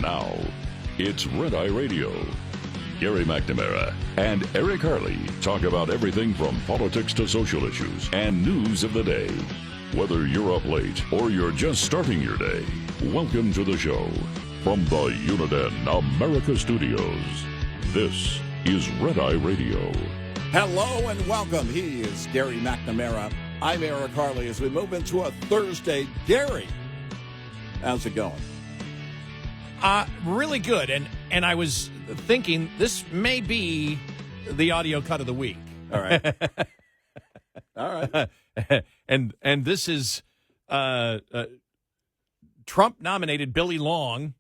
Now, it's Red Eye Radio. Gary McNamara and Eric Harley talk about everything from politics to social issues and news of the day. Whether you're up late or you're just starting your day, welcome to the show. From the Uniden America Studios, this is Red Eye Radio. Hello and welcome. He is Gary McNamara. I'm Eric Harley as we move into a Thursday. Gary, how's it going? Really good. And I was thinking this may be the audio cut of the week. All right. All right. and this is Trump nominated Billy Long,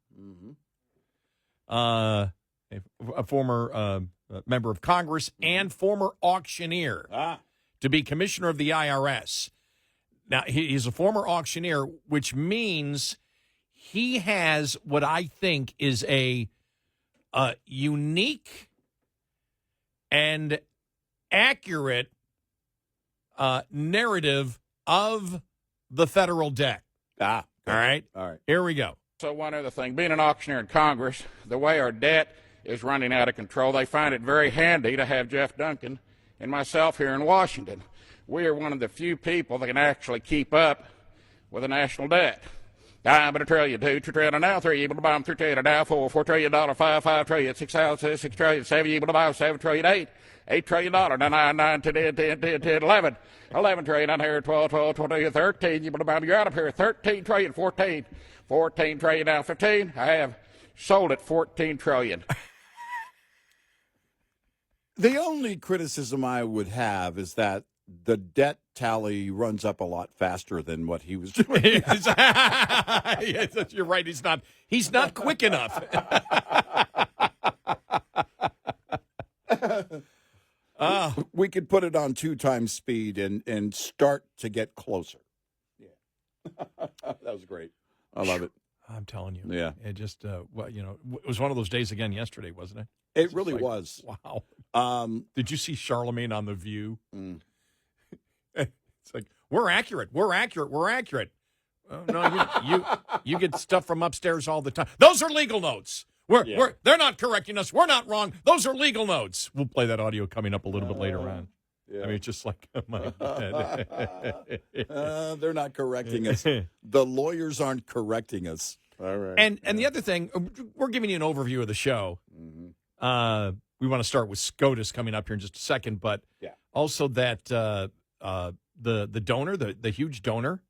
a former member of Congress and former auctioneer, to be commissioner of the IRS. Now, he's a former auctioneer, which means he has what I think is a unique and accurate narrative of the federal debt. All right? All right. Here we go. So one other thing, being an auctioneer in Congress, the way our debt is running out of control, they find it very handy to have Jeff Duncan and myself here in Washington. We are one of the few people that can actually keep up with the national debt. I'm $1 trillion, $2 trillion, now $3 $3 trillion, now $4 trillion, $5 trillion, $6 trillion, $7 trillion, $8 trillion, now 9 10 11 trillion down here, 12 trillion, 13. You're out of here, 13 trillion, 14 trillion, now 15. I have sold it 14 trillion. The only criticism I would have is that the debt tally runs up a lot faster than what he was doing. Yes, you're right. He's not quick enough. We could put it on 2 times speed and start to get closer. Yeah. That was great. I love it. I'm telling you. Yeah. It just, it was one of those days again yesterday, wasn't it? It really was. Wow. Did you see Charlamagne on The View? It's like, we're accurate. Oh, no, you get stuff from upstairs all the time. Those are legal notes. They're not correcting us. We're not wrong. Those are legal notes. We'll play that audio coming up a little bit later on. Yeah. I mean, it's just like, oh my God. They're not correcting us. The lawyers aren't correcting us. All right. And the other thing, we're giving you an overview of the show. Mm-hmm. We want to start with SCOTUS coming up here in just a second, but also that the donor, the huge donor,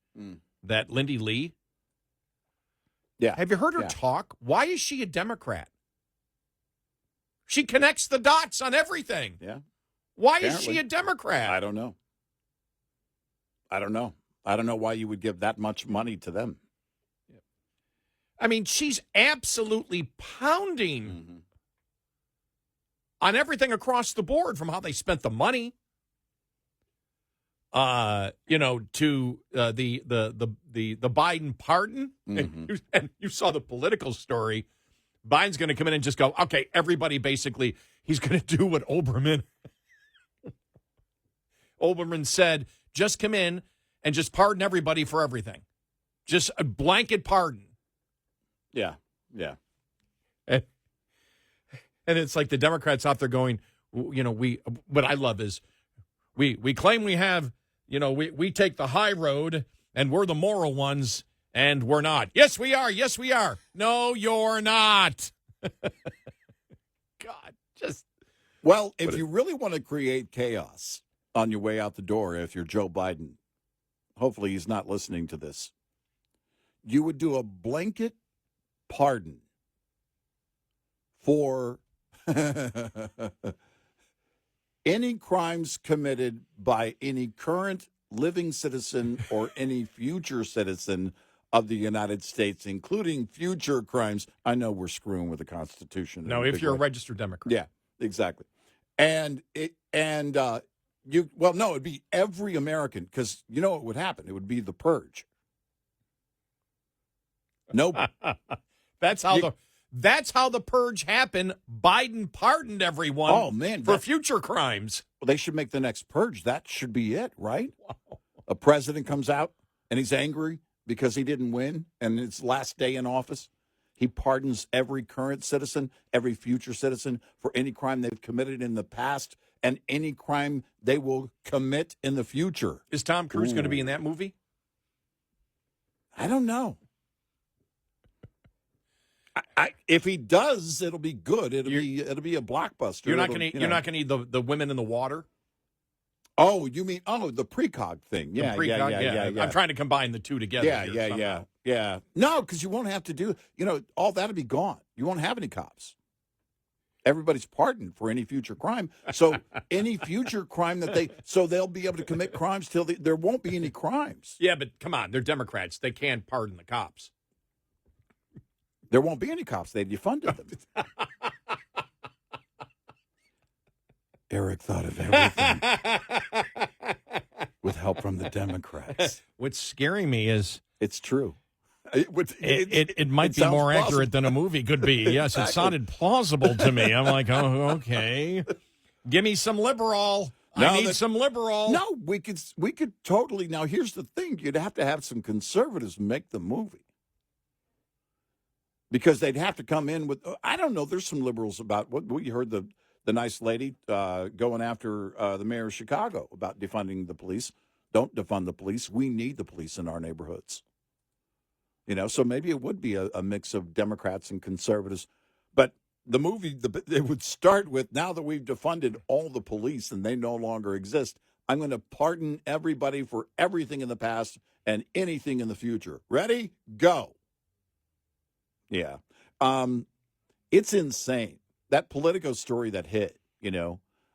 that Lindy Lee. Yeah. Have you heard her talk? Why is she a Democrat? She connects the dots on everything. Yeah. Why is she a Democrat? I don't know. I don't know why you would give that much money to them. I mean, she's absolutely pounding on everything across the board, from how they spent the money, to the Biden pardon. And you saw the political story. Biden's going to come in and just go, okay, everybody basically, he's going to do what Oberman said, just come in and just pardon everybody for everything. Just a blanket pardon. Yeah. And it's like the Democrats out there going, what I love is we claim we have, we take the high road and we're the moral ones, and we're not. Yes, we are. No, you're not. God, just. Well, if you really want to create chaos on your way out the door, if you're Joe Biden, hopefully he's not listening to this, you would do a blanket pardon for any crimes committed by any current living citizen or any future citizen of the United States, including future crimes. I know we're screwing with the Constitution. No, if you're a registered Democrat. Yeah, exactly. It'd be every American, because you know what would happen? It would be the purge. Nope. That's how the purge happened. Biden pardoned everyone for future crimes. Well, they should make the next purge. That should be it, right? Wow. A president comes out and he's angry because he didn't win and it's last day in office. He pardons every current citizen, every future citizen for any crime they've committed in the past and any crime they will commit in the future. Is Tom Cruise going to be in that movie? I don't know. If he does, it'll be good. It'll be a blockbuster. You're not going to need the women in the water. Oh, you mean the precog thing? Yeah. I'm trying to combine the two together. Yeah. No, because you won't have to do. All that'll be gone. You won't have any cops. Everybody's pardoned for any future crime. So any future crime they'll be able to commit crimes till there won't be any crimes. Yeah, but come on, they're Democrats. They can't pardon the cops. There won't be any cops. They defunded them. Eric thought of everything with help from the Democrats. What's scaring me is it's true. It might be more accurate than a movie could be. Yes, exactly. It sounded plausible to me. I'm like, oh, okay. Give me some liberal. I need some liberal. No, we could totally. Now, here's the thing. You'd have to have some conservatives make the movie. Because they'd have to come in with, I don't know, there's some liberals about, what we heard the nice lady going after the mayor of Chicago about defunding the police. Don't defund the police. We need the police in our neighborhoods. So maybe it would be a mix of Democrats and conservatives. But the movie, it would start with, now that we've defunded all the police and they no longer exist, I'm going to pardon everybody for everything in the past and anything in the future. Ready? Go. Yeah. It's insane. That Politico story that hit,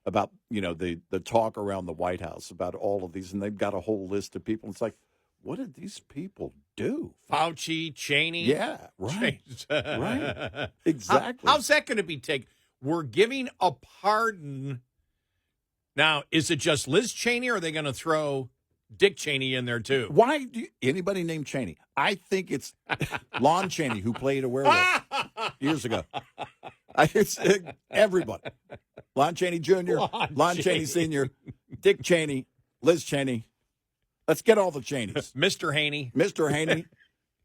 about, the talk around the White House about all of these, and they've got a whole list of people. It's like, what did these people do? Fauci, Cheney. Yeah, right. Right. Exactly. How's that going to be taken? We're giving a pardon. Now, is it just Liz Cheney, or are they going to throw Dick Cheney in there, too? Why do anybody named Cheney? I think it's Lon Chaney, who played a werewolf years ago. It's everybody. Lon Chaney Jr., Lon Chaney Sr., Dick Cheney, Liz Cheney. Let's get all the Cheneys. Mr. Haney. Mr. Haney.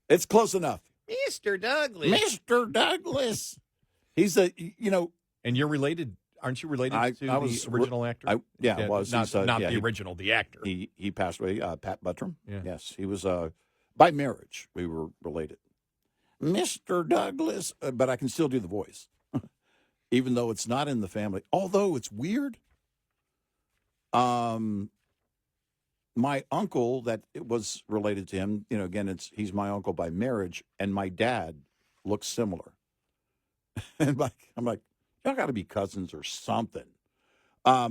It's close enough. Mr. Douglas. Mr. Douglas. He's And you're related. Aren't you related to the original actor? I was. Not the original, the actor. He passed away, Pat Buttram. Yeah. Yes, he was, by marriage, we were related. Mr. Douglas. But I can still do the voice, even though it's not in the family. Although it's weird. My uncle that it was related to him, again, he's my uncle by marriage, and my dad looks similar. And I'm like, y'all got to be cousins or something. My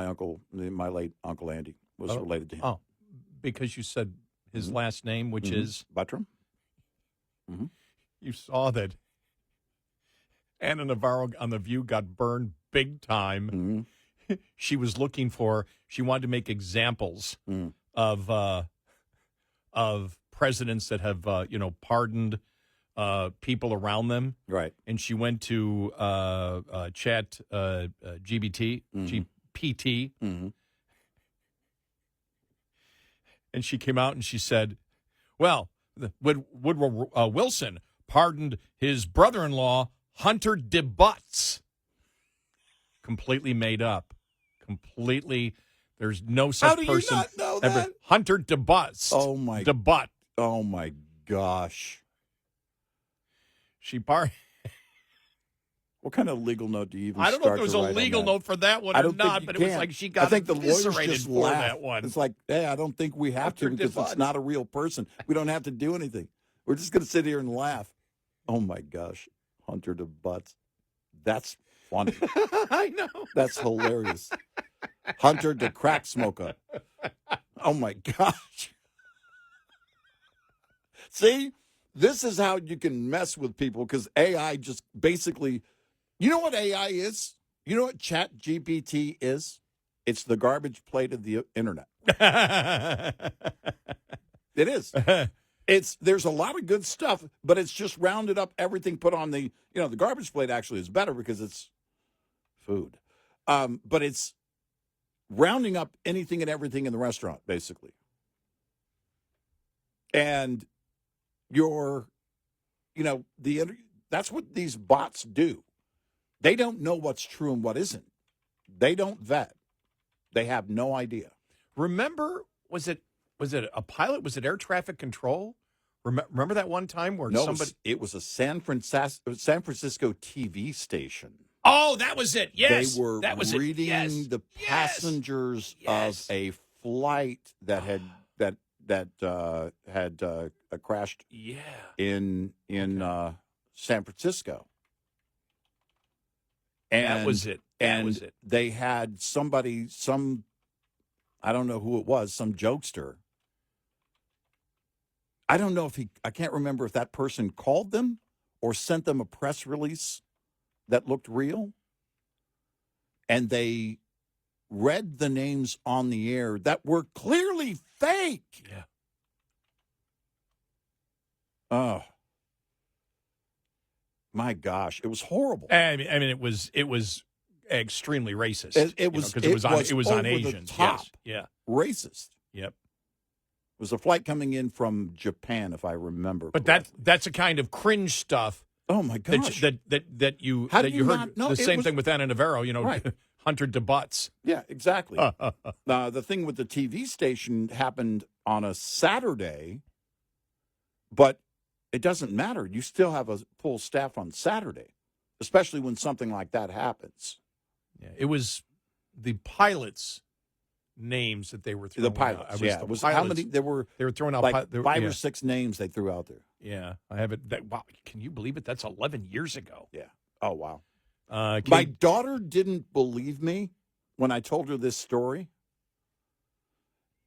uncle, my late Uncle Andy, was related to him. Oh, because you said his last name, which is Buttram. Mm-hmm. You saw that Anna Navarro on The View got burned big time. Mm-hmm. She wanted to make examples of presidents that have, pardoned people around them. Right. And she went to Chat GPT, GPT. Mm-hmm. And she came out and she said, well, Woodrow Wilson pardoned his brother-in-law, Hunter DeButts. Completely made up. Completely. There's no such person. How do you not know that? Hunter DeButts. Oh, my. DeButt. Oh, my gosh. She pardoned. What kind of legal note do you even I don't know if there was a write legal note for that one or not, but it was like she got eviscerated for that one. It's like, hey, I don't think we have to because it's not a real person. We don't have to do anything. We're just going to sit here and laugh. Oh, my gosh. Hunter DeButts. That's funny. I know. That's hilarious. Hunter the crack smoker. Oh, my gosh. See, this is how you can mess with people because AI just basically, you know what AI is? You know what Chat GPT is? It's the garbage plate of the internet. It is. There's a lot of good stuff, but it's just rounded up everything put on the garbage plate actually is better because it's food. But it's rounding up anything and everything in the restaurant, basically. And your that's what these bots do. They don't know what's true and what isn't. They don't vet. They have no idea. Remember, was it a pilot? Was it air traffic control? Remember that one time where somebody? It was a San Francisco TV station. Oh, that was it. Yes, they were reading the passengers of a flight that had crashed. Yeah. In San Francisco. And that was it. They had I don't know who it was, some jokester. I don't know I can't remember if that person called them or sent them a press release that looked real. And they read the names on the air that were clearly fake. Yeah. Oh. My gosh, it was horrible. I mean, it was extremely racist. It was on Asians. Top yes. Yeah. Racist. Yep. It was a flight coming in from Japan, if I remember. But correctly. that's a kind of cringe stuff. Oh my gosh! That you heard the same thing with Anna Navarro. Right. Hunter to butts. Yeah, exactly. The thing with the TV station happened on a Saturday, but it doesn't matter. You still have a full staff on Saturday, especially when something like that happens. Yeah, it was the pilots' names that they were throwing The pilots, out. yeah. How many? They were throwing out like 5 or 6 names they threw out there. Yeah, I have it. Wow, can you believe it? That's 11 years ago. Yeah. Oh, wow. My daughter didn't believe me when I told her this story,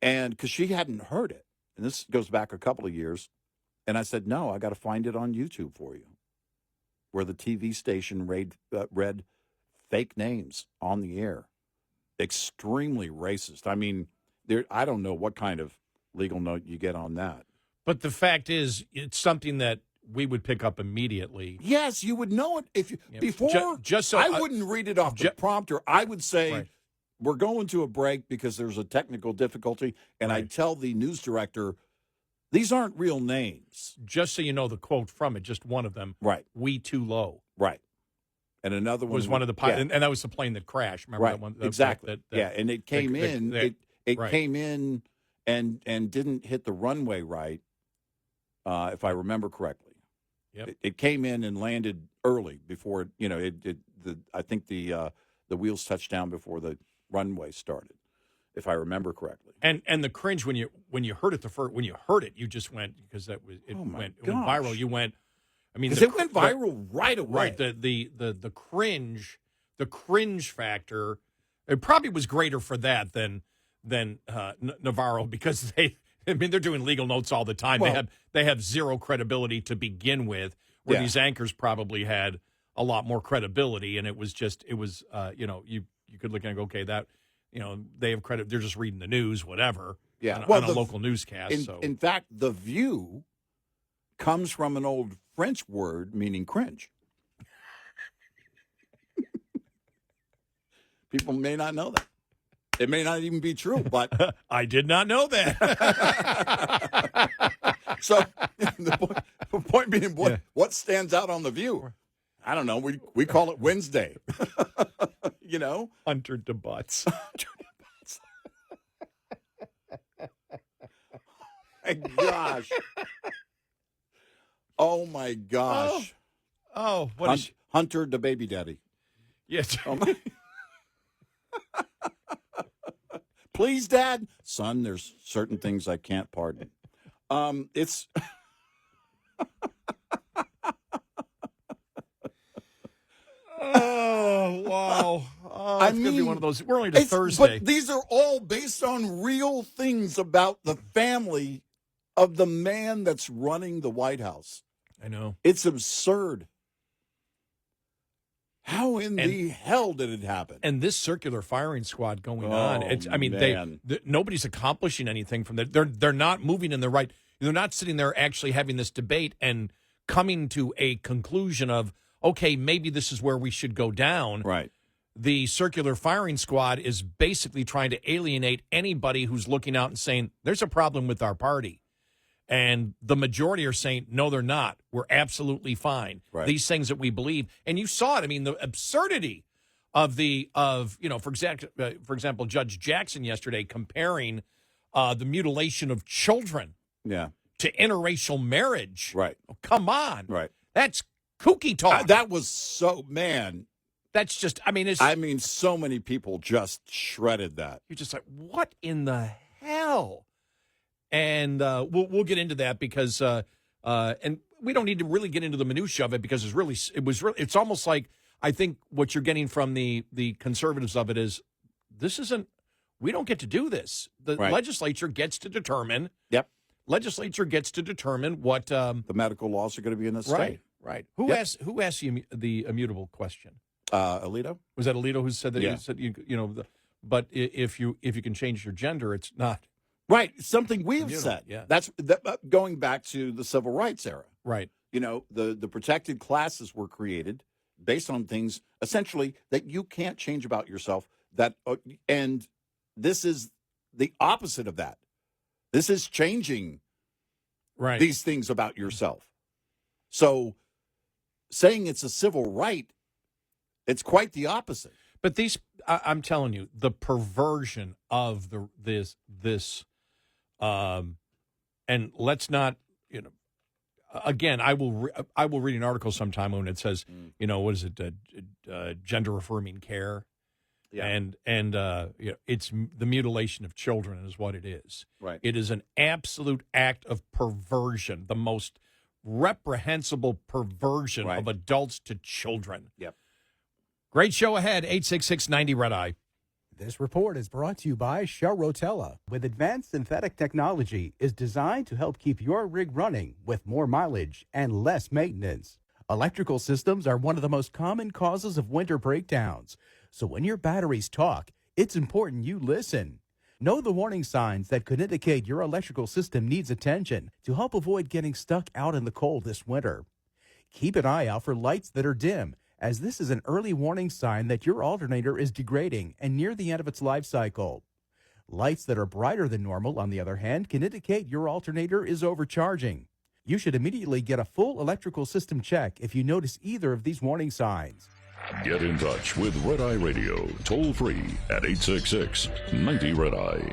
and because she hadn't heard it, and this goes back a couple of years, and I said, no, I got to find it on YouTube for you, where the TV station read fake names on the air. Extremely racist. I mean, I don't know what kind of legal note you get on that. But the fact is, it's something that we would pick up immediately. Yes, you would know it if you before. Just so I wouldn't read it off the prompter. I would say, right. We're going to a break because there's a technical difficulty, and Right. I'd tell the news director, these aren't real names. Just so you know the quote from it, just one of them. Right. We too low. Right. And another one was one of the pilots, yeah. and that was the plane that crashed. Remember right. that one? Exactly. Yeah, and it came in. It right. came in and didn't hit the runway right, if I remember correctly. Yep. It came in and landed early before I think the wheels touched down before the runway started, if I remember correctly. And the cringe when you heard it when you heard it, you just went because it went viral. You went. I mean, because it went viral right away. Right. The cringe factor. It probably was greater for that than Navarro because they're doing legal notes all the time. Well, they have zero credibility to begin with. Where these anchors probably had a lot more credibility, and you could look and go, okay, that they have credit. They're just reading the news, whatever. Yeah, on a local newscast. In fact, The View comes from an old French word meaning cringe. People may not know that. It may not even be true, but I did not know that. So the point being, what stands out on The View? I don't know. We call it Wednesday. Hunter to butts. My gosh. Oh my gosh. Oh, what is Hunter the baby daddy? Yes. Oh my. Please, Dad. Son, there's certain things I can't pardon. It's Oh, wow. Oh, it's going to be one of those. We're only to Thursday. But these are all based on real things about the family of the man that's running the White House. I know. It's absurd. How in the hell did it happen? And this circular firing squad going on. Nobody's accomplishing anything from that. They're not moving in the right. They're not sitting there actually having this debate and coming to a conclusion of, okay, maybe this is where we should go down. Right. The circular firing squad is basically trying to alienate anybody who's looking out and saying, there's a problem with our party. And the majority are saying, no, they're not. We're absolutely fine. Right. These things that we believe. And you saw it. I mean, the absurdity of for example, Judge Jackson yesterday comparing the mutilation of children to interracial marriage. Right. Oh, come on. Right. That's kooky talk. That was so, man. That's just, so many people just shredded that. You're just like, what in the hell? And we'll get into that because, and we don't need to really get into the minutia of it because it's almost like, I think what you're getting from the conservatives of it is, we don't get to do this. The legislature gets to determine. Yep. Legislature gets to determine what the medical laws are going to be in the state. Right. Who asked the immutable question? Alito. Was that Alito who said that? Yeah. He said but if you can change your gender, it's not right. Something we've said. Yeah. That's going back to the civil rights era. Right. The protected classes were created based on things essentially that you can't change about yourself. And this is the opposite of that. This is changing these things about yourself. So saying it's a civil right, it's quite the opposite. But I'm telling you, the perversion of this, and let's not, again, I will read an article sometime when it says, what is it, gender affirming care. Yeah. And it's the mutilation of children is what it is. Right. It is an absolute act of perversion, the most reprehensible perversion of adults to children. Yep. Great show ahead, 866-90 Red Eye. This report is brought to you by Shell Rotella. With advanced synthetic technology, is designed to help keep your rig running with more mileage and less maintenance. Electrical systems are one of the most common causes of winter breakdowns. So when your batteries talk, it's important you listen. Know the warning signs that could indicate your electrical system needs attention to help avoid getting stuck out in the cold this winter. Keep an eye out for lights that are dim, as this is an early warning sign that your alternator is degrading and near the end of its life cycle. Lights that are brighter than normal, on the other hand, can indicate your alternator is overcharging. You should immediately get a full electrical system check if you notice either of these warning signs. Get in touch with Red Eye Radio, toll free at 866-90 Red Eye.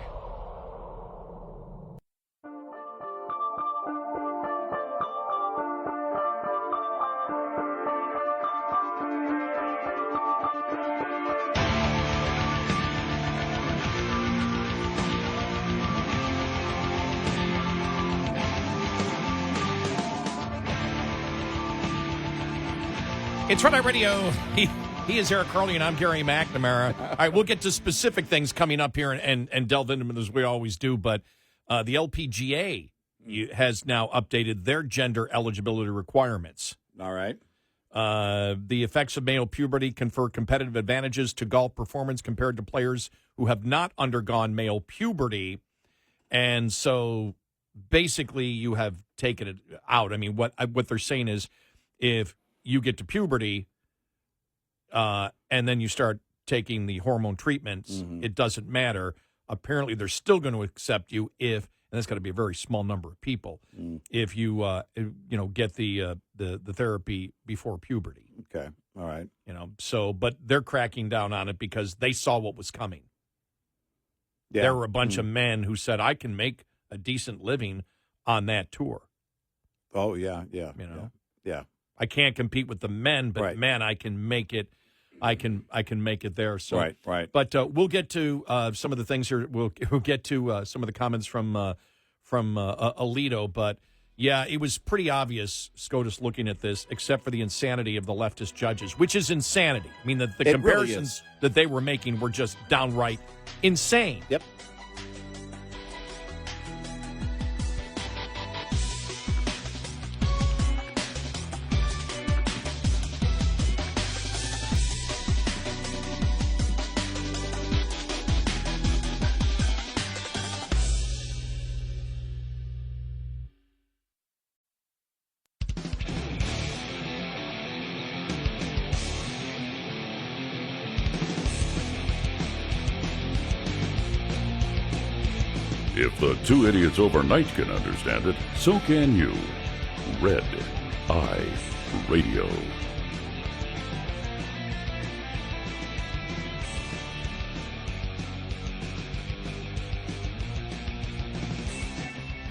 It's Red Eye Radio. He is Eric Harley, and I'm Gary McNamara. All right, we'll get to specific things coming up here and delve into them as we always do. But the LPGA has now updated their gender eligibility requirements. All right. The effects of male puberty confer competitive advantages to golf performance compared to players who have not undergone male puberty. And so basically you have taken it out. I mean, what they're saying is if you get to puberty and then you start taking the hormone treatments, it doesn't matter. Apparently, they're still going to accept you if, and that's got to be a very small number of people, if you get the therapy before puberty. Okay, all right. So, but they're cracking down on it because they saw what was coming. Yeah. There were a bunch of men who said, "I can make a decent living on that tour." Oh yeah. Yeah. I can't compete with the men, but man, I can make it. I can make it there. So right. But we'll get to some of the things here. We'll get to some of the comments from Alito. But yeah, it was pretty obvious, SCOTUS, looking at this, except for the insanity of the leftist judges, which is insanity. I mean, the comparisons that they were making were just downright insane. Yep. If the two idiots overnight can understand it, so can you. Red Eye Radio.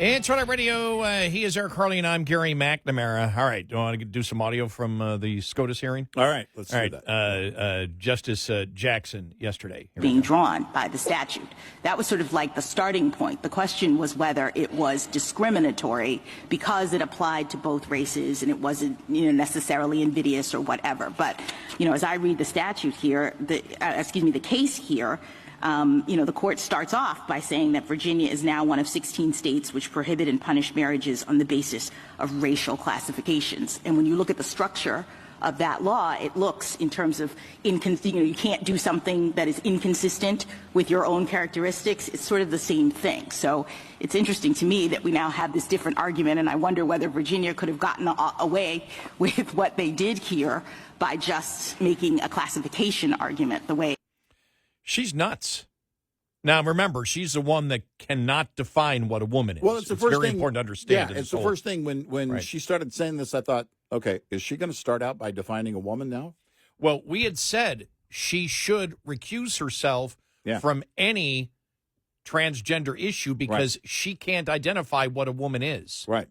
It's Red Eye Radio. He is Eric Harley, and I'm Gary McNamara. All right, do you want to do some audio from the SCOTUS hearing? All right, let's do that. Justice Jackson yesterday. Being drawn by the statute. That was sort of like the starting point. The question was whether it was discriminatory because it applied to both races and it wasn't, necessarily invidious or whatever. But, as I read the statute here, the case here, the court starts off by saying that Virginia is now one of 16 states which prohibit and punish marriages on the basis of racial classifications. And when you look at the structure of that law, it looks in terms of, you can't do something that is inconsistent with your own characteristics. It's sort of the same thing. So it's interesting to me that we now have this different argument, and I wonder whether Virginia could have gotten away with what they did here by just making a classification argument the way. She's nuts. Now, remember, she's the one that cannot define what a woman is. Well, it's the first very thing, important to understand. Yeah, it's the first thing. When Right. she started saying this, I thought, okay, is she going to start out by defining a woman now? Well, we had said she should recuse herself from any transgender issue because she can't identify what a woman is. Right.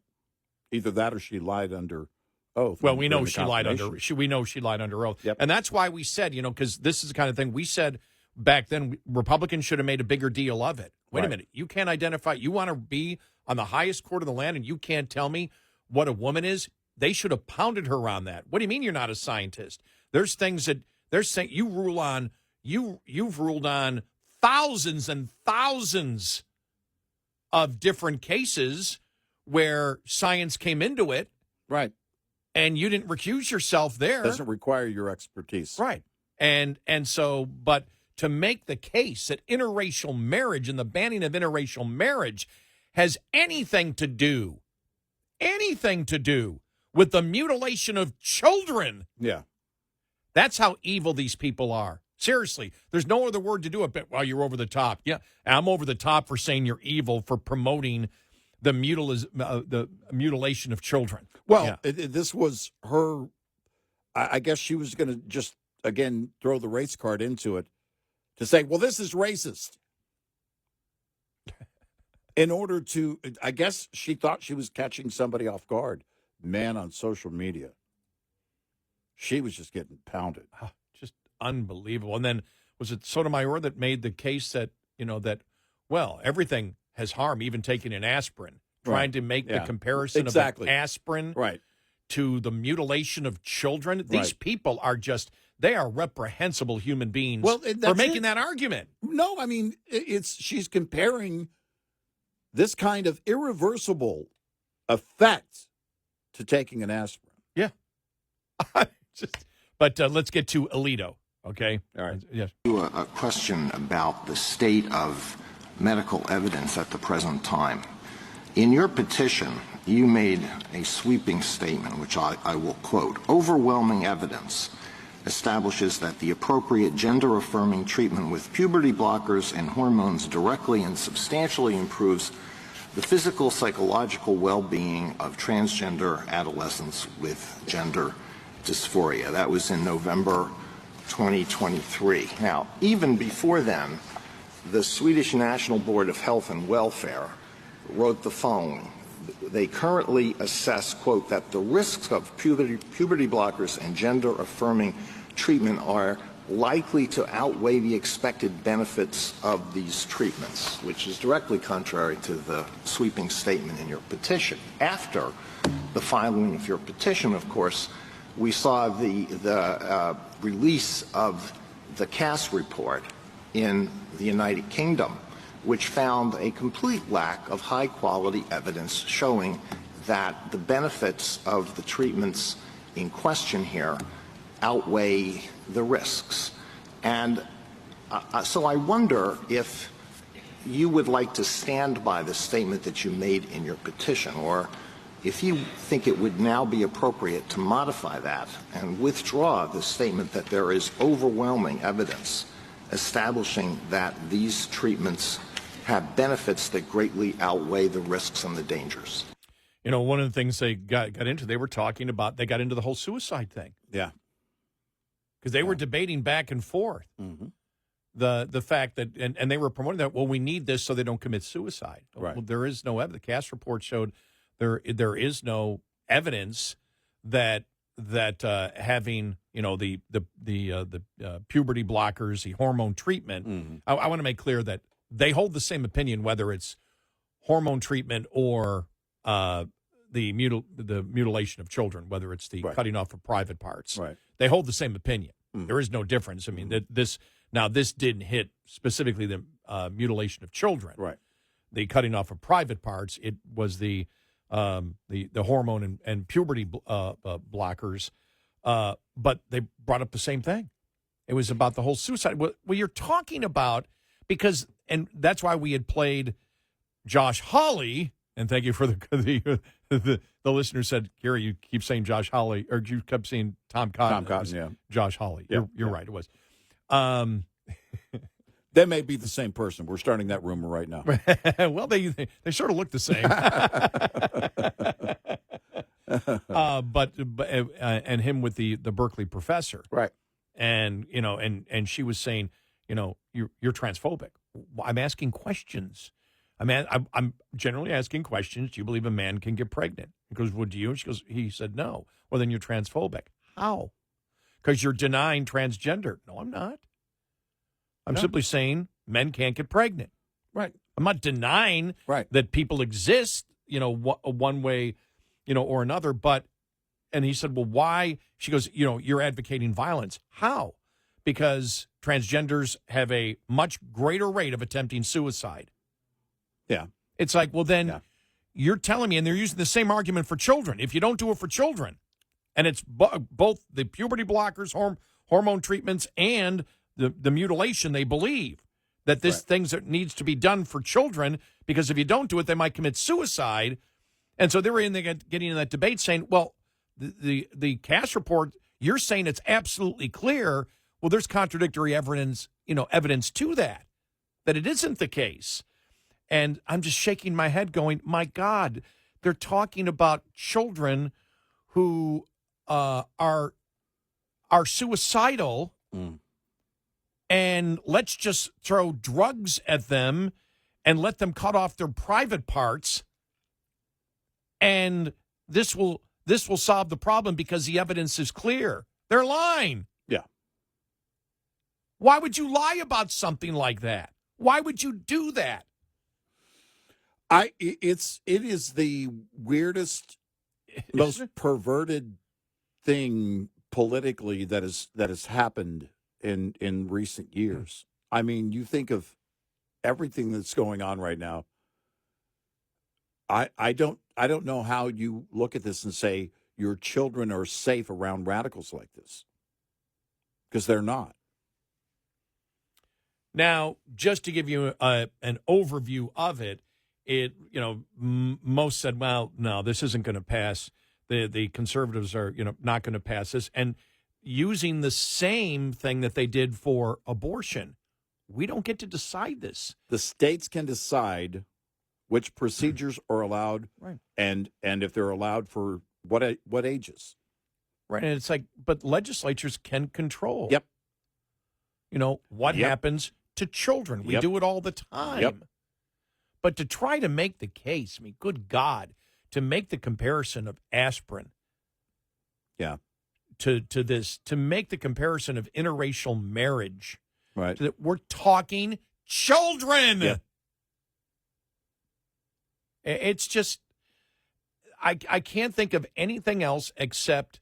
Either that or she lied under oath. Well, we know she lied under. We know she lied under oath, Yep. and that's why we said, because this is the kind of thing we said back then. Republicans should have made a bigger deal of it. Wait a minute, you can't identify. You want to be on the highest court of the land, and you can't tell me what a woman is. They should have pounded her on that. What do you mean you're not a scientist? There's things that they're saying you rule on. You've ruled on thousands and thousands of different cases where science came into it, Right. and you didn't recuse yourself there. Doesn't require your expertise. Right. And so, but to make the case that interracial marriage and the banning of interracial marriage has anything to do with the mutilation of children. Yeah. That's how evil these people are. Seriously, there's no other word to do it, but, well, you're over the top. Yeah, I'm over the top for saying you're evil for promoting the mutilation of children. Well, this was her. I guess she was going to just, again, throw the race card into it to say, well, this is racist. In order to, I guess she thought she was catching somebody off guard. Man, on social media, she was just getting pounded. Just unbelievable. And then was it Sotomayor that made the case that, everything has harm, even taking an aspirin, trying to make the comparison of an aspirin to the mutilation of children. These people are they are reprehensible human beings for making that argument. No, I mean, she's comparing this kind of irreversible effect to taking an aspirin. Yeah. But let's get to Alito, okay? All right. Yes. A question about the state of medical evidence at the present time. In your petition, you made a sweeping statement, which I will quote. Overwhelming evidence establishes that the appropriate gender-affirming treatment with puberty blockers and hormones directly and substantially improves the physical, psychological well-being of transgender adolescents with gender dysphoria. That was in November 2023. Now, even before then, the Swedish National Board of Health and Welfare wrote the following. They currently assess, quote, that the risks of puberty blockers and gender-affirming treatment are likely to outweigh the expected benefits of these treatments, which is directly contrary to the sweeping statement in your petition. After the filing of your petition, of course, we saw the release of the Cass report in the United Kingdom, which found a complete lack of high-quality evidence showing that the benefits of the treatments in question here outweigh the risks. And so I wonder if you would like to stand by the statement that you made in your petition, or if you think it would now be appropriate to modify that and withdraw the statement that there is overwhelming evidence establishing that these treatments have benefits that greatly outweigh the risks and the dangers. You know, one of the things they got into, they were talking about, they got into the whole suicide thing. Yeah. Because they were debating back and forth the fact that, and they were promoting that, well, we need this so they don't commit suicide. Right. Well, there is no evidence. The CAS report showed there is no evidence that having, you know, the puberty blockers, the hormone treatment. I want to make clear that they hold the same opinion, whether it's hormone treatment or the mutilation of children, whether it's the cutting off of private parts. Right. They hold the same opinion. There is no difference. I mean, this didn't hit specifically the mutilation of children. Right. The cutting off of private parts. It was the hormone and puberty blockers. But they brought up the same thing. It was about the whole suicide. Well, you're talking about and that's why we had played Josh Hawley. And thank you for the listener said, Gary, you keep saying Josh Hawley, or you kept saying Tom Cotton. Tom Cotton, yeah. Josh Hawley. Yeah, you're right, it was. They may be the same person. We're starting that rumor right now. Well, they sort of look the same. But and him with the Berkeley professor. Right. And, you know, and she was saying, you know, you're transphobic. I'm asking questions. I'm generally asking questions. Do you believe a man can get pregnant? He goes, well, do you? He said, no. Well, then you're transphobic. How? Because you're denying transgender. No, I'm not. I'm simply saying men can't get pregnant. Right. I'm not denying that people exist, you know, one way, you know, or another. And he said, well, why? She goes, you know, you're advocating violence. How? Because transgenders have a much greater rate of attempting suicide. Yeah. It's like, well, then you're telling me, and they're using the same argument for children. If you don't do it for children, and it's both the puberty blockers, hormone treatments, and the mutilation, they believe that this things that needs to be done for children, because if you don't do it, they might commit suicide. And so they were getting in that debate saying, well, the CAS report, you're saying it's absolutely clear. Well, there's contradictory evidence to that it isn't the case. And I'm just shaking my head going, my God, they're talking about children who are suicidal, and let's just throw drugs at them and let them cut off their private parts, and this will solve the problem because the evidence is clear. They're lying. Yeah. Why would you lie about something like that? Why would you do that? It is the weirdest, most perverted thing politically that has happened in recent years. I mean, you think of everything that's going on right now. I don't know how you look at this and say your children are safe around radicals like this, because they're not. Now, just to give you an overview of it, most said, well, no, this isn't going to pass. The conservatives are, not going to pass this. And using the same thing that they did for abortion, we don't get to decide this. The states can decide which procedures are allowed, and if they're allowed for what ages. Right. And it's like, but legislatures can control. Yep. What happens to children. We do it all the time. Yep. But to try to make the case, I mean, good God, to make the comparison of aspirin to this, to make the comparison of interracial marriage, right? That we're talking children. Yeah. It's just, I can't think of anything else except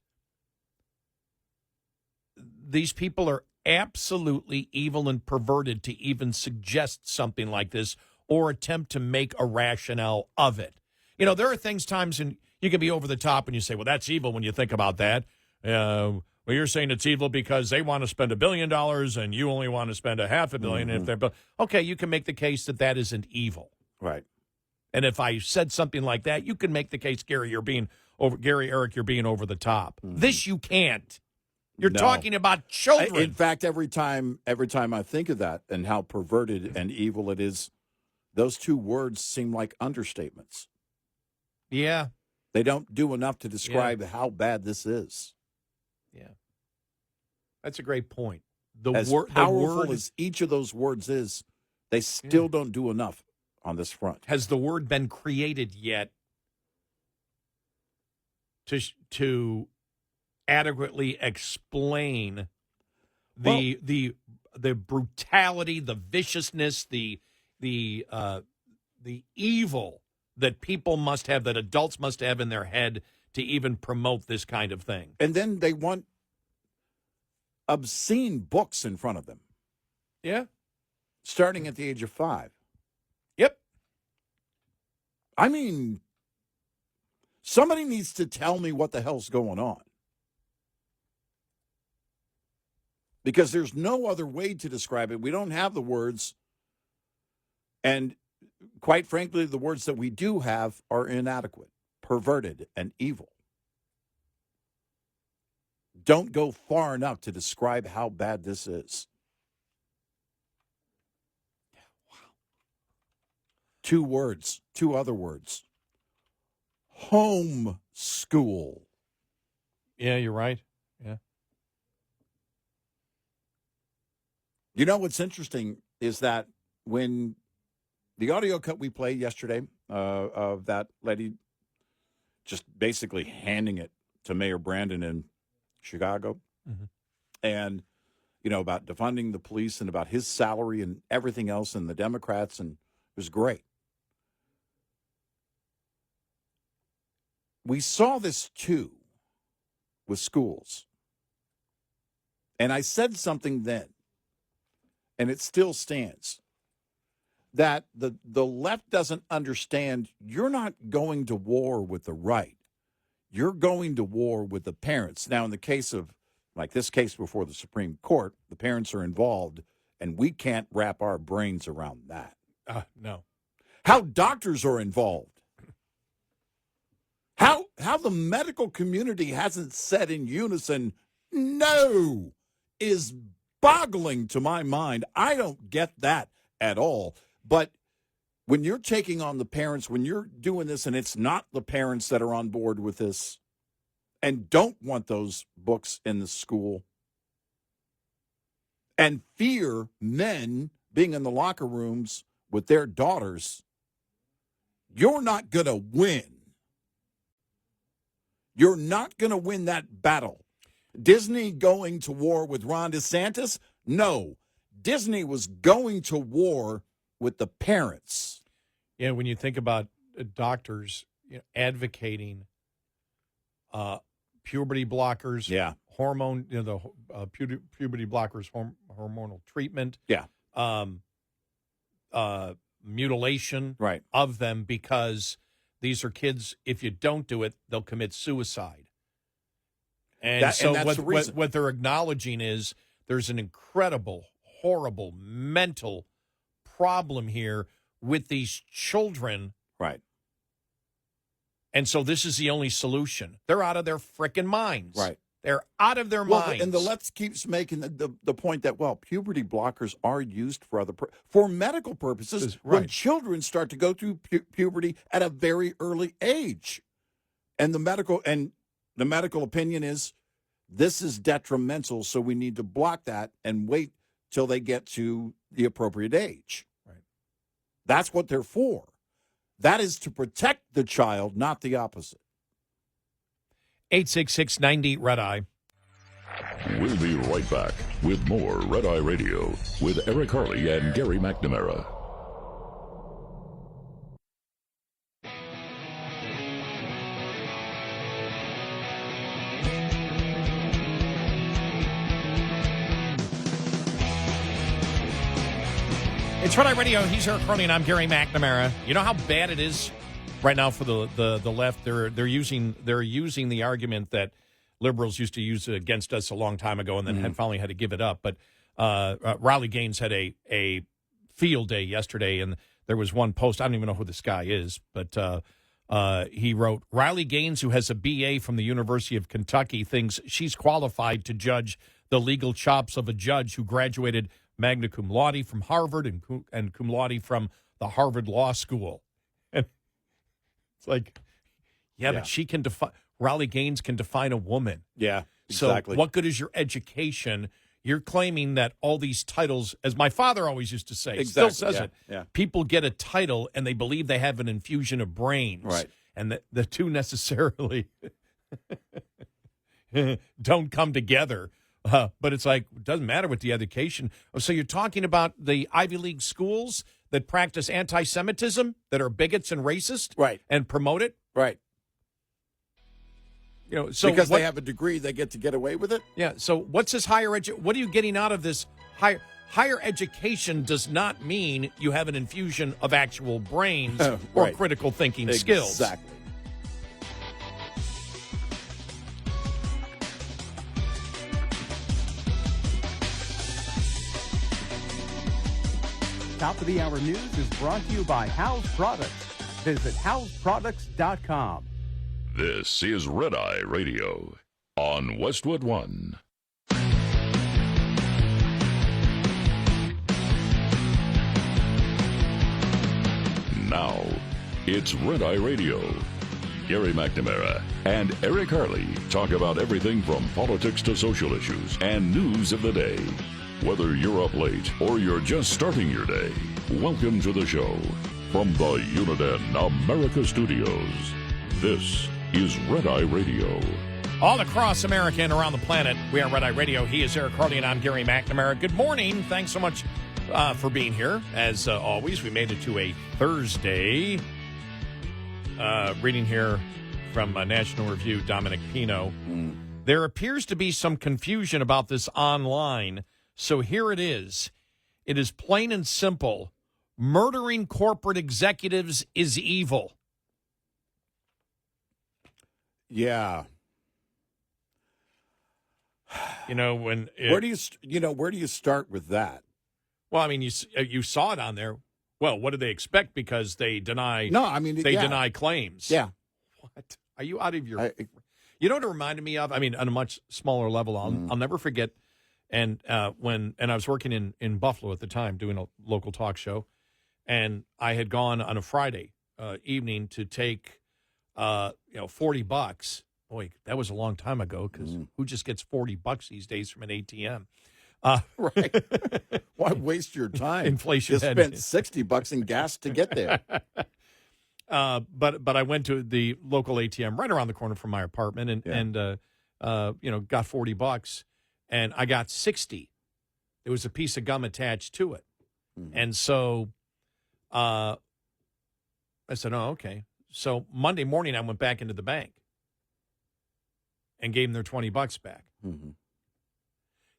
these people are absolutely evil and perverted to even suggest something like this or attempt to make a rationale of it. There are times, and you can be over the top and you say, well, that's evil when you think about that. Well, you're saying it's evil because they want to spend $1 billion and you only want to spend $500 million. Mm-hmm. If they're okay, you can make the case that isn't evil. Right. And if I said something like that, you can make the case, Eric, you're being over the top. Mm-hmm. This you can't. You're talking about children. In fact, every time I think of that and how perverted and evil it is, those two words seem like understatements. Yeah. They don't do enough to describe how bad this is. Yeah. That's a great point. As powerful as each of those words is, they still don't do enough on this front. Has the word been created yet to adequately explain the brutality, the viciousness, the evil that people must have, that adults must have in their head to even promote this kind of thing? And then they want obscene books in front of them. Yeah. Starting at the age of 5. Yep. I mean, somebody needs to tell me what the hell's going on. Because there's no other way to describe it. We don't have the words. And quite frankly, the words that we do have are inadequate, perverted, and evil. Don't go far enough to describe how bad this is. Wow. 2 words, 2 other words. Home school. Yeah, you're right. Yeah. You know what's interesting is that when the audio cut we played yesterday of that lady just basically handing it to Mayor Brandon in Chicago, and, you know, about defunding the police and about his salary and everything else and the Democrats, and it was great. We saw this, too, with schools. And I said something then, and it still stands, that the left doesn't understand you're not going to war with the right. You're going to war with the parents. Now, in the case of, like this case before the Supreme Court, the parents are involved, and we can't wrap our brains around that. No. How doctors are involved. How the medical community hasn't said in unison, no, is boggling to my mind. I don't get that at all. But when you're taking on the parents, when you're doing this, and it's not the parents that are on board with this and don't want those books in the school and fear men being in the locker rooms with their daughters, you're not going to win. You're not going to win that battle. Disney going to war with Ron DeSantis? No. Disney was going to war with the parents. Yeah, when you think about doctors advocating puberty blockers, hormone, the puberty blockers, hormonal treatment, mutilation of them, because these are kids, if you don't do it, they'll commit suicide. And what they're acknowledging is there's an incredible, horrible mental problem here with these children. Right. And so this is the only solution. They're out of their frickin' minds. Right. They're out of their minds. And the left keeps making the point that, well, puberty blockers are used for for medical purposes when children start to go through puberty at a very early age. And the medical opinion is this is detrimental, so we need to block that and wait till they get to the appropriate age. Right. That's what they're for. That is to protect the child, not the opposite. 866-90-RED-EYE. We'll be right back with more Red Eye Radio with Eric Harley and Gary McNamara. It's Red Eye Radio. He's Eric Harley, and I'm Gary McNamara. You know how bad it is right now for the left? They're using the argument that liberals used to use against us a long time ago, and then had finally had to give it up. But Riley Gaines had a field day yesterday, and there was one post. I don't even know who this guy is, but he wrote, Riley Gaines, who has a BA from the University of Kentucky, thinks she's qualified to judge the legal chops of a judge who graduated magna cum laude from Harvard and cum laude from the Harvard Law School. And it's like, yeah. But she can define, Raleigh Gaines can define a woman. Yeah, exactly. So what good is your education? You're claiming that all these titles, as my father always used to say, still says it. Yeah. People get a title and they believe they have an infusion of brains. Right. And the two necessarily don't come together. But it's like, it doesn't matter with the education. So you're talking about the Ivy League schools that practice anti-Semitism, that are bigots and racist, Right, and promote it? right. So because they have a degree, they get away with it? Yeah, so what's this higher education? What are you getting out of this? Higher education does not mean you have an infusion of actual brains or critical thinking skills. Exactly. Top of the hour news is brought to you by House Products. Visit houseproducts.com. This is Red Eye Radio on Westwood One. Now, it's Red Eye Radio. Gary McNamara and Eric Harley talk about everything from politics to social issues and news of the day. Whether you're up late or you're just starting your day, welcome to the show. From the Uniden America Studios, this is Red Eye Radio. All across America and around the planet, we are Red Eye Radio. He is Eric Harley, and I'm Gary McNamara. Good morning. Thanks so much for being here. As always, we made it to a Thursday. Reading here from National Review, Dominic Pino. There appears to be some confusion about this online, so here it is. It is plain and simple. Murdering corporate executives is evil. Yeah. Where do you start with that? Well, I mean, you saw it on there. Well, what do they expect? Because they deny. No, I mean they deny claims. Yeah. What? Are you out of your? You know what it reminded me of? I mean, on a much smaller level, I'll never forget. And when I was working in Buffalo at the time, doing a local talk show, and I had gone on a Friday evening to take $40. Boy, that was a long time ago, because who just gets $40 these days from an ATM? Right. Why waste your time? Inflation. You spent $60 in gas to get there. But I went to the local ATM right around the corner from my apartment and got $40, and I got 60. There was a piece of gum attached to it, and so I said, "Oh, okay." So Monday morning, I went back into the bank and gave them their $20 back.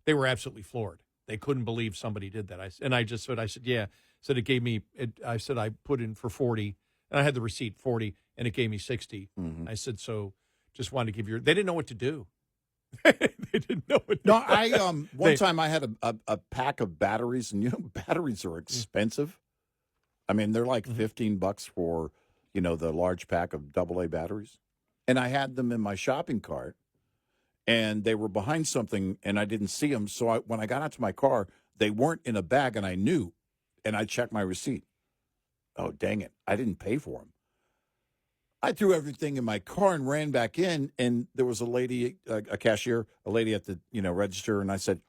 They were absolutely floored. They couldn't believe somebody did that. I said, yeah. So it gave me, I said, I put in for 40, and I had the receipt 40, and it gave me 60. I said, so just wanted to give you, they didn't know what to do. They didn't know what to do. One time I had a pack of batteries, and batteries are expensive. I mean, they're like $15 for, the large pack of AA batteries. And I had them in my shopping cart, and they were behind something, and I didn't see them. So when I got out to my car, they weren't in a bag, and I knew, and I checked my receipt. Oh, dang it. I didn't pay for them. I threw everything in my car and ran back in, and there was a lady, a cashier, a lady at the register, and I said,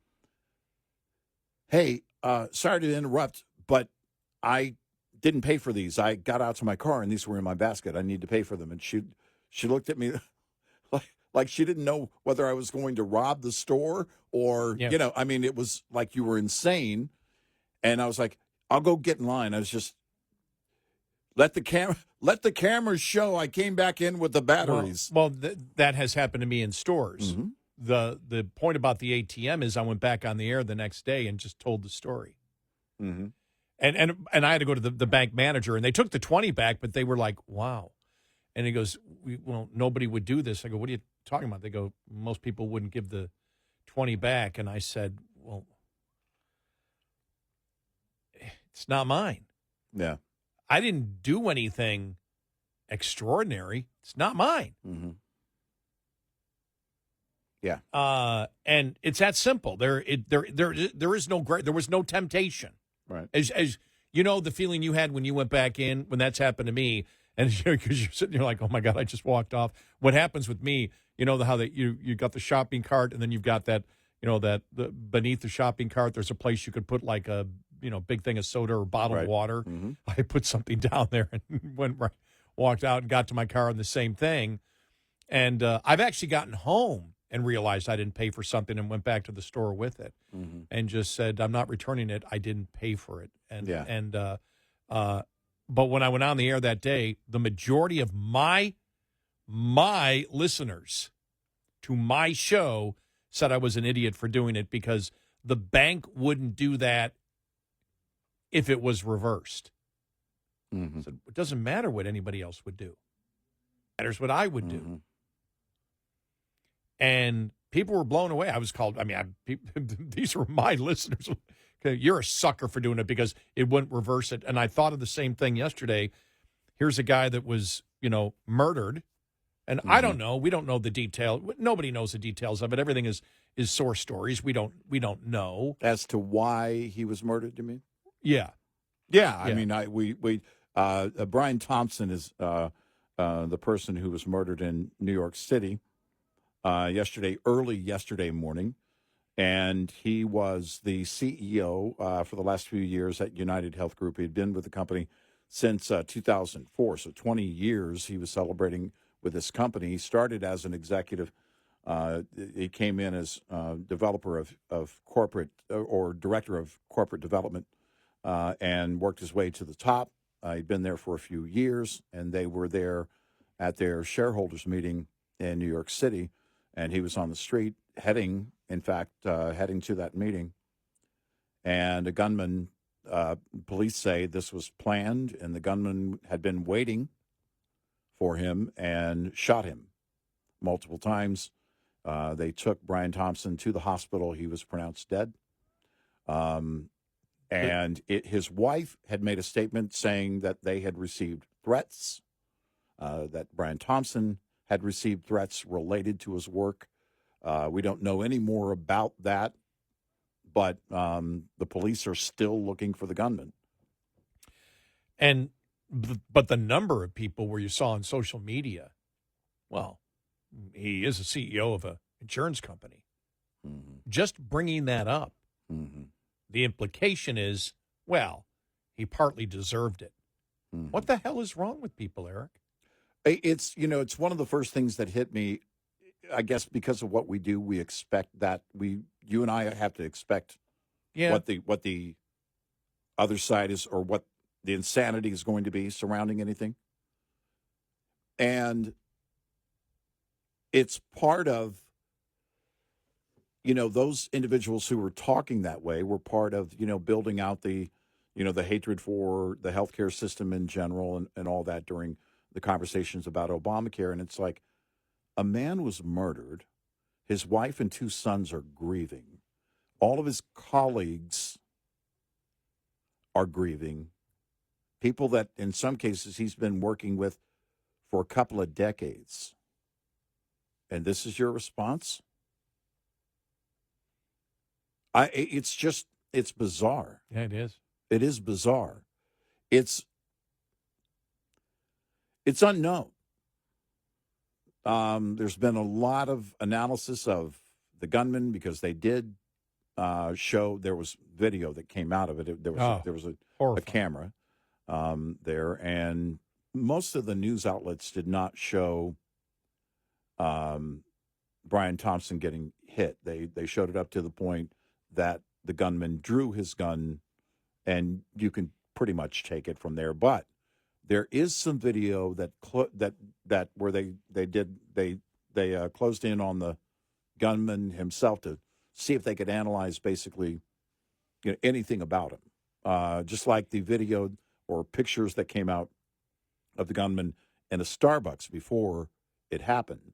hey, sorry to interrupt, but I didn't pay for these. I got out to my car, and these were in my basket. I need to pay for them. And she looked at me like she didn't know whether I was going to rob the store or, I mean, it was like you were insane. And I was like, I'll go get in line. I was just, let the cameras show I came back in with the batteries. Well, that has happened to me in stores. The point about the ATM is I went back on the air the next day and just told the story. And I had to go to the bank manager, and they took the 20 back, but they were like, wow. And he goes, well, nobody would do this. I go, what are you talking about? They go, most people wouldn't give the 20 back. And I said, well, it's not mine. Yeah. I didn't do anything extraordinary. It's not mine. Yeah. And it's that simple. There is no there was no temptation. Right. As You know the feeling you had when you went back in, when that's happened to me, and because you're sitting there like, oh my God, I just walked off. What happens with me, you know how that you got the shopping cart, and then you've got that, beneath the shopping cart, there's a place you could put like a big thing of soda or bottled water. Mm-hmm. I put something down there and walked out and got to my car and the same thing. And I've actually gotten home and realized I didn't pay for something and went back to the store with it and just said, I'm not returning it. I didn't pay for it. But when I went on the air that day, the majority of my listeners to my show said I was an idiot for doing it because the bank wouldn't do that if it was reversed. Mm-hmm. So it doesn't matter what anybody else would do. It matters what I would do. And people were blown away. I was called, these were my listeners. Okay, you're a sucker for doing it because it wouldn't reverse it. And I thought of the same thing yesterday. Here's a guy that was, murdered. And I don't know. We don't know the detail. Nobody knows the details of it. Everything is source stories. We don't know. As to why he was murdered, you mean? Yeah. Yeah. I mean, Brian Thompson is the person who was murdered in New York City early yesterday morning. And he was the CEO for the last few years at United Health Group. He had been with the company since 2004, so 20 years he was celebrating with this company. He started as an executive. He came in as developer of corporate or director of corporate development and worked his way to the top. He'd been there for a few years, and they were there at their shareholders meeting in New York City, and he was on the street heading to that meeting. And a gunman, police say this was planned, and the gunman had been waiting for him and shot him multiple times. They took Brian Thompson to the hospital. He was pronounced dead. His wife had made a statement saying that they had received threats, that Brian Thompson had received threats related to his work. We don't know any more about that, but the police are still looking for the gunman. But the number of people where you saw on social media, well, he is a CEO of an insurance company. Mm-hmm. Just bringing that up, the implication is, well, he partly deserved it. Mm-hmm. What the hell is wrong with people, Eric? It's one of the first things that hit me. I guess because of what we do, we expect that you and I have to expect what the other side is, or what the insanity is going to be surrounding anything. And it's part of, those individuals who were talking that way were part of, building out the hatred for the healthcare system in general and all that during the conversations about Obamacare. And it's like, a man was murdered. His wife and 2 sons are grieving. All of his colleagues are grieving. People that, in some cases, he's been working with for a couple of decades. And this is your response? It's bizarre. Yeah, it is. It is bizarre. It's unknown. There's been a lot of analysis of the gunman because they did show, there was video that came out of it. There was a camera there, and most of the news outlets did not show Brian Thompson getting hit. They showed it up to the point that the gunman drew his gun, and you can pretty much take it from there. But there is some video that where they closed in on the gunman himself to see if they could analyze basically anything about him. Just like the video or pictures that came out of the gunman in a Starbucks before it happened.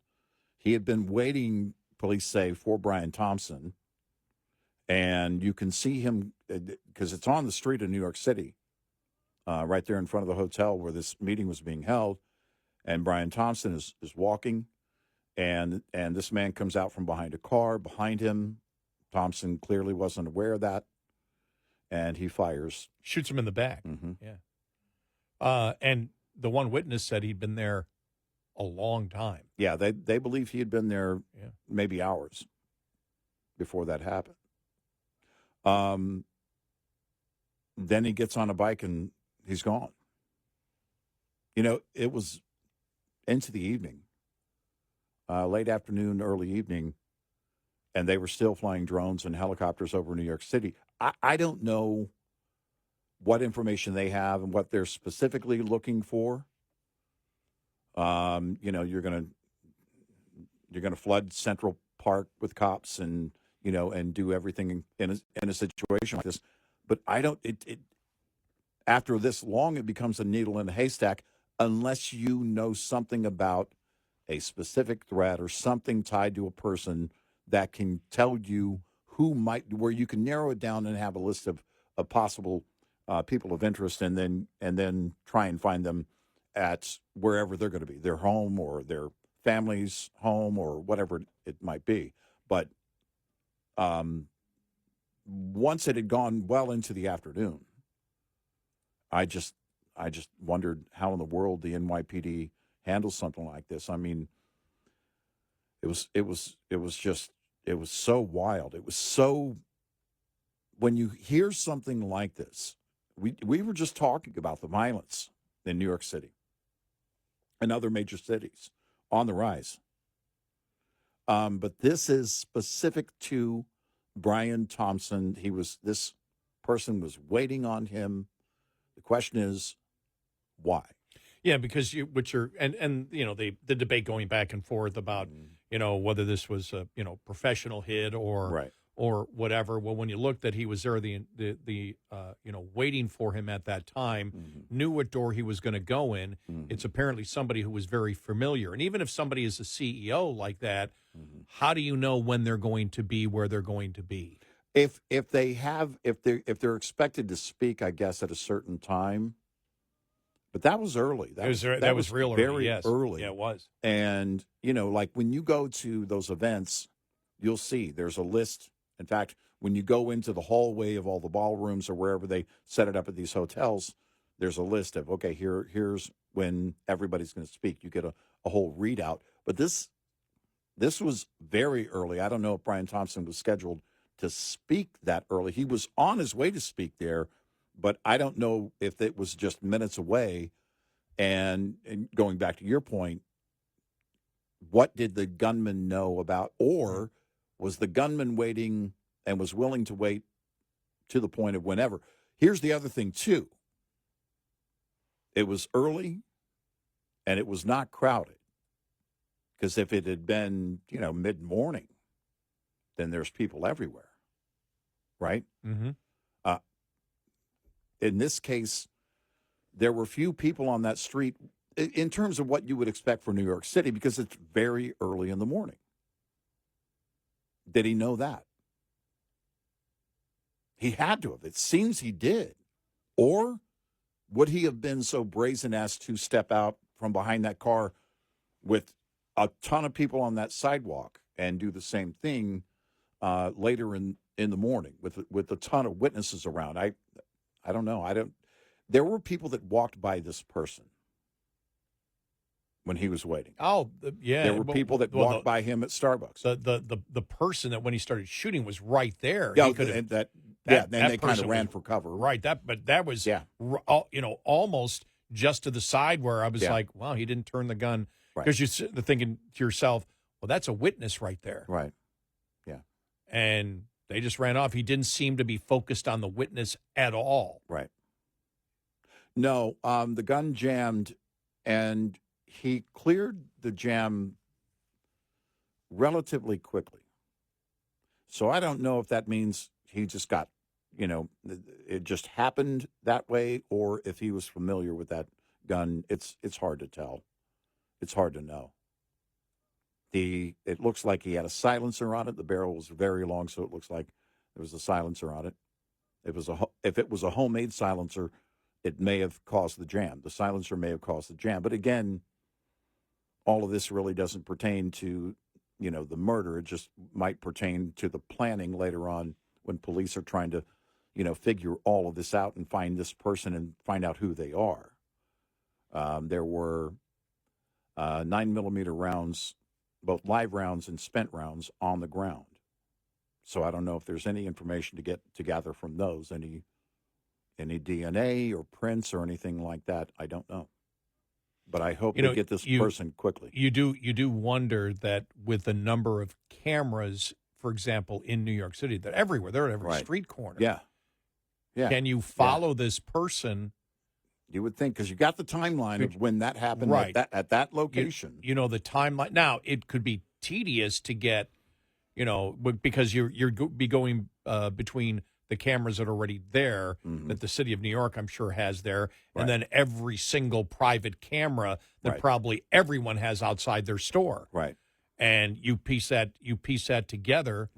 He had been waiting, police say, for Brian Thompson, and you can see him because it's on the street in New York City. Right there in front of the hotel where this meeting was being held. And Brian Thompson is walking, and this man comes out from behind a car behind him. Thompson clearly wasn't aware of that. and he fires. Shoots him in the back. Mm-hmm. Yeah. And the one witness said he'd been there a long time. Yeah, they believe he had been there maybe hours before that happened. Then he gets on a bike and he's gone. It was into the evening, late afternoon, early evening, and they were still flying drones and helicopters over New York City. I don't know what information they have and what they're specifically looking for. You're gonna flood Central Park with cops and do everything in a situation like this. But I don't. It after this long, it becomes a needle in a haystack unless you know something about a specific threat or something tied to a person that can tell you where you can narrow it down and have a list of possible people of interest, and then try and find them at wherever they're going to be, their home or their family's home or whatever it might be. But once it had gone well into the afternoon, I just wondered how in the world the NYPD handles something like this. I mean, it was so wild. It was so, when you hear something like this, we were just talking about the violence in New York City and other major cities on the rise. But this is specific to Brian Thompson. This person was waiting on him. The question is, why? Yeah, because the debate going back and forth about whether this was a professional hit or whatever. Well, when you looked that he was there, the waiting for him at that time, knew what door he was going to go in. It's apparently somebody who was very familiar. And even if somebody is a CEO like that, how do you know when they're going to be where they're going to be? If they're expected to speak, I guess at a certain time. But that was early. That was real very early. Yeah, it was. And like when you go to those events, you'll see there's a list. In fact, when you go into the hallway of all the ballrooms or wherever they set it up at these hotels, there's a list of, okay, here's when everybody's going to speak. You get a whole readout. But this was very early. I don't know if Brian Thompson was scheduled to speak that early. He was on his way to speak there, but I don't know if it was just minutes away. And going back to your point, what did the gunman know about, or was the gunman waiting and was willing to wait to the point of whenever? Here's the other thing, too. It was early, and it was not crowded. Because if it had been, mid-morning, then there's people everywhere, right? Mm-hmm. In this case, there were few people on that street in terms of what you would expect for New York City, because it's very early in the morning. Did he know that? He had to have. It seems he did. Or would he have been so brazen as to step out from behind that car with a ton of people on that sidewalk and do the same thing later in the morning with a ton of witnesses around? I don't know. There were people that walked by this person when he was waiting. Oh, yeah. There were people that walked by him at Starbucks. The person that when he started shooting was right there. Yeah, and they kind of ran for cover. Right. But that was almost just to the side where I was like, wow, he didn't turn the gun, because you're sitting there thinking to yourself, well, that's a witness right there. Right. Yeah. And they just ran off. He didn't seem to be focused on the witness at all. Right. No, the gun jammed, and he cleared the jam relatively quickly. So I don't know if that means he just got, it just happened that way, or if he was familiar with that gun. It's hard to tell. It's hard to know. It looks like he had a silencer on it. The barrel was very long, so it looks like there was a silencer on it. If it was a homemade silencer, it may have caused the jam. The silencer may have caused the jam. But again, all of this really doesn't pertain to, the murder. It just might pertain to the planning later on when police are trying to, figure all of this out and find this person and find out who they are. There were 9mm rounds, both live rounds and spent rounds, on the ground. So I don't know if there's any information to gather from those, any DNA or prints or anything like that. I don't know. But I hope they get this person quickly. You do wonder that with the number of cameras, for example, in New York City, they're everywhere. They're at every street corner. Yeah. Can you follow this person? You would think, because you got the timeline of when that happened at that location. You know the timeline. Now, it could be tedious to get, because you're be going between the cameras that are already there that the city of New York, I'm sure, has there, and then every single private camera that probably everyone has outside their store. Right. And you piece that together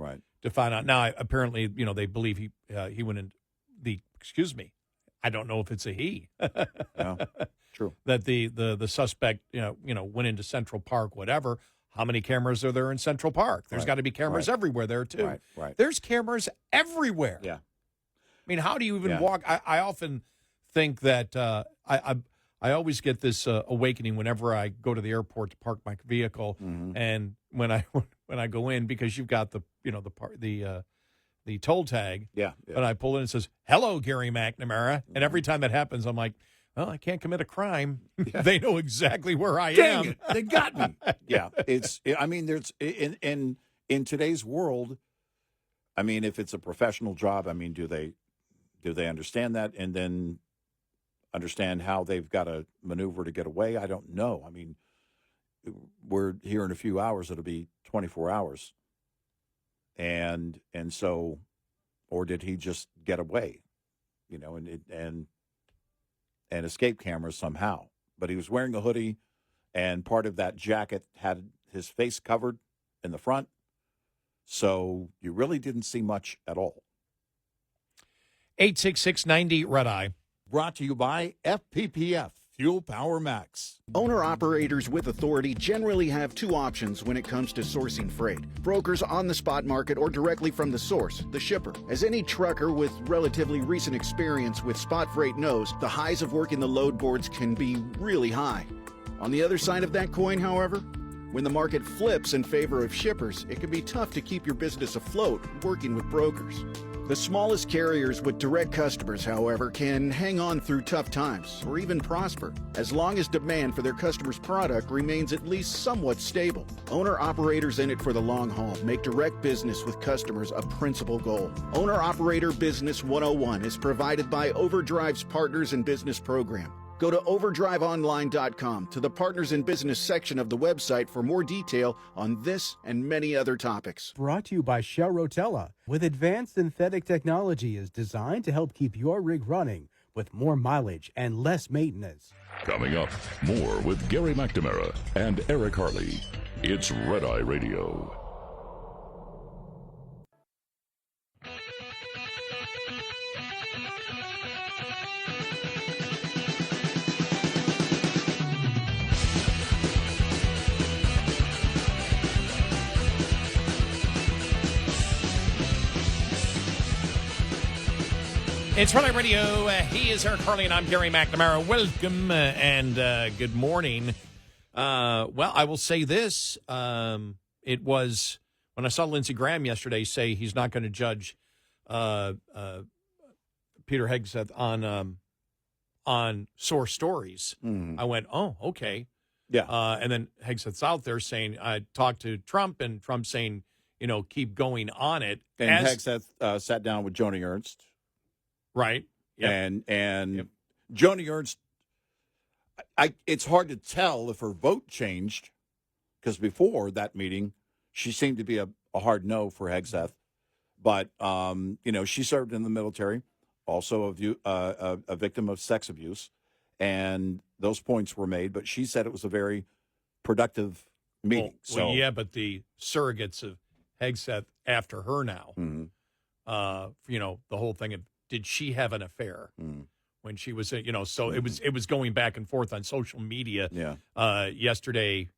to find out. Now, apparently, they believe he went in the. Excuse me, I don't know if it's a he. No, true. That the suspect went into Central Park, whatever. How many cameras are there in Central Park? There's got to be cameras everywhere there, too. Right. There's cameras everywhere. Yeah. I mean, how do you even walk? I often think that I always get this awakening whenever I go to the airport to park my vehicle, and when I go in, because you've got the toll tag. Yeah. And I pull in and it says, "Hello, Gary McNamara." And every time that happens, I'm like, well, I can't commit a crime. They know exactly where I Dang am. it, they got me. Yeah, there's in today's world. I mean, if it's a professional job, I mean, do they understand that and then understand how they've got to maneuver to get away? I don't know. I mean, we're here in a few hours. It'll be 24 hours, and so, or did he just get away? And escape cameras somehow. But he was wearing a hoodie, and part of that jacket had his face covered in the front. So you really didn't see much at all. 866-90-RED-EYE. Brought to you by FPPF, Fuel Power Max. Owner-operators with authority generally have two options when it comes to sourcing freight. Brokers on the spot market or directly from the source, the shipper. As any trucker with relatively recent experience with spot freight knows, the highs of working the load boards can be really high. On the other side of that coin, however, when the market flips in favor of shippers, it can be tough to keep your business afloat working with brokers. The smallest carriers with direct customers, however, can hang on through tough times or even prosper, as long as demand for their customers' product remains at least somewhat stable. Owner-operators in it for the long haul make direct business with customers a principal goal. Owner-Operator Business 101 is provided by Overdrive's Partners in Business program. Go to overdriveonline.com to the Partners in Business section of the website for more detail on this and many other topics. Brought to you by Shell Rotella. With advanced synthetic technology is designed to help keep your rig running with more mileage and less maintenance. Coming up, more with Gary McNamara and Eric Harley. It's Red Eye Radio. It's Red Eye Radio. He is Eric Harley, and I'm Gary McNamara. Welcome and good morning. Well, I will say this. It was when I saw Lindsey Graham yesterday say he's not going to judge Peter Hegseth on source stories. I went, oh, okay. Yeah. And then Hegseth's out there saying, I talked to Trump, and Trump saying, keep going on it. And Hegseth sat down with Joni Ernst. Right. Yep. And Joni Ernst, it's hard to tell if her vote changed, because before that meeting, she seemed to be a hard no for Hegseth. But, she served in the military, also a victim of sex abuse, and those points were made. But she said it was a very productive meeting. But the surrogates of Hegseth after her now, the whole thing of, did she have an affair when she was, so it was going back and forth on social media yesterday,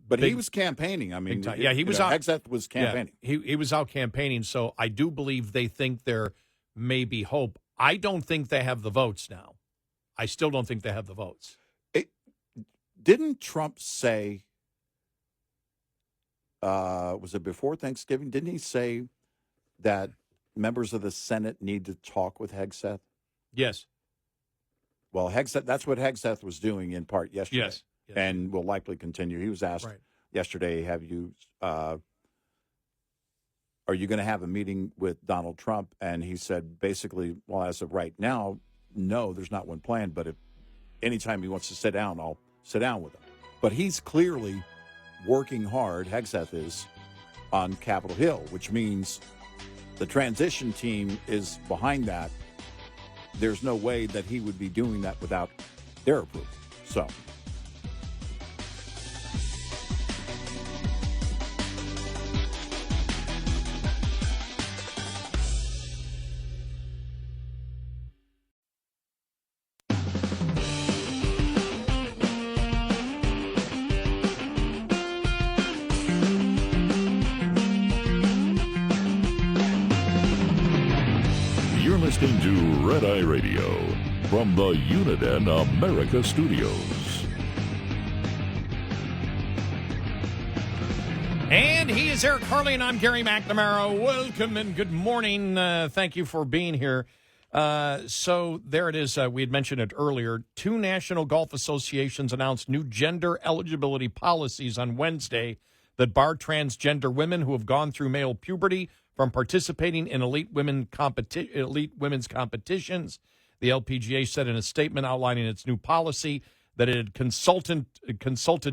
but he was campaigning. I mean, he was out. Hegseth was campaigning. Yeah, he was out campaigning. So I do believe they think they're maybe hope. I don't think they have the votes now. I still don't think they have the votes. Didn't Trump say, was it before Thanksgiving? Didn't he say that members of the Senate need to talk with Hegseth? Yes. Well, Hegseth, that's what Hegseth was doing in part yesterday. Yes. And will likely continue. He was asked yesterday, are you going to have a meeting with Donald Trump? And he said, basically, well, as of right now, no, there's not one planned. But if anytime he wants to sit down, I'll sit down with him. But he's clearly working hard, Hegseth is, on Capitol Hill, which means the transition team is behind that. There's no way that he would be doing that without their approval. So. Listening to Red Eye Radio from the Uniden America Studios. And he is Eric Harley, and I'm Gary McNamara. Welcome and good morning. Thank you for being here. So there it is. We had mentioned it earlier. 2 national golf associations announced new gender eligibility policies on Wednesday that bar transgender women who have gone through male puberty from participating in elite women's competitions. The LPGA said in a statement outlining its new policy that it had consulted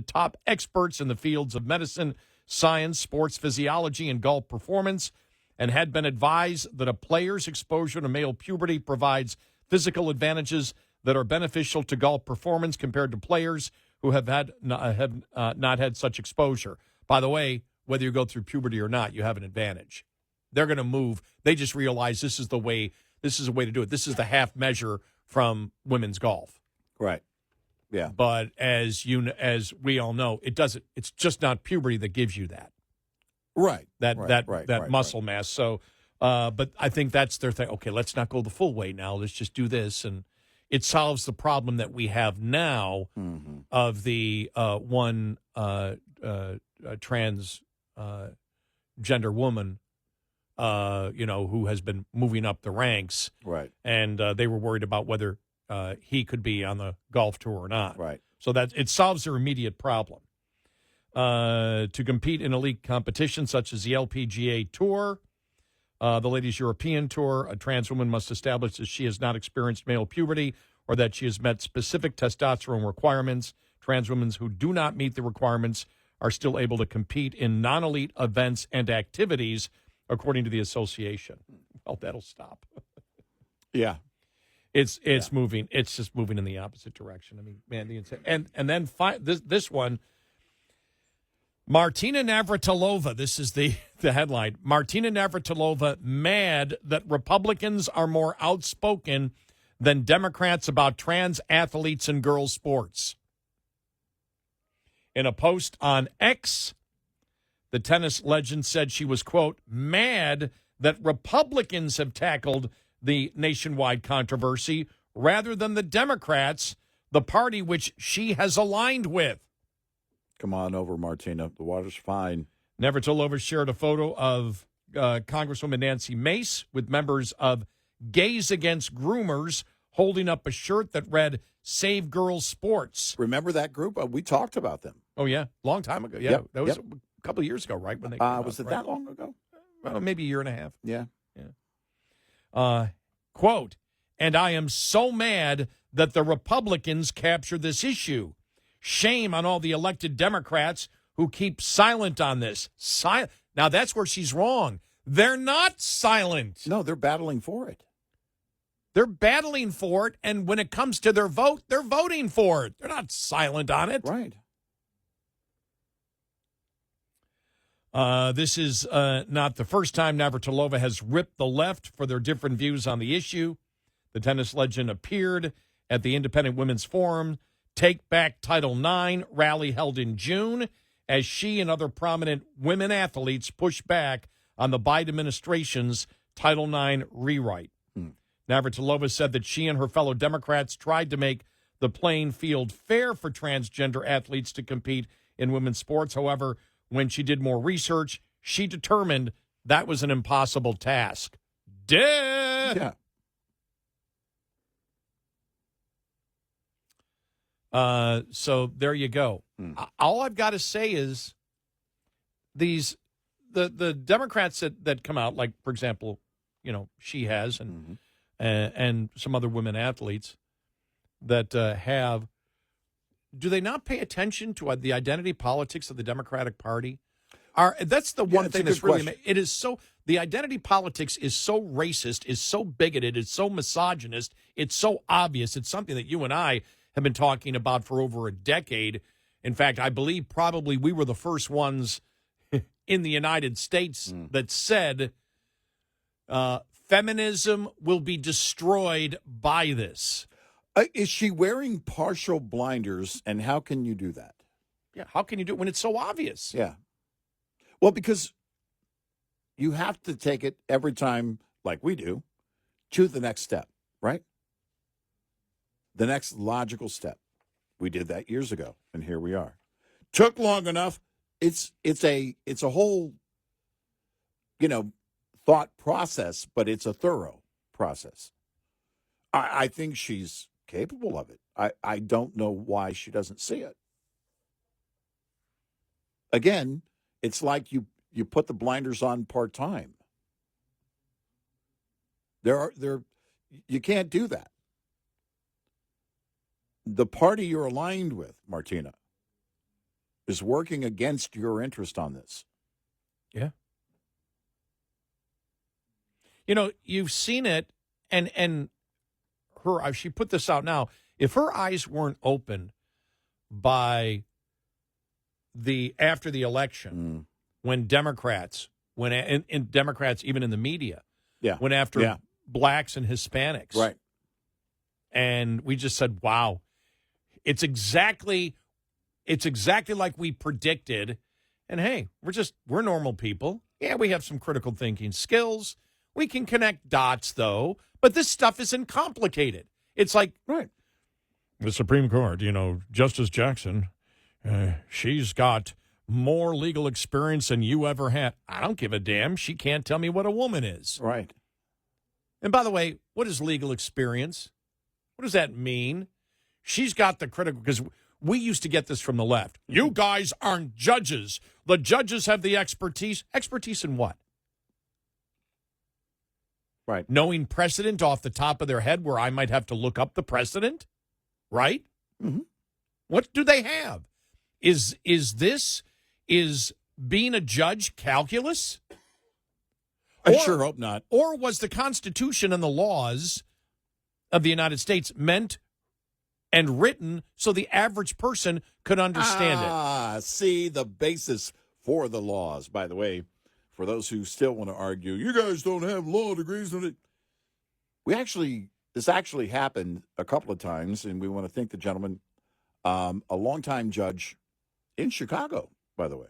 top experts in the fields of medicine, science, sports physiology, and golf performance, and had been advised that a player's exposure to male puberty provides physical advantages that are beneficial to golf performance compared to players who have not had such exposure. By the way, whether you go through puberty or not, you have an advantage. They're going to move. They just realize this is a way to do it. This is the half measure from women's golf. Right. Yeah. But as we all know, it doesn't. It's just not puberty that gives you that. Right. That muscle mass. So, but I think that's their thing. Okay, let's not go the full way now. Let's just do this, and it solves the problem that we have now of the one transgender woman. Who has been moving up the ranks. Right. And they were worried about whether he could be on the golf tour or not. Right. So that it solves their immediate problem. To compete in elite competitions such as the LPGA Tour, the Ladies European Tour, a trans woman must establish that she has not experienced male puberty or that she has met specific testosterone requirements. Trans women who do not meet the requirements are still able to compete in non-elite events and activities, according to the association. Well, that'll stop. Yeah. It's moving. It's just moving in the opposite direction. I mean, man, the insane. And then this one, Martina Navratilova, this is the headline. Martina Navratilova mad that Republicans are more outspoken than Democrats about trans athletes in girls' sports. In a post on X, the tennis legend said she was, quote, mad that Republicans have tackled the nationwide controversy rather than the Democrats, the party which she has aligned with. Come on over, Martina. The water's fine. Navratilova shared a photo of Congresswoman Nancy Mace with members of Gays Against Groomers holding up a shirt that read, Save Girls Sports. Remember that group? We talked about them. Oh, yeah. Long time ago. Yeah. That was a couple of years ago, right? When they was it that long ago? Well, maybe a year and a half. Yeah. Quote, and I am so mad that the Republicans captured this issue. Shame on all the elected Democrats who keep silent on this. Now, that's where she's wrong. They're not silent. No, they're battling for it. They're battling for it, and when it comes to their vote, they're voting for it. They're not silent on it. Right. This is not the first time Navratilova has ripped the left for their different views on the issue. The tennis legend appeared at the Independent Women's Forum Take Back Title IX rally held in June as she and other prominent women athletes push back on the Biden administration's Title IX rewrite. Navratilova said that she and her fellow Democrats tried to make the playing field fair for transgender athletes to compete in women's sports. However, when she did more research, she determined that was an impossible task. Yeah. So there you go. All I've got to say is the Democrats that come out, like, for example, she has and some other women athletes that have, do they not pay attention to the identity politics of the Democratic Party? That's the one thing that's really, it is so, the identity politics is so racist, is so bigoted, is so misogynist, it's so obvious. It's something that you and I have been talking about for over a decade. In fact, I believe probably we were the first ones in the United States that said feminism will be destroyed by this. Is she wearing partial blinders, and how can you do that? Yeah, how can you do it when it's so obvious? Yeah. Well, because you have to take it every time, like we do, to the next step, right? The next logical step. We did that years ago, and here we are. Took long enough. It's a whole, thought process, but it's a thorough process. I think she's capable of it. I don't know why she doesn't see it. Again, it's like you put the blinders on part-time. You can't do that. The party you're aligned with, Martina, is working against your interest on this. Yeah. You've seen it, and her, she put this out now. If her eyes weren't opened by after the election, when Democrats, and Democrats even in the media, went after blacks and Hispanics, right? And we just said, wow, it's exactly like we predicted. And hey, we're normal people. Yeah, we have some critical thinking skills. We can connect dots, though. But this stuff isn't complicated. It's like, right, the Supreme Court, Justice Jackson, she's got more legal experience than you ever had. I don't give a damn. She can't tell me what a woman is. Right. And by the way, what is legal experience? What does that mean? She's got the critical, because we used to get this from the left. You guys aren't judges. The judges have the expertise. Expertise in what? Right. Knowing precedent off the top of their head where I might have to look up the precedent? Right? Mm-hmm. What do they have? Is being a judge calculus? I sure hope not. Or was the Constitution and the laws of the United States meant and written so the average person could understand it? See, the basis for the laws, by the way, for those who still want to argue, you guys don't have law degrees. This actually happened a couple of times, and we want to thank the gentleman, a longtime judge in Chicago, by the way,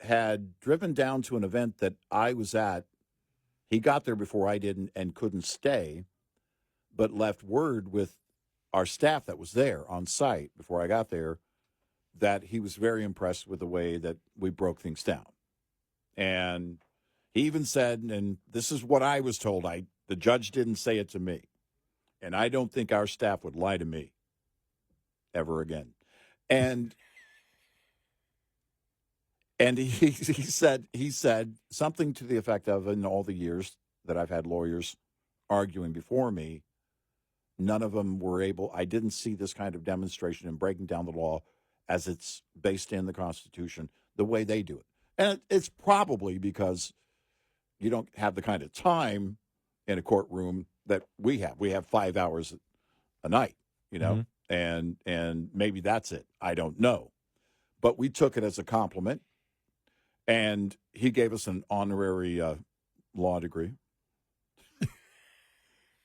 had driven down to an event that I was at. He got there before I did and couldn't stay, but left word with our staff that was there on site before I got there that he was very impressed with the way that we broke things down. And he even said, and this is what I was told, the judge didn't say it to me, and I don't think our staff would lie to me ever again. And he said something to the effect of, in all the years that I've had lawyers arguing before me, none of them were able, I didn't see this kind of demonstration in breaking down the law as it's based in the Constitution, the way they do it. And it's probably because you don't have the kind of time in a courtroom that we have. We have 5 hours a night, and maybe that's it. I don't know. But we took it as a compliment, and he gave us an honorary law degree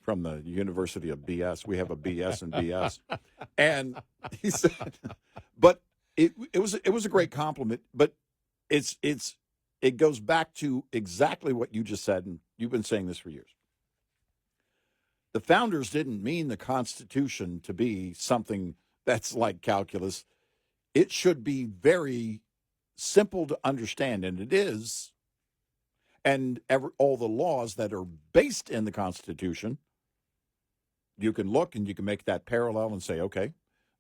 from the University of BS. We have a BS and BS. And he said, but it was a great compliment, but it goes back to exactly what you just said, and you've been saying this for years. the founders didn't mean the Constitution to be something that's like calculus. It should be very simple to understand, and it is. And all the laws that are based in the Constitution, you can look and you can make that parallel and say, okay,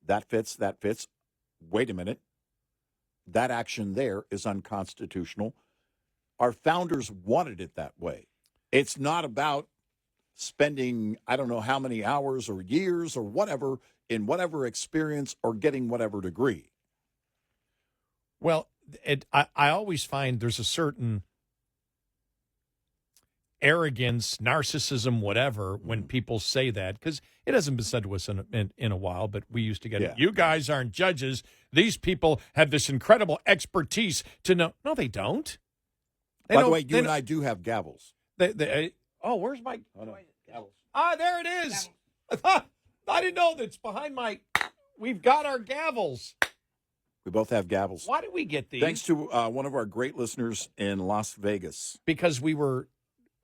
that fits, that fits. Wait a minute. That action there is unconstitutional. Our founders wanted it that way. It's not about spending, I don't know how many hours or years or whatever in whatever experience or getting whatever degree. Well, I always find there's a certain arrogance, narcissism, whatever, when people say that, because it hasn't been said to us in a while, but we used to get it. You guys aren't judges. These people have this incredible expertise to know. No, they don't. By the way, you and I do have gavels. Where's my gavels? Ah, there it is. I didn't know that's behind my. We've got our gavels. We both have gavels. Why did we get these? Thanks to one of our great listeners in Las Vegas. Because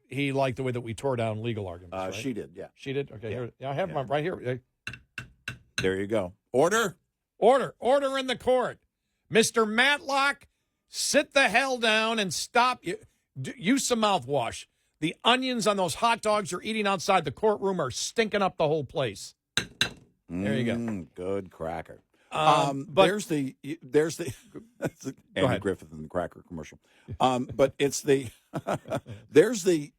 he liked the way that we tore down legal arguments, right? She did, yeah. She did? Okay, here. I have mine right here. There you go. Order. Order in the court. Mr. Matlock, sit the hell down and stop. Use some mouthwash. The onions on those hot dogs you're eating outside the courtroom are stinking up the whole place. There you go. Good cracker. But there's the that's Andy Griffith in the cracker commercial. But it's there's the,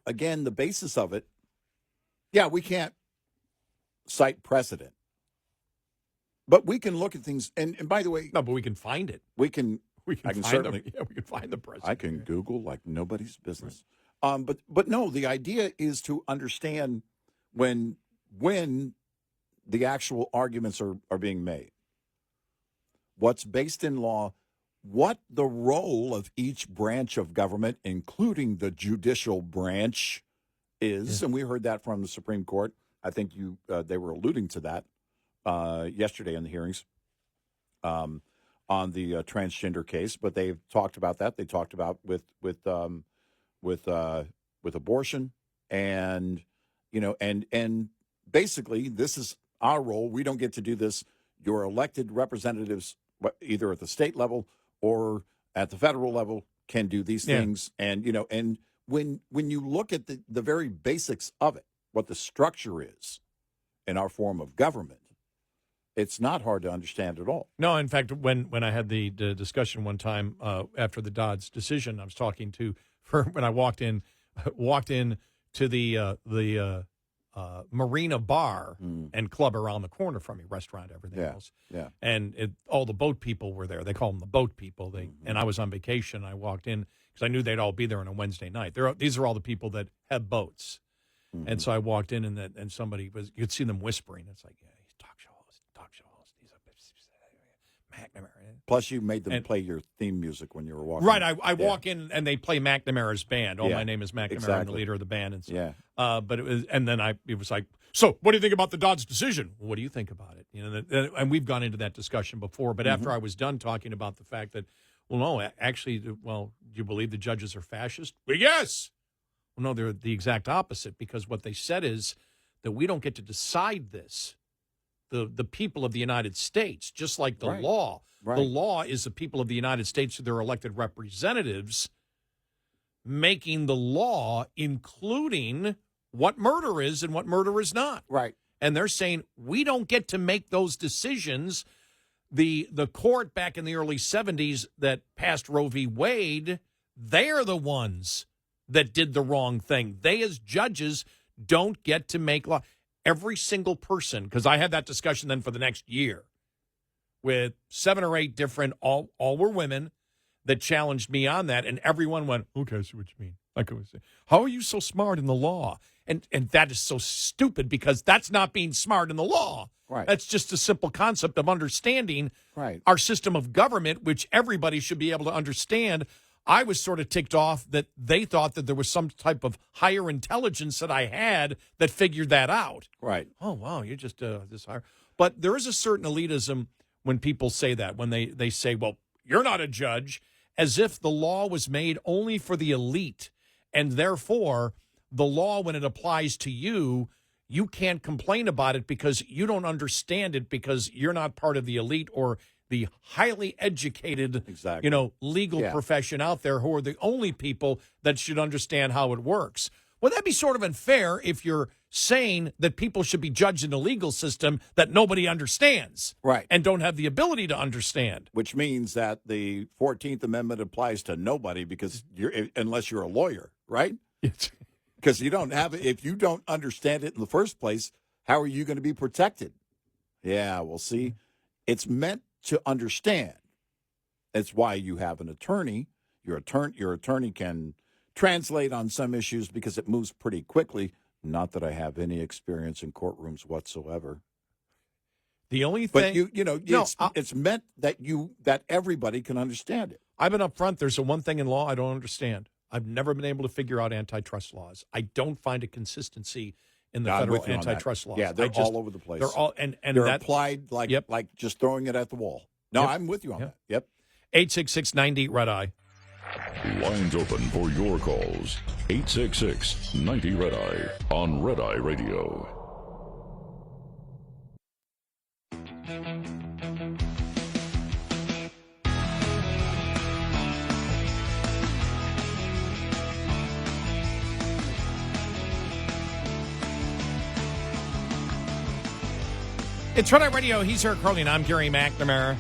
again, the basis of it. Yeah, we can't cite precedent, but we can look at things. And by the way, no, but we can find it. I can certainly. We can find the precedent. I can Google like nobody's business. Right. But no, the idea is to understand when the actual arguments are being made, what's based in law, what the role of each branch of government, including the judicial branch, is. Yeah. And we heard that from the Supreme Court. I think they were alluding to that yesterday in the hearings on the transgender case. But they've talked about that. They talked about with abortion and basically this is our role. We don't get to do this. Your elected representatives, either at the state level or at the federal level, can do these things. And and when you look at the very basics of it, what the structure is in our form of government, it's not hard to understand at all. No, in fact, when I had the discussion one time after the Dodd's decision, I was talking to when I walked in to the Marina Bar and Club around the corner from me, restaurant, everything else. Yeah. And all the boat people were there. They call them the boat people. And I was on vacation. I walked in because I knew they'd all be there on a Wednesday night. These are all the people that have boats. Mm-hmm. And so I walked in and somebody you could see them whispering. It's like, he's talk show host. These are McNamara. Plus, you made them play your theme music when you were walking. Right, I walk in and they play McNamara's band. My name is McNamara. Exactly. I'm the leader of the band, and so. Yeah. But it was like, so what do you think about the Dodd's decision? What do you think about it? And we've gone into that discussion before. But after I was done talking about the fact that, do you believe the judges are fascist? Well, yes. Well, no, they're the exact opposite, because what they said is that we don't get to decide this. The people of the United States, just like the law. Right. The law is the people of the United States through their elected representatives making the law, including what murder is and what murder is not. Right. And they're saying we don't get to make those decisions. The court back in the early 70s that passed Roe v. Wade, they're the ones that did the wrong thing. They, as judges, don't get to make law. Every single person, because I had that discussion then for the next year with 7 or 8 different, all were women, that challenged me on that, and everyone went, okay, I see what you mean. Like I was saying, how are you so smart in the law? And that is so stupid, because that's not being smart in the law. Right. That's just a simple concept of understanding our system of government, which everybody should be able to understand. I was sort of ticked off that they thought that there was some type of higher intelligence that I had that figured that out. Right. Oh, wow, you're just this higher. But there is a certain elitism when people say that, when they say, well, you're not a judge, as if the law was made only for the elite. And therefore, the law, when it applies to you, you can't complain about it because you don't understand it because you're not part of the elite or the highly educated, legal profession out there who are the only people that should understand how it works. Would that be sort of unfair if you're saying that people should be judged in a legal system that nobody understands, right, and don't have the ability to understand? Which means that the 14th Amendment applies to nobody because unless you're a lawyer, right? Because you don't have it. If you don't understand it in the first place, how are you going to be protected? Yeah, well, see, it's meant to understand. That's why you have an attorney. Your attorney can translate on some issues because it moves pretty quickly. Not that I have any experience in courtrooms whatsoever. The only thing, but it's meant that everybody can understand it. I've been up front. There's one thing in law I don't understand. I've never been able to figure out antitrust laws. I don't find a consistency in the federal antitrust laws. Yeah, they're all over the place. They're all and they're applied like just throwing it at the wall. No, I'm with you on that. Yep. 866-90-RED-EYE. Lines open for your calls. 866-90-RED-EYE on Red Eye Radio. It's Red Eye Radio. He's Eric Harley, and I'm Gary McNamara.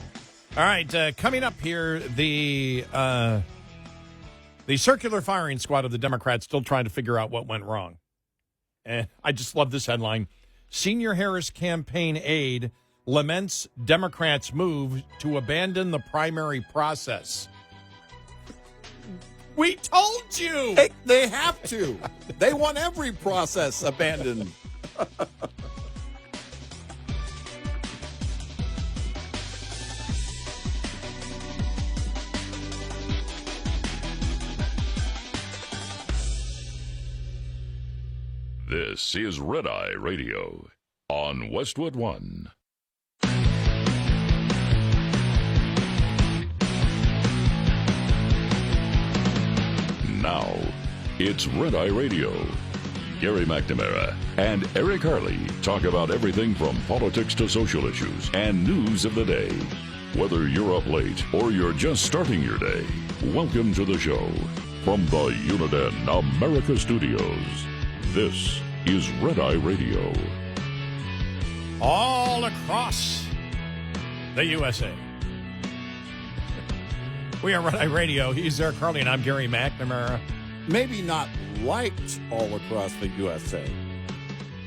All right, coming up here, the circular firing squad of the Democrats still trying to figure out what went wrong. And I just love this headline. Senior Harris campaign aide laments Democrats' move to abandon the primary process. We told you! They have to. They want every process abandoned. This is Red Eye Radio on Westwood One. Now, it's Red Eye Radio. Gary McNamara and Eric Harley talk about everything from politics to social issues and news of the day. Whether you're up late or you're just starting your day, welcome to the show. From the Uniden America Studios, this is Red Eye Radio. All across the USA. We are Red Eye Radio. He's Eric Harley, and I'm Gary McNamara. Maybe not liked all across the USA.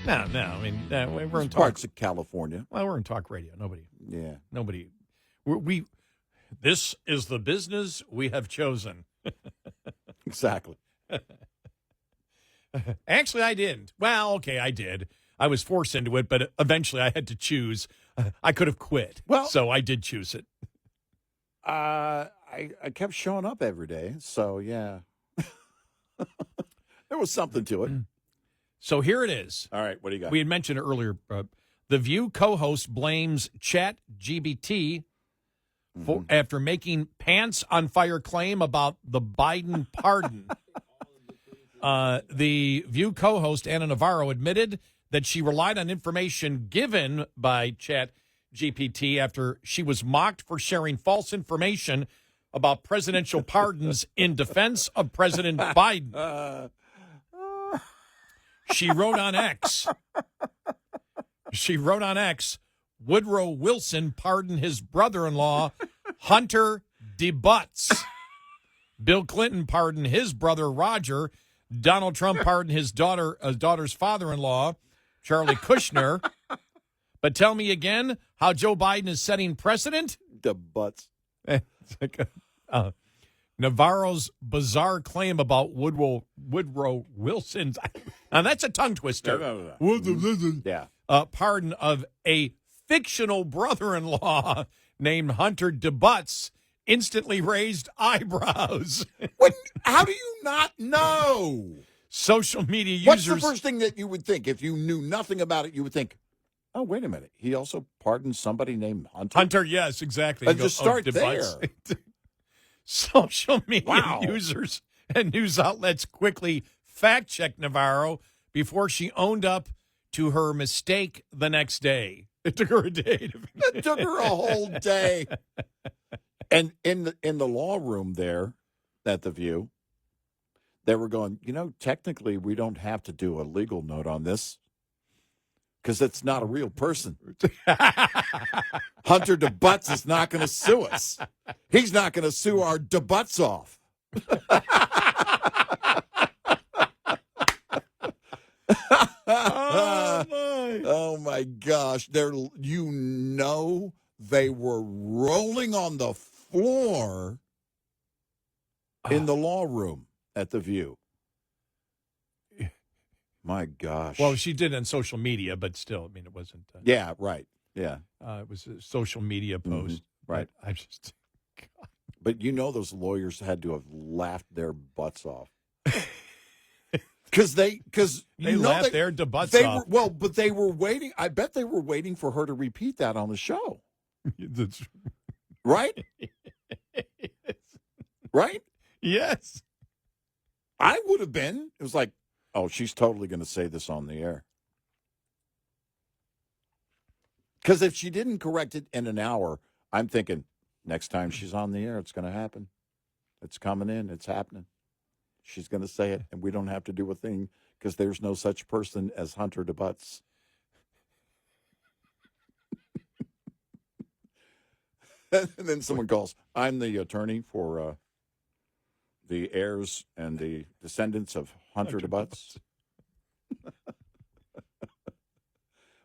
No. I mean, we're in parts of California. Well, we're in talk radio. Nobody. We. This is the business we have chosen. Exactly. Actually, I didn't. Well, okay, I did. I was forced into it, but eventually I had to choose. I could have quit. Well, so I did choose it. I kept showing up every day, so yeah. There was something to it. So here it is. All right, what do you got? We had mentioned earlier, The View co-host blames ChatGPT after making pants-on-fire claim about the Biden pardon. The View co-host, Anna Navarro, admitted that she relied on information given by ChatGPT after she was mocked for sharing false information about presidential pardons in defense of President Biden. She wrote on X, Woodrow Wilson pardoned his brother-in-law, Hunter DeButts. Bill Clinton pardoned his brother, Roger. Donald Trump pardoned his daughter's father-in-law, Charlie Kushner. But tell me again how Joe Biden is setting precedent? DeButts. It's like Navarro's bizarre claim about Woodrow Wilson's. Now, that's a tongue twister. No. Yeah. Pardon of a fictional brother-in-law named Hunter DeButts instantly raised eyebrows. How do you not know? Social media users. What's the first thing that you would think? If you knew nothing about it, you would think, oh, wait a minute. He also pardoned somebody named Hunter? Hunter, yes, exactly. Let's just start there. Social media users and news outlets quickly fact-checked Navarro before she owned up to her mistake the next day. It took her a day. It took her a whole day. And in the law room there at the View, they were going, technically we don't have to do a legal note on this because it's not a real person. Hunter DeButts is not going to sue us. He's not going to sue our DeButts off. Oh my gosh. They were rolling on the floor in the law room at the View. My gosh. Well, she did it on social media, but still, it wasn't. Yeah, right. Yeah. It was a social media post. Right. I just. God. But those lawyers had to have laughed their butts off. Because they laughed their butts off. But they were waiting. I bet they were waiting for her to repeat that on the show. Right? Right? Yes. I would have been. It was like, oh, she's totally going to say this on the air. Because if she didn't correct it in an hour, I'm thinking, next time she's on the air, it's going to happen. It's coming in. It's happening. She's going to say it, and we don't have to do a thing because there's no such person as Hunter DeButts. And then someone calls, I'm the attorney for the heirs and the descendants of Hunter DeButts.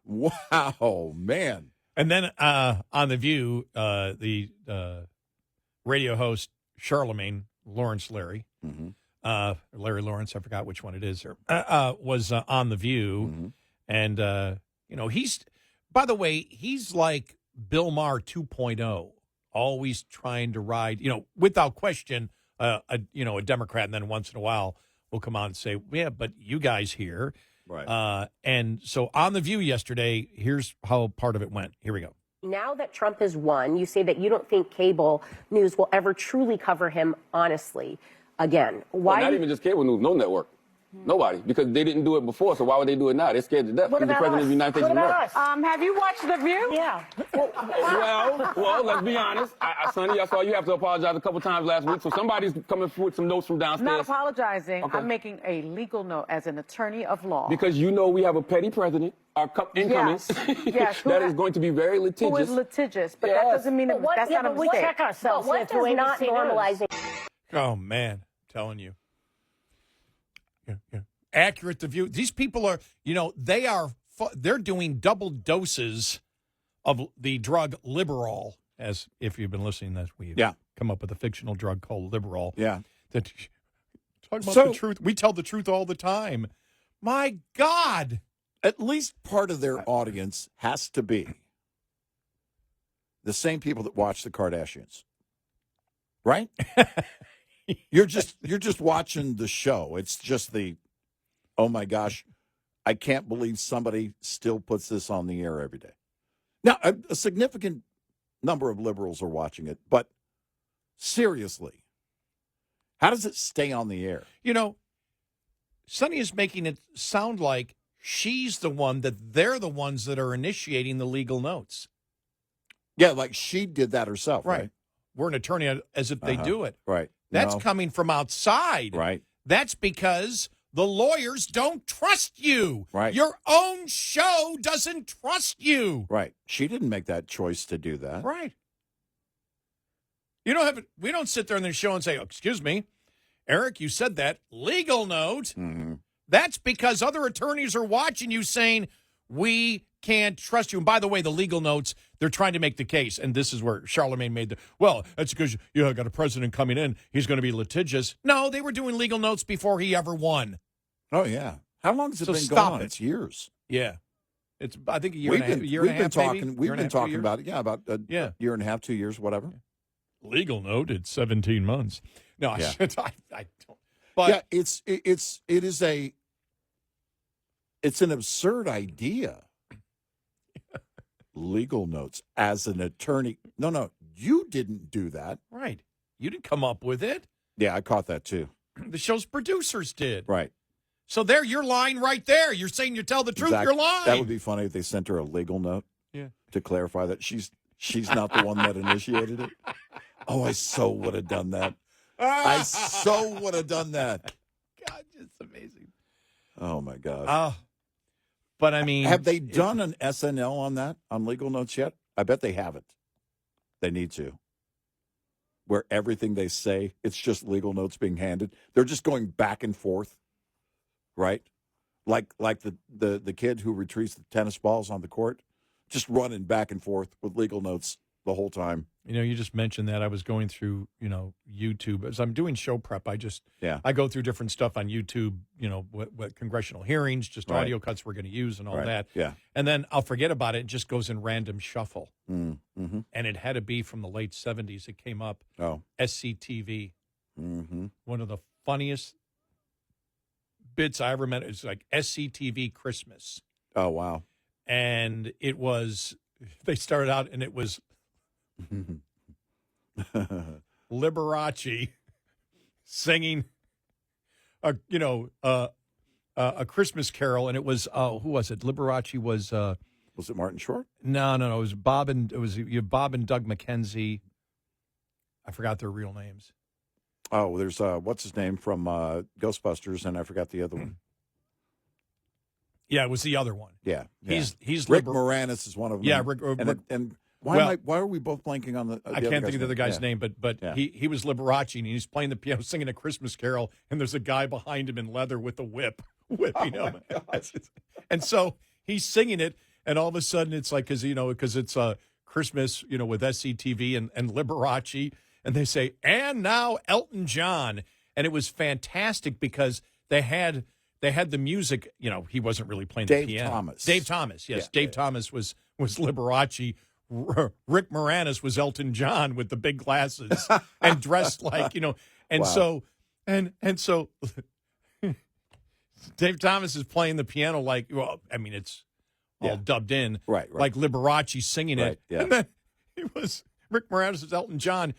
Wow, man. And then on The View, the radio host Charlamagne, Larry Lawrence, I forgot which one it is, was on The View. And, he's, by the way, he's like Bill Maher 2.0, always trying to ride, without question, a Democrat, and then once in a while will come on and say, yeah, but you guys here. Right. And so on The View yesterday, here's how part of it went. Here we go. Now that Trump has won, you say that you don't think cable news will ever truly cover him honestly again. Why? Well, not even just cable news, no network. Nobody, because they didn't do it before, so why would they do it now? They're scared to death. What He's the about president of the United States of America. Have you watched The View? Yeah. Well, let's be honest. Sonny, I saw you have to apologize a couple times last week, so somebody's coming with some notes from downstairs. I'm not apologizing. Okay. I'm making a legal note as an attorney of law. Because we have a petty president, incoming, yes. that is going to be very litigious. Who is litigious, but that doesn't mean that's not a mistake. Check ourselves if we're not normalizing. Oh, man, I'm telling you. Yeah. Accurate The View. These people are, they're doing double doses of the drug Liberol, as if you've been listening, that we've come up with a fictional drug called Liberol. Yeah. That talk about the truth. We tell the truth all the time. My God. At least part of their audience has to be the same people that watch the Kardashians. Right? You're just watching the show. It's just oh my gosh, I can't believe somebody still puts this on the air every day. Now, a significant number of liberals are watching it, but seriously, how does it stay on the air? Sonny is making it sound like she's the one, that they're the ones that are initiating the legal notes. Yeah, like she did that herself, right? We're an attorney as if they do it. Right. That's coming from outside. Right. That's because the lawyers don't trust you. Right. Your own show doesn't trust you. Right. She didn't make that choice to do that. Right. We don't sit there in the show and say, oh, excuse me, Eric, you said that. Legal note. Mm-hmm. That's because other attorneys are watching you saying, we can't trust you. And by the way, the legal notes, they're trying to make the case. And this is where Charlamagne made that's because you got a president coming in. He's going to be litigious. No, they were doing legal notes before he ever won. Oh, yeah. How long has it been going on? It's years. Yeah. It's, I think, a year and a half. We've been talking about it. Yeah, about a year and a half, 2 years, whatever. Legal note, it's 17 months. No, yeah. I don't. But yeah, it's an absurd idea. Legal notes as an attorney. No, you didn't do that. Right. You didn't come up with it. Yeah, I caught that too. The show's producers did. Right. So there, you're lying right there. You're saying you tell the truth. Exactly. You're lying. That would be funny if they sent her a legal note to clarify that she's not the one that initiated it. Oh, I so would have done that. I so would have done that. God, it's amazing. Oh, my gosh. But, I mean. Have they done an SNL on that, on legal notes yet? I bet they haven't. They need to. Where everything they say, it's just legal notes being handed. They're just going back and forth, right? Like the kid who retrieves the tennis balls on the court, just running back and forth with legal notes the whole time. You just mentioned that. I was going through, YouTube. As I'm doing show prep, I go through different stuff on YouTube, what congressional hearings, just audio cuts we're going to use and all that. Yeah. And then I'll forget about it. It just goes in random shuffle. Mm-hmm. And it had to be from the late 70s. It came up. Oh. SCTV. Mm-hmm. One of the funniest bits I ever met. It's like SCTV Christmas. Oh, wow. And it was, they started out and it was Liberace singing a Christmas carol, and it was who was it? Liberace was it Martin Short? No, it was Bob and Doug McKenzie. I forgot their real names. Oh, there's what's his name from Ghostbusters, and I forgot the other one. Yeah, it was the other one. Yeah. He's Rick Moranis is one of them. Yeah, Rick. And why are we both blanking on the? I can't think of the other guy's name, but he was Liberace, and he's playing the piano, singing a Christmas carol, and there's a guy behind him in leather with a whip, whipping him. And so he's singing it, and all of a sudden it's like, because it's Christmas, with SCTV and Liberace, and they say, and now Elton John, and it was fantastic because they had the music. He wasn't really playing the piano. Dave Thomas, yes, Dave Thomas was Liberace. Rick Moranis was Elton John with the big glasses and dressed like, and wow. so Dave Thomas is playing the piano like, it's all dubbed in, right. Like Liberace singing it. Yeah. And then it was Rick Moranis as Elton John,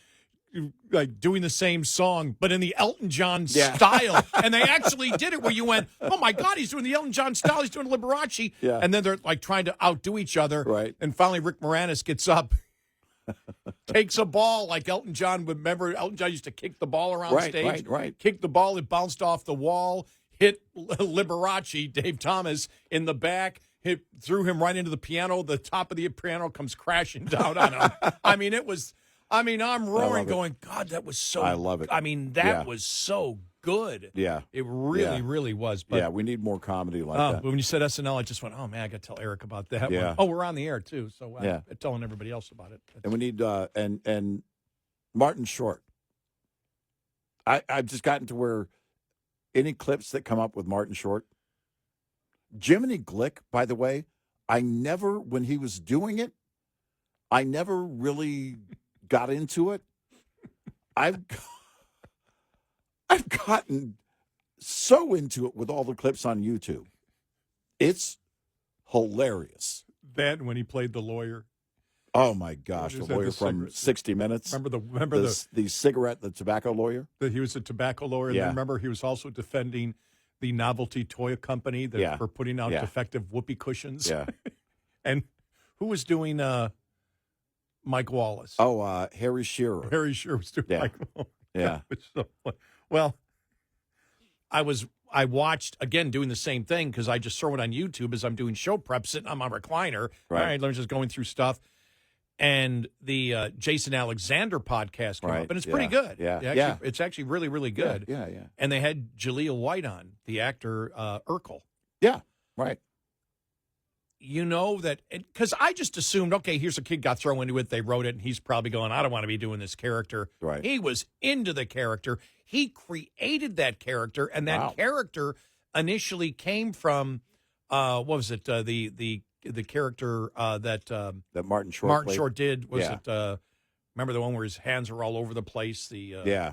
like doing the same song, but in the Elton John style. And they actually did it where you went, oh, my God, he's doing the Elton John style. He's doing Liberace. Yeah. And then they're like trying to outdo each other. Right. And finally, Rick Moranis gets up, takes a ball like Elton John would. Remember, Elton John used to kick the ball around stage. Right. Kicked the ball. It bounced off the wall, hit Liberace, Dave Thomas, in the back. Threw him right into the piano. The top of the piano comes crashing down on him. I'm roaring going, God, that was so. I love it. That was so good. Yeah. It really, really was. But we need more comedy like that. But when you said SNL, I just went, oh, man, I got to tell Eric about that one. Oh, we're on the air, too. So I'm telling everybody else about it. And we need, and Martin Short. I've just gotten to where any clips that come up with Martin Short. Jiminy Glick, by the way, when he was doing it, I never really got into it. I've gotten so into it with all the clips on YouTube. It's hilarious. Then when he played the lawyer. Oh my gosh, the lawyer from 60 Minutes. Remember the cigarette, the tobacco lawyer? That he was a tobacco lawyer. And then remember, he was also defending the novelty toy company for putting out defective whoopee cushions. Yeah. And who was doing Mike Wallace? Oh, Harry Shearer. Harry Shearer was doing Mike Wallace. Yeah. Well, I watched, again, doing the same thing because I just throw it on YouTube as I'm doing show prep, sitting on my recliner. Right. I'm just going through stuff. And the Jason Alexander podcast came up, and it's pretty good. Yeah. It's actually really, really good. Yeah. And they had Jaleel White on, the actor Urkel. Yeah, right. You know that, because I just assumed, okay, here's a kid got thrown into it, they wrote it, and he's probably going, I don't want to be doing this character. Right. He was into the character. He created that character, and that character initially came from, what was it, the character that Martin Short Short did. Was it, remember the one where his hands are all over the place? Yeah.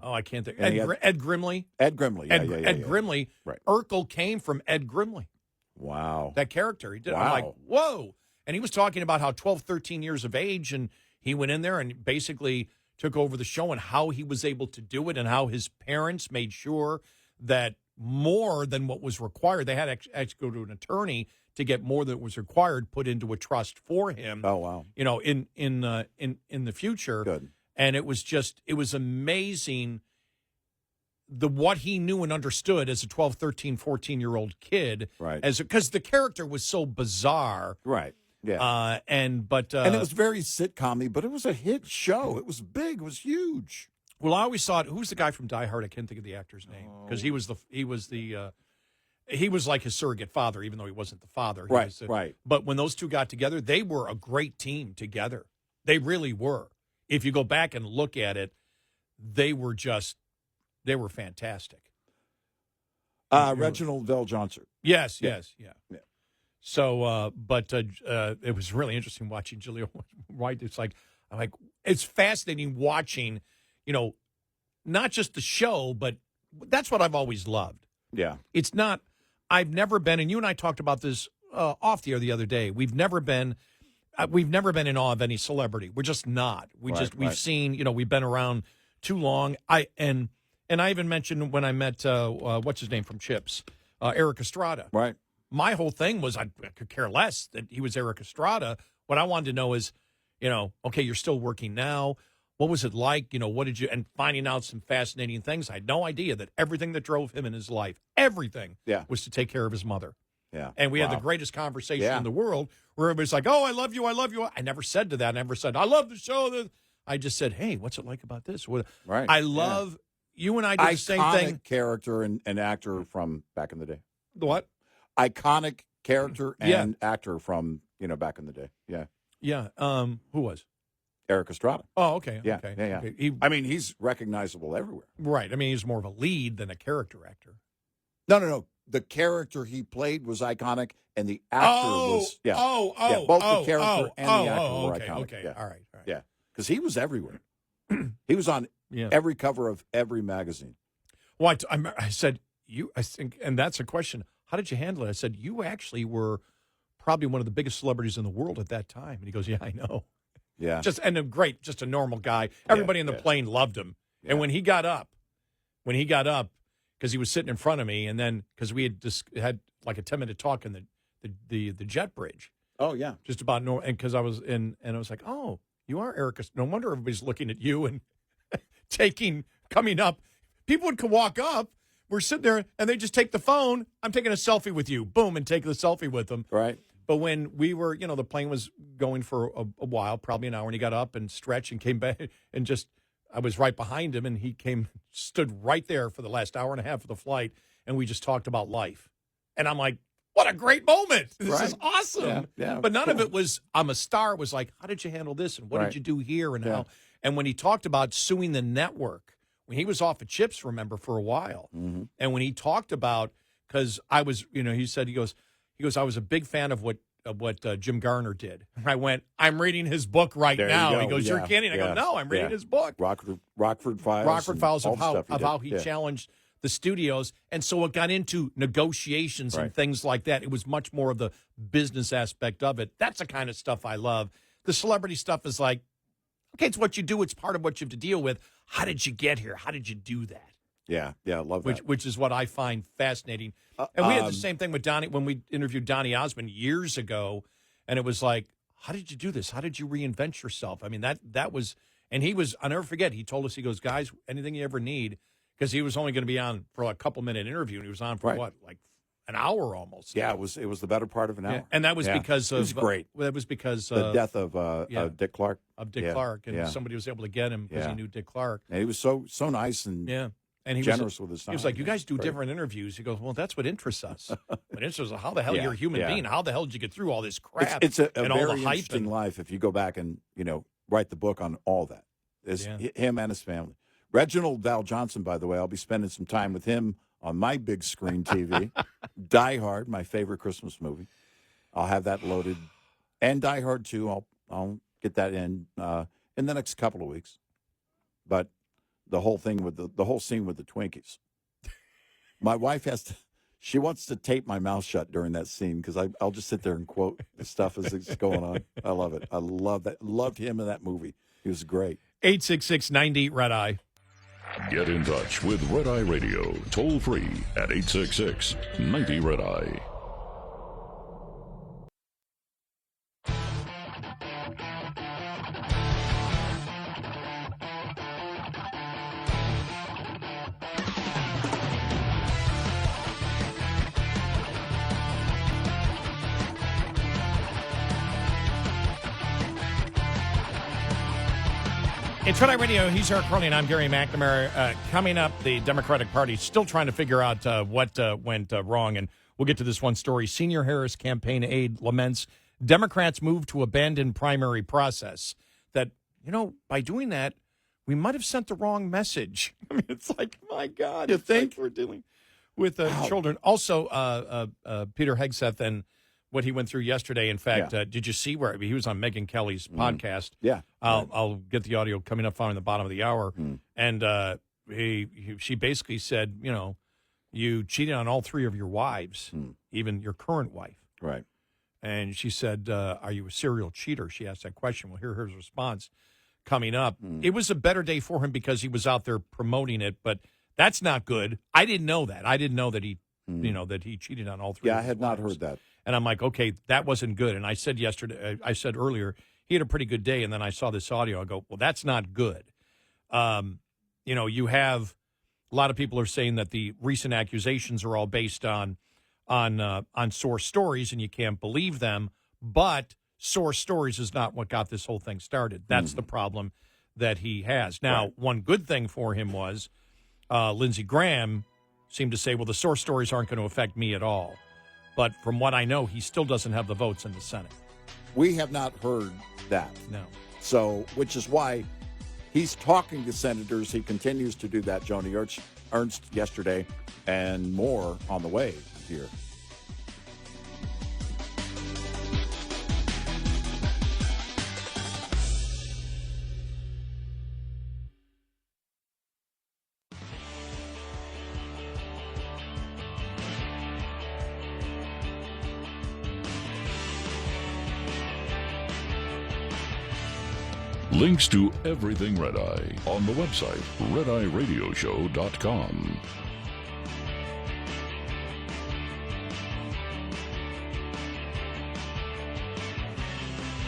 Oh, I can't think. Ed Grimley. Ed Grimley, Ed Grimley. Right. Urkel came from Ed Grimley. Wow. That character. He did. Wow. I'm like, whoa. And he was talking about how 12, 13 years of age, and he went in there and basically took over the show and how he was able to do it and how his parents made sure that more than what was required. They had to actually go to an attorney to get more than was required put into a trust for him. Oh, wow. In the future. Good. And it was amazing what he knew and understood as a 12, 13, 14-year-old kid. Right. Because the character was so bizarre. Right. Yeah. And it was very sitcom-y, but it was a hit show. It was big. It was huge. Well, I always thought, who's the guy from Die Hard? I can't think of the actor's name because he was like his surrogate father, even though he wasn't the father. Right. But when those two got together, they were a great team together. They really were. If you go back and look at it, they were fantastic. Reginald VelJohnson. Yes. So, it was really interesting watching Julia White. It's fascinating watching, not just the show, but that's what I've always loved. Yeah. I've never been, and you and I talked about this off the air the other day. We've never been in awe of any celebrity. We're just not. We've seen, we've been around too long. I even mentioned when I met, what's his name from Chips, Eric Estrada. Right. My whole thing was I could care less that he was Eric Estrada. What I wanted to know is, okay, you're still working now. What was it like? What did you, and finding out some fascinating things. I had no idea that everything that drove him in his life, everything was to take care of his mother. Yeah. And we had the greatest conversation in the world where everybody's like, oh, I love you. I love you. I never said to that. I never said, I love the show. I just said, hey, what's it like about this? Right. I love, you and I did the same thing. Iconic character and actor from back in the day. The what? Iconic character and actor from, back in the day. Yeah. Yeah. Who was? Eric Estrada. Oh, okay. Yeah. Okay. Yeah. Okay. He's recognizable everywhere. Right. He's more of a lead than a character actor. No. The character he played was iconic, and the actor was both the character and the actor were iconic. Okay. Yeah. All right. Yeah, because he was everywhere. He was on every cover of every magazine. Well, I said I think, and that's a question. How did you handle it? I said you actually were probably one of the biggest celebrities in the world at that time, and he goes, "Yeah, I know." Yeah, just a normal guy. Everybody in the plane loved him, and when he got up, because he was sitting in front of me, and then because we had had like a 10-minute talk in the jet bridge. Oh yeah, just about and because I was in, and I was like, oh, you are Eric. No wonder everybody's looking at you and coming up. People would walk up. We're sitting there, and they just take the phone. I'm taking a selfie with you. Boom, and take the selfie with them. Right. But when we were, the plane was going for a while, probably an hour, and he got up and stretched and came back and I was right behind him, and he stood right there for the last hour and a half of the flight, and we just talked about life. And I'm like, what a great moment. This is awesome. Yeah, but none of it was, I'm a star. It was like, how did you handle this? And what did you do here? And how? And when he talked about suing the network, when he was off of Chips, remember, for a while. Mm-hmm. And when he talked about, because I was, he said, he goes, I was a big fan of what Jim Garner did. And I went, I'm reading his book right now. He goes, you're kidding. I go, no, I'm reading his book. Rockford Files. Rockford Files of how he challenged the studios. And so it got into negotiations and things like that. It was much more of the business aspect of it. That's the kind of stuff I love. The celebrity stuff is like, okay, it's what you do. It's part of what you have to deal with. How did you get here? How did you do that? Yeah, I love that. Which is what I find fascinating. And we had the same thing with Donnie when we interviewed Donnie Osmond years ago, and it was like, how did you do this? How did you reinvent yourself? That was, and he was, I'll never forget, he told us, he goes, guys, anything you ever need, because he was only going to be on for a couple-minute interview, and he was on for like an hour almost. Yeah, it was the better part of an hour. Yeah. And that was because of... It was great. That was because... the death of Dick Clark. Of Dick Clark, and somebody was able to get him because he knew Dick Clark. And he was so nice and he generous with his time. He was like, you guys do different interviews. He goes, well, that's what interests us. What interests us, how the hell you're a human being? How the hell did you get through all this crap? It's a and very all the hype interesting life if you go back and, write the book on all that. It's him and his family. Reginald VelJohnson, by the way, I'll be spending some time with him on my big screen TV. Die Hard, my favorite Christmas movie. I'll have that loaded. And Die Hard 2, I'll get that in the next couple of weeks. But the whole thing with the whole scene with the Twinkies. My wife she wants to tape my mouth shut during that scene because I'll just sit there and quote the stuff as it's going on. I love it. I love that. Loved him in that movie. He was great. 866-90 Red Eye. Get in touch with Red Eye Radio, toll free at 866-90-RED-EYE. It's Red Eye Radio. He's Eric Harley, and I'm Gary McNamara. Coming up, the Democratic Party still trying to figure out what went wrong, and we'll get to this one story. Senior Harris campaign aide laments Democrats move to abandon primary process. That, by doing that, we might have sent the wrong message. I mean, it's like, my God. You think? Like we're dealing with children. Also, Peter Hegseth and what he went through yesterday. In fact, did you see where he was on Megyn Kelly's podcast? Yeah. I'll get the audio coming up on the bottom of the hour. And she basically said, you cheated on all three of your wives, even your current wife. Right. And she said, are you a serial cheater? She asked that question. We'll hear her response coming up. It was a better day for him because he was out there promoting it, but that's not good. I didn't know that. I didn't know that he, that he cheated on all three. Yeah, of I his had not wives. heard that. And I'm like, okay, that wasn't good. And I said earlier, he had a pretty good day. And then I saw this audio. I go, well, that's not good. You have a lot of people are saying that the recent accusations are all based on source stories, and you can't believe them. But source stories is not what got this whole thing started. That's the problem that he has. Now, one good thing for him was Lindsey Graham seemed to say, well, the source stories aren't going to affect me at all. But from what I know, he still doesn't have the votes in the Senate. We have not heard that. No. So, which is why he's talking to senators. He continues to do that, Joni Ernst yesterday, and more on the way here. Links to everything Red Eye on the website redeyeradioshow.com.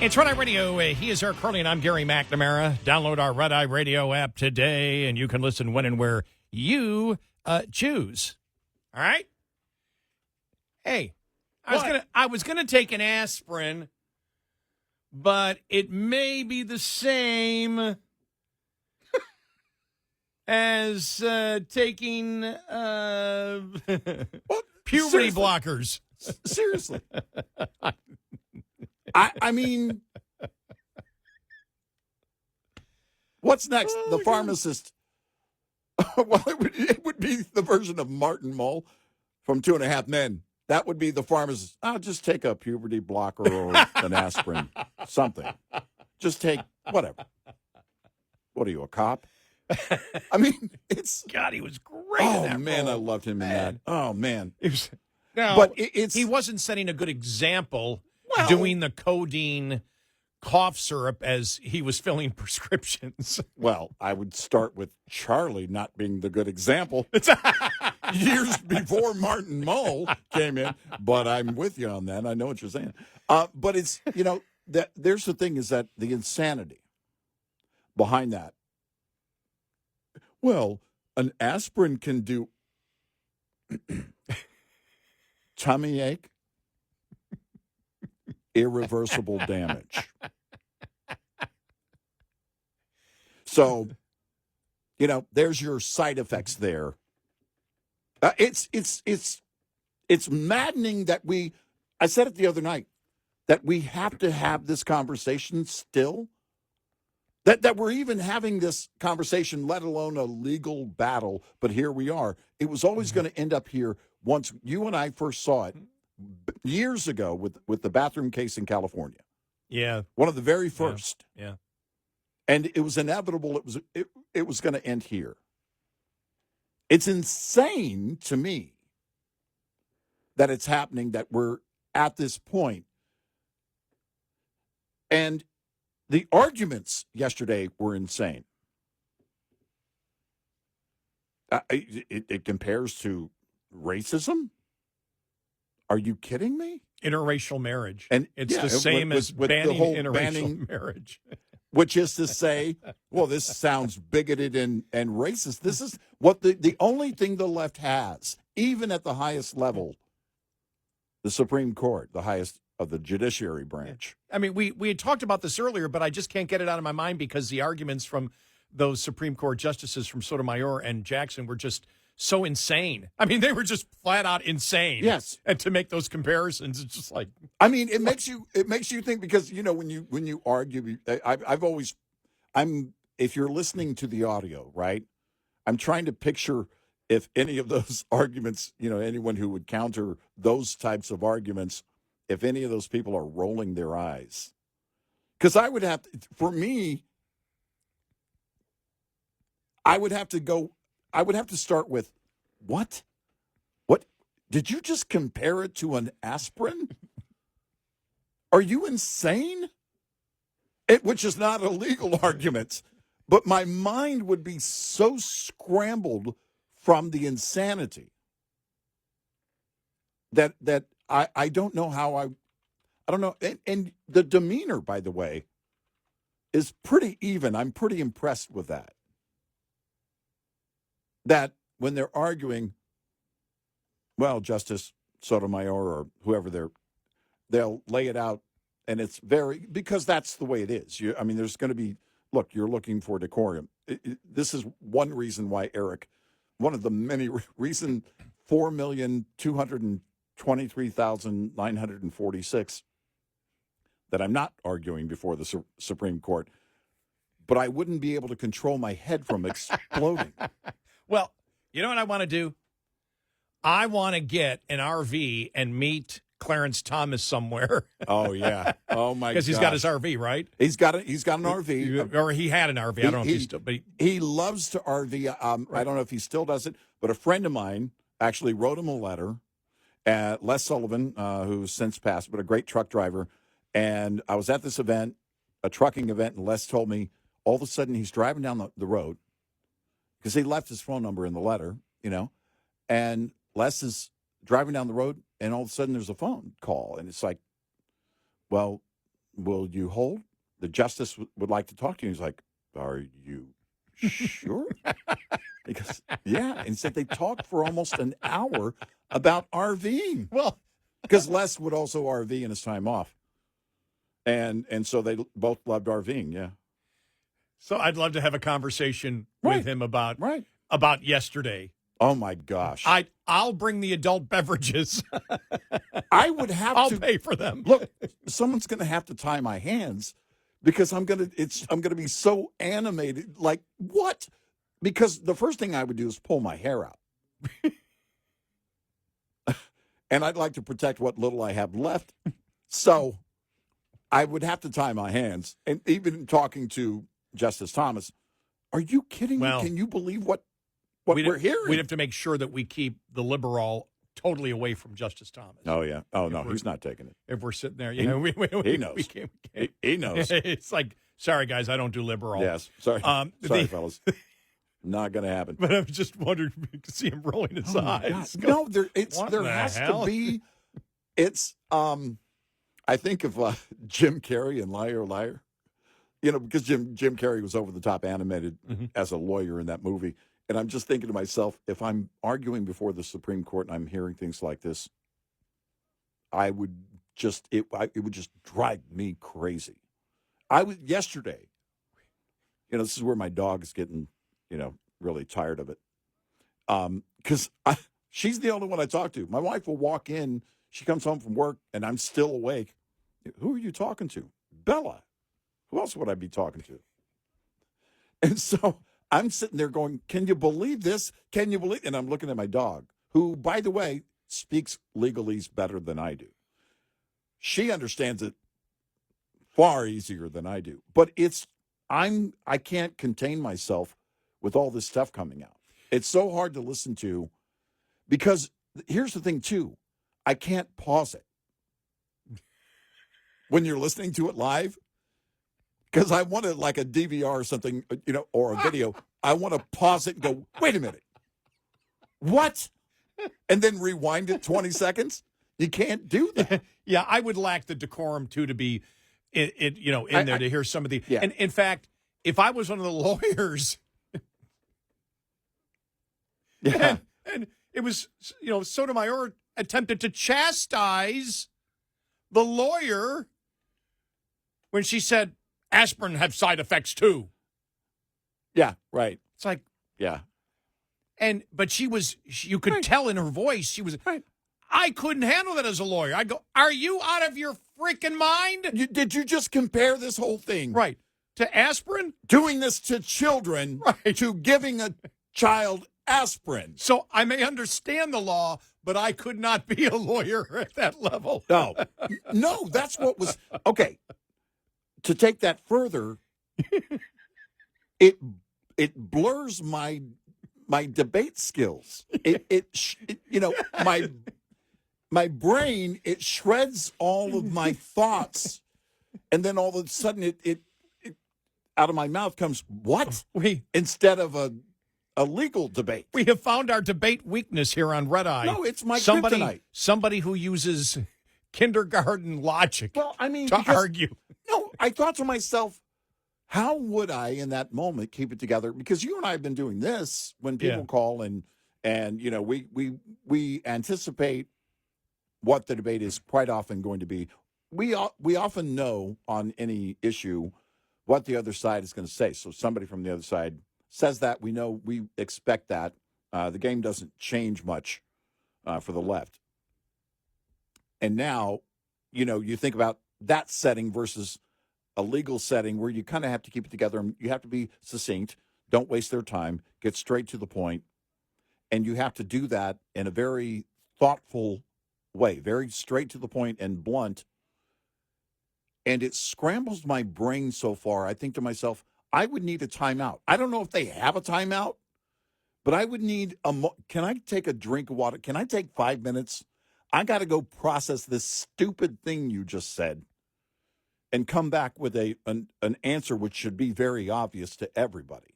It's Red Eye Radio. He is Eric Harley, and I'm Gary McNamara. Download our Red Eye Radio app today, and you can listen when and where you choose. All right? Hey, I was gonna take an aspirin, but it may be the same as taking puberty blockers. Seriously. I mean, what's next? The pharmacist. Well, it would be the version of Martin Mull from 2.5 Men. That would be the pharmacist. I'll just take a puberty blocker or an aspirin, something. Just take whatever. What are you, a cop? I mean, it's God. He was great. Oh in that man, role. I loved him in that. Oh man, he wasn't setting a good example doing the codeine cough syrup as he was filling prescriptions. Well, I would start with Charlie not being the good example. Years before Martin Mull came in, but I'm with you on that. I know what you're saying. But it's, there's the thing is that the insanity behind that. Well, an aspirin can do tummy ache, irreversible damage. So, there's your side effects there. It's maddening that I said it the other night, that we have to have this conversation still. That we're even having this conversation, let alone a legal battle. But here we are. It was always going to end up here once you and I first saw it years ago with the bathroom case in California. Yeah. One of the very first. Yeah. And it was inevitable. It was going to end here. It's insane to me that it's happening, that we're at this point. And the arguments yesterday were insane. It compares to racism? Are you kidding me? Interracial marriage. And it's yeah, the same as with the banning whole interracial marriage. Which is to say, well, this sounds bigoted and racist. This is what the only thing the left has, even at the highest level, the Supreme Court, the highest of the judiciary branch. I mean, we had talked about this earlier, but I just can't get it out of my mind because the arguments from those Supreme Court justices from Sotomayor and Jackson were just so insane. I mean, they were just flat out insane. Yes. And to make those comparisons, it's just like, I mean, it makes you think because, when you argue, if you're listening to the audio, right, I'm trying to picture if any of those arguments, anyone who would counter those types of arguments, if any of those people are rolling their eyes. Because I would have to start with, what? What? Did you just compare it to an aspirin? Are you insane? Which is not a legal argument. But my mind would be so scrambled from the insanity that I don't know how I don't know. And the demeanor, by the way, is pretty even. I'm pretty impressed with that. That when they're arguing, well, Justice Sotomayor or whoever they'll lay it out, and it's because that's the way it is. There's going to be, look, you're looking for decorum. This is one reason why, Eric, one of the many reasons 4,223,946 that I'm not arguing before the Supreme Court, but I wouldn't be able to control my head from exploding. well, you know what I want to do? I want to get an RV and meet Clarence Thomas somewhere. Oh, yeah. Oh, my God. Because he's got his RV, right? He's got an RV. Or he had an RV. I don't know if he's still. But he loves to RV. I don't know if he still does it, but a friend of mine actually wrote him a letter. Les Sullivan, who's since passed, but a great truck driver. And I was at this event, a trucking event, and Les told me all of a sudden he's driving down the road because he left his phone number in the letter, and Les is driving down the road, and all of a sudden there's a phone call, and it's like, well, will you hold? The justice would like to talk to you. He's like, are you sure? He goes, yeah. And he said they talked for almost an hour about RVing. Well, because Les would also RV in his time off. And so they both loved RVing, yeah. So I'd love to have a conversation with him about yesterday. Oh, my gosh. I'll bring the adult beverages. I would have I'll pay for them. Look, someone's going to have to tie my hands because I'm going to be so animated. Like, what? Because the first thing I would do is pull my hair out. And I'd like to protect what little I have left. So I would have to tie my hands. And even talking to Justice Thomas, are you kidding me? Can you believe what we're hearing? We'd have to make sure that we keep the liberal totally away from Justice Thomas. Oh, yeah. Oh, no, he's not taking it. If we're sitting there, he knows. We can't. He knows. It's like, sorry, guys, I don't do liberal. Yes. Sorry. Sorry, fellas. Not going to happen. But I'm just wondering if you can see him rolling his eyes. No, there has to be. It's I think of Jim Carrey and Liar Liar. Because Jim Carrey was over the top animated as a lawyer in that movie. And I'm just thinking to myself, if I'm arguing before the Supreme Court and I'm hearing things like this, it would just drive me crazy. Yesterday, this is where my dog is getting, really tired of it. Because she's the only one I talk to. My wife will walk in, she comes home from work, and I'm still awake. Who are you talking to? Bella. Who else would I be talking to? And so I'm sitting there going, can you believe this? Can you believe? And I'm looking at my dog, who, by the way, speaks legalese better than I do. She understands it far easier than I do. But I can't contain myself with all this stuff coming out. It's so hard to listen to because here's the thing, too. I can't pause it when you're listening to it live. Because I want to, like a DVR or something, or a video, I want to pause it and go, wait a minute. What? And then rewind it 20 seconds? You can't do that. Yeah, I would lack the decorum, too, to be, in there to hear some of the... Yeah. And, in fact, if I was one of the lawyers... Yeah. And it was, Sotomayor attempted to chastise the lawyer when she said, aspirin have side effects, too. Yeah, right. It's like... Yeah. But you could tell in her voice, she was... I couldn't handle that as a lawyer. I go, are you out of your freaking mind? Did you just compare this whole thing? Right. To aspirin? Doing this to children, right, to giving a child aspirin. So I may understand the law, but I could not be a lawyer at that level. No, that's what was... Okay. To take that further, it blurs my debate skills. My brain, it shreds all of my thoughts, and then all of a sudden it out of my mouth comes what? Instead of a legal debate. We have found our debate weakness here on Red Eye. No, it's my kryptonite. Somebody who uses kindergarten logic to argue. No, I thought to myself, how would I in that moment keep it together? Because you and I have been doing this when people call and we anticipate what the debate is quite often going to be. We often know on any issue what the other side is going to say. So somebody from the other side says that, we expect that. The game doesn't change much for the left. And now, you think about that setting versus a legal setting where you kind of have to keep it together. You have to be succinct. Don't waste their time. Get straight to the point. And you have to do that in a very thoughtful way, very straight to the point and blunt. And it scrambles my brain so far. I think to myself, I would need a timeout. I don't know if they have a timeout, but I would need can I take a drink of water? Can I take 5 minutes? I got to go process this stupid thing you just said and come back with an answer which should be very obvious to everybody.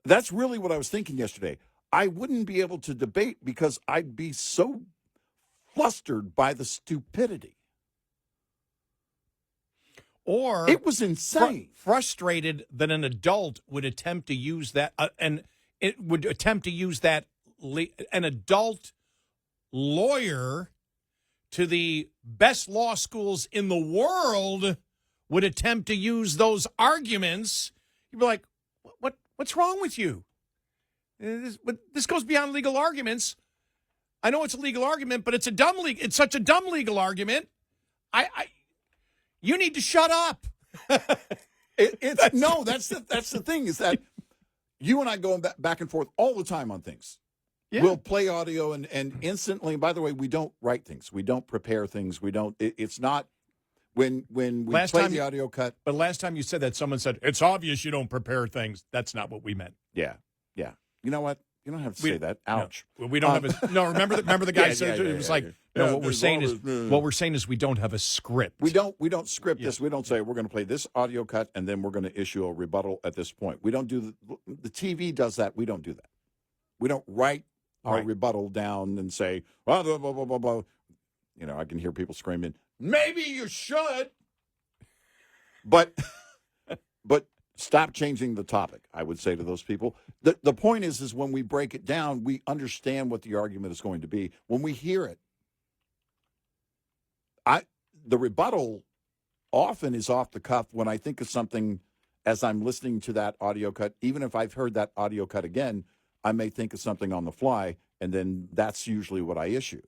That's really what I was thinking yesterday. I wouldn't be able to debate because I'd be so flustered by the stupidity. Or it was insane. Frustrated that an adult would attempt to use that, an adult lawyer to the best law schools in the world would attempt to use those arguments. You'd be like, what's wrong with you? This goes beyond legal arguments. I know it's a legal argument, but it's such a dumb legal argument. You need to shut up. That's the thing is that you and I going back and forth all the time on things. Yeah. We'll play audio and instantly. By the way, we don't write things. We don't prepare things. We don't. It's not when we play the audio cut. But last time you said that, someone said it's obvious you don't prepare things. That's not what we meant. Yeah. You know what? You don't have to say that. Ouch. No, we don't have a. No, remember the guy said it was like. No, what we're saying is we don't have a script. We don't script this. We don't say we're going to play this audio cut and then we're going to issue a rebuttal at this point. We don't do the TV does that. We don't do that. We don't write our rebuttal down and say blah, blah, blah, blah, blah, blah. I can hear people screaming. Maybe you should, but stop changing the topic. I would say to those people. The point is when we break it down, we understand what the argument is going to be. When we hear it. The rebuttal often is off the cuff when I think of something as I'm listening to that audio cut. Even if I've heard that audio cut again, I may think of something on the fly, and then that's usually what I issue.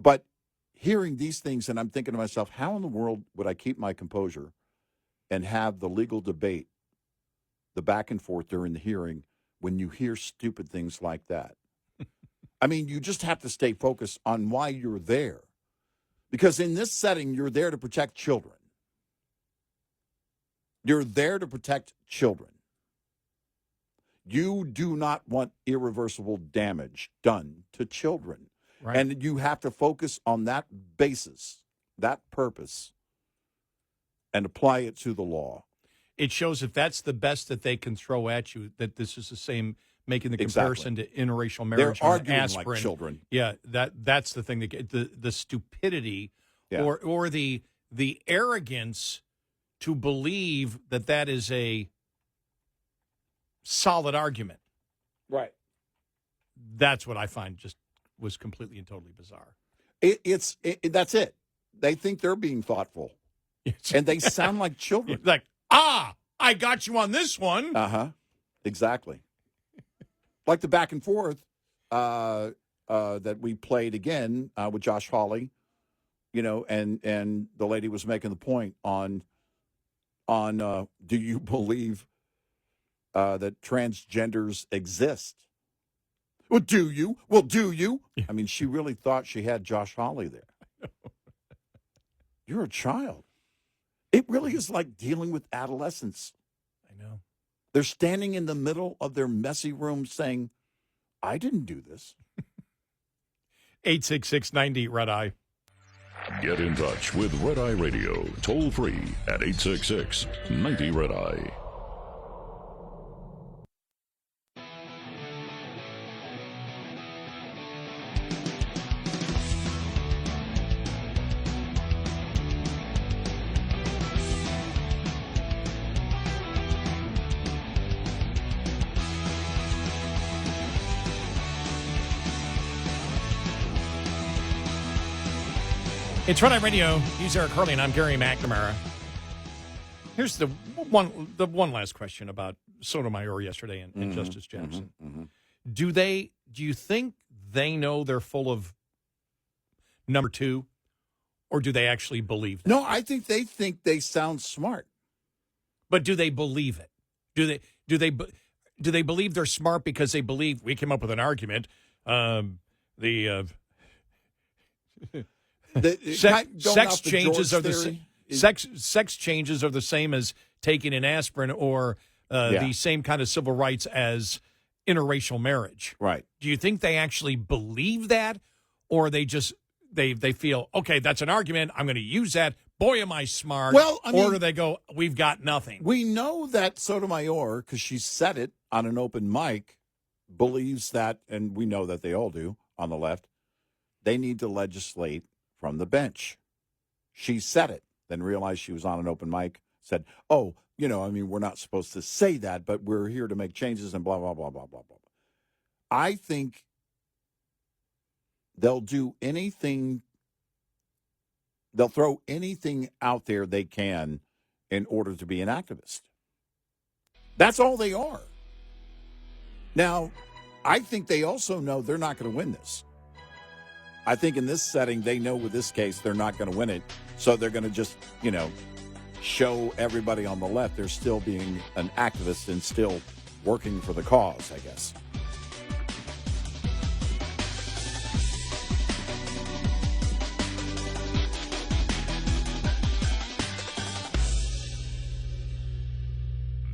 But hearing these things, and I'm thinking to myself, how in the world would I keep my composure and have the legal debate, the back and forth during the hearing, when you hear stupid things like that? I mean, you just have to stay focused on why you're there. Because in this setting, you're there to protect children. You're there to protect children. You do not want irreversible damage done to children. Right. And you have to focus on that basis, that purpose, and apply it to the law. It shows if that's the best that they can throw at you, that this is the same making the comparison to interracial They're marriage. arguing aspirin. like children. Yeah, that's the thing that the stupidity Yeah. or the arrogance to believe that is a solid argument. Right. That's what I find just was completely and totally bizarre. That's it. They think they're being thoughtful, and they sound like children. Like, I got you on this one. Exactly. Like the back and forth that we played again with Josh Hawley, and the lady was making the point on do you believe that transgenders exist? Well, do you? Well, do you? I mean, she really thought she had Josh Hawley there. You're a child. It really is like dealing with adolescents. I know. They're standing in the middle of their messy room saying, I didn't do this. 866-90 Red Eye. Get in touch with Red Eye Radio, toll free at 866-90 Red Eye. It's Red Eye Radio. He's Eric Harley, and I'm Gary McNamara. Here's the one last question about Sotomayor yesterday and Justice Jackson. Do you think they know they're full of number two, or do they actually believe that? No, I think they sound smart. But do they believe it? Do they believe they're smart because they believe we came up with an argument? Sex changes are sex changes are the same as taking an aspirin, or the same kind of civil rights as interracial marriage. Right. Do you think they actually believe that, or they just they feel, okay, that's an argument, I'm going to use that. Boy, am I smart. Well, I mean, or do they go, we've got nothing? We know that Sotomayor, because she said it on an open mic, believes that, and we know that they all do on the left, they need to legislate from the bench. She said it, then realized she was on an open mic, said, we're not supposed to say that, but we're here to make changes and blah, blah, blah, blah, blah, blah. I think they'll do anything, they'll throw anything out there they can in order to be an activist. That's all they are. Now, I think they also know they're not going to win this. I think in this setting, they know with this case, they're not going to win it. So they're going to just, show everybody on the left they're still being an activist and still working for the cause, I guess.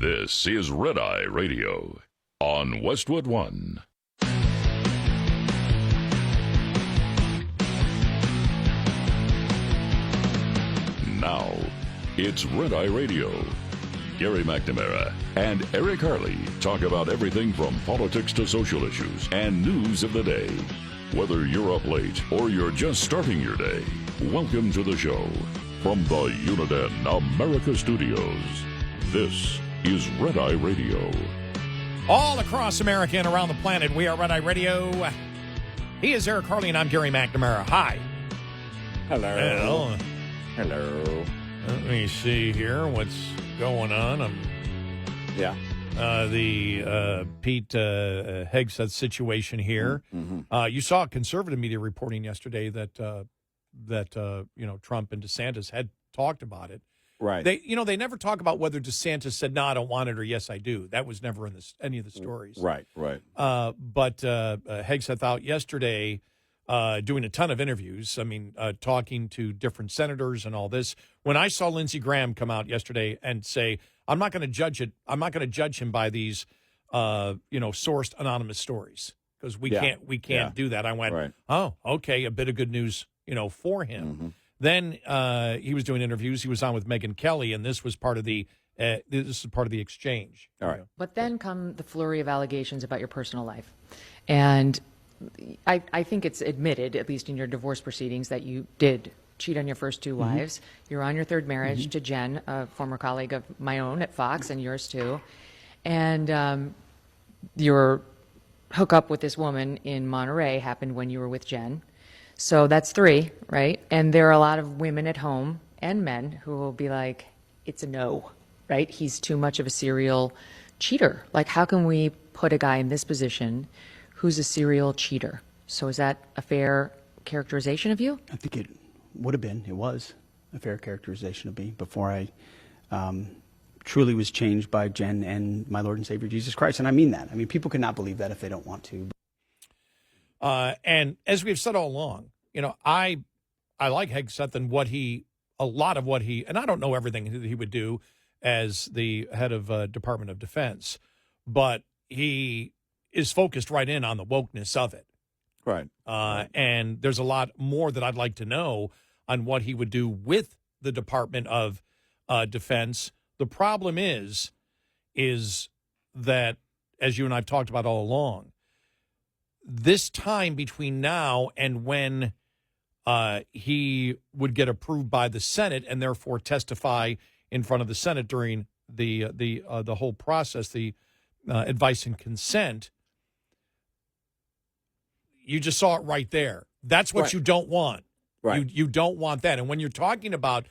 This is Red Eye Radio on Westwood One. Now, it's Red Eye Radio. Gary McNamara and Eric Harley talk about everything from politics to social issues and news of the day. Whether you're up late or you're just starting your day, welcome to the show. From the Uniden America Studios, this is Red Eye Radio. All across America and around the planet, we are Red Eye Radio. He is Eric Harley, and I'm Gary McNamara. Hi. Hello. Hello. Let me see here what's going on. The Pete Hegseth situation here. Mm-hmm. You saw conservative media reporting yesterday that Trump and DeSantis had talked about it. Right. They never talk about whether DeSantis said, no, I don't want it, or yes, I do. That was never in any of the stories. Right. But Hegseth out yesterday doing a ton of interviews. I mean, talking to different senators and all this. When I saw Lindsey Graham come out yesterday and say, I'm not going to judge it. I'm not going to judge him by these, sourced anonymous stories, because we can't do that. I went, right. Oh, okay, a bit of good news, for him. Mm-hmm. Then he was doing interviews. He was on with Megyn Kelly, and this was part of the This is part of the exchange. All right. But then come the flurry of allegations about your personal life. And I think it's admitted, at least in your divorce proceedings, that you did cheat on your first two wives. You're on your third marriage to Jen, a former colleague of my own at Fox, and yours too. And your hookup with this woman in Monterey happened when you were with Jen. So that's 3, right? And there are a lot of women at home and men who will be like, it's a no, right? He's too much of a serial cheater. Like, how can we put a guy in this position who's a serial cheater? So is that a fair characterization of you? I think it was a fair characterization of me before I truly was changed by Jen and my Lord and Savior Jesus Christ. And I mean that. I mean, people cannot believe that if they don't want to. And as we've said all along, I like Hegseth and a lot of what he, and I don't know everything that he would do as the head of Department of Defense, but he is focused right in on the wokeness of it. Right. And there's a lot more that I'd like to know on what he would do with the Department of Defense. The problem is that, as you and I've talked about all along, this time between now and when he would get approved by the Senate and therefore testify in front of the Senate during the whole process, the advice and consent, you just saw it right there. That's what you don't want. Right. You don't want that. And when you're talking about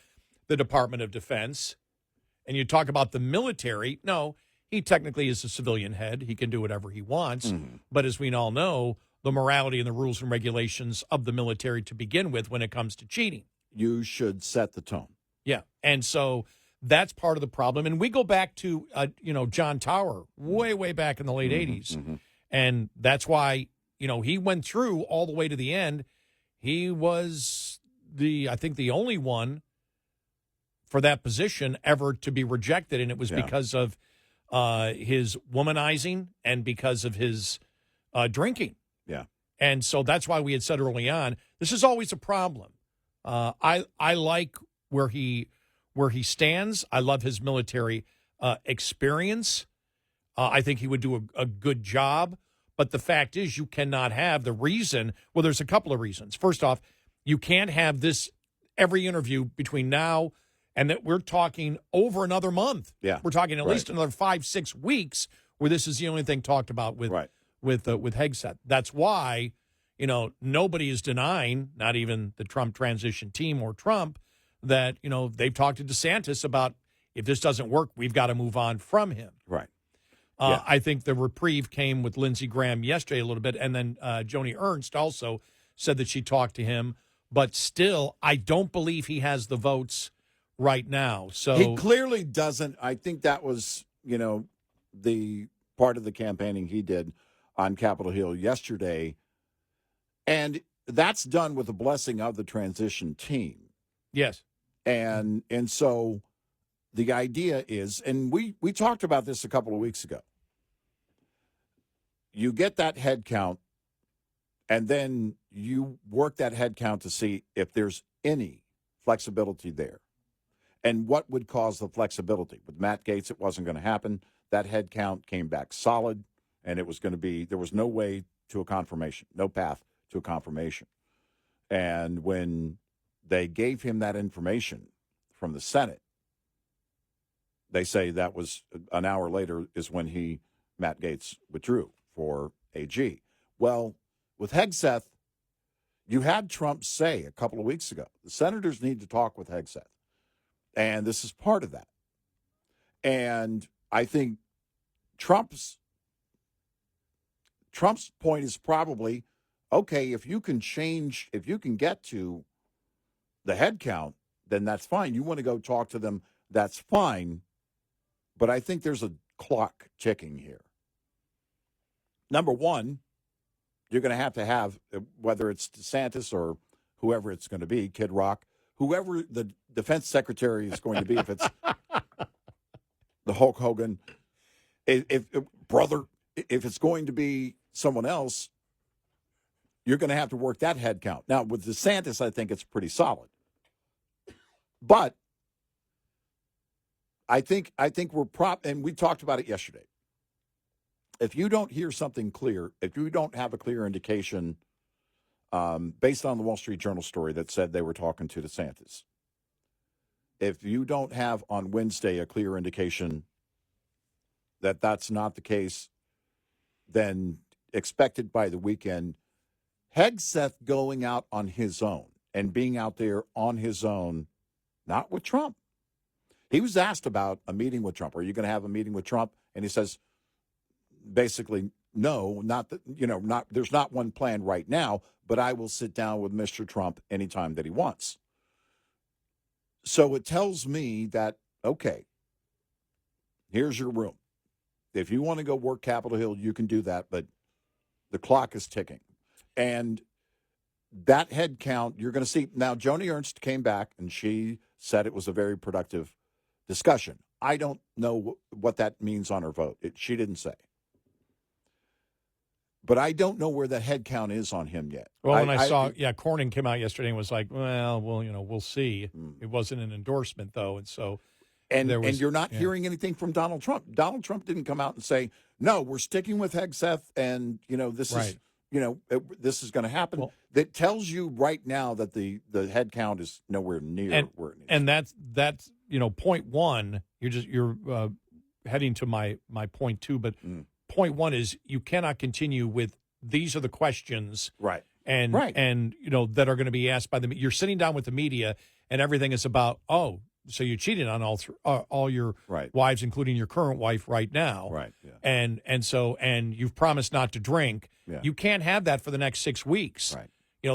the Department of Defense and you talk about the military, no, he technically is a civilian head. He can do whatever he wants. But as we all know, the morality and the rules and regulations of the military to begin with when it comes to cheating. You should set the tone. Yeah. And so that's part of the problem. And we go back to, John Tower way back in the late 80s. And that's why, he went through all the way to the end. He was I think the only one for that position ever to be rejected. And it was because of his womanizing and because of his drinking. Yeah. And so that's why we had said early on, this is always a problem. I like where he stands. I love his military experience. I think he would do a good job. But the fact is, you cannot have the reason. Well, there's a couple of reasons. First off, you can't have this every interview between now and that we're talking over another month. Yeah. We're talking at least another 5-6 weeks where this is the only thing talked about with Hegseth. That's why, nobody is denying, not even the Trump transition team or Trump, that, they've talked to DeSantis about if this doesn't work, we've got to move on from him. Right. I think the reprieve came with Lindsey Graham yesterday a little bit, and then Joni Ernst also said that she talked to him. But still, I don't believe he has the votes right now. So he clearly doesn't. I think that was, the part of the campaigning he did on Capitol Hill yesterday. And that's done with the blessing of the transition team. Yes. And so the idea is, and we talked about this a couple of weeks ago, you get that head count, and then you work that head count to see if there's any flexibility there. And what would cause the flexibility? With Matt Gaetz, it wasn't going to happen. That head count came back solid, and it was going to be, there was no way to a confirmation, no path to a confirmation. And when they gave him that information from the Senate, they say that was an hour later is when Matt Gaetz, withdrew for AG. Well, with Hegseth, you had Trump say a couple of weeks ago, the senators need to talk with Hegseth. And this is part of that. And I think Trump's point is probably, okay, if you can get to the head count, then that's fine. You want to go talk to them, that's fine. But I think there's a clock ticking here. Number one, you're going to have, whether it's DeSantis or whoever it's going to be, Kid Rock, whoever the defense secretary is going to be, if it's the Hulk Hogan, if it's going to be someone else, you're going to have to work that head count. Now, with DeSantis, I think it's pretty solid. But I think we're and we talked about it yesterday. If you don't hear something clear, if you don't have a clear indication, based on the Wall Street Journal story that said they were talking to DeSantis, if you don't have on Wednesday a clear indication that that's not the case, then expected by the weekend, Hegseth going out on his own and being out there on his own, not with Trump. He was asked about a meeting with Trump. Are you going to have a meeting with Trump? And he says, basically, no, not that, not there's not one planned right now, but I will sit down with Mr. Trump anytime that he wants. So it tells me that, okay, here's your room. If you want to go work Capitol Hill, you can do that, but the clock is ticking. And that head count, you're going to see. Now, Joni Ernst came back, and she said it was a very productive discussion. I don't know what that means on her vote. She didn't say. But I don't know where the head count is on him yet. Well, when I saw, Cornyn came out yesterday and was like, well, we'll see. It wasn't an endorsement, though, and so... And you're not hearing anything from Donald Trump. Donald Trump didn't come out and say, no, we're sticking with Hegseth, and, this is... this is going to happen. Well, that tells you right now that the head count is nowhere near where it needs. And that's point one. You're heading to my point two, but point one is you cannot continue with these are the questions, right? And that are going to be asked by the. You're sitting down with the media, and everything is about so you cheated on all your wives, including your current wife right now, right? Yeah. And you've promised not to drink. Yeah. You can't have that for the next 6 weeks. Right.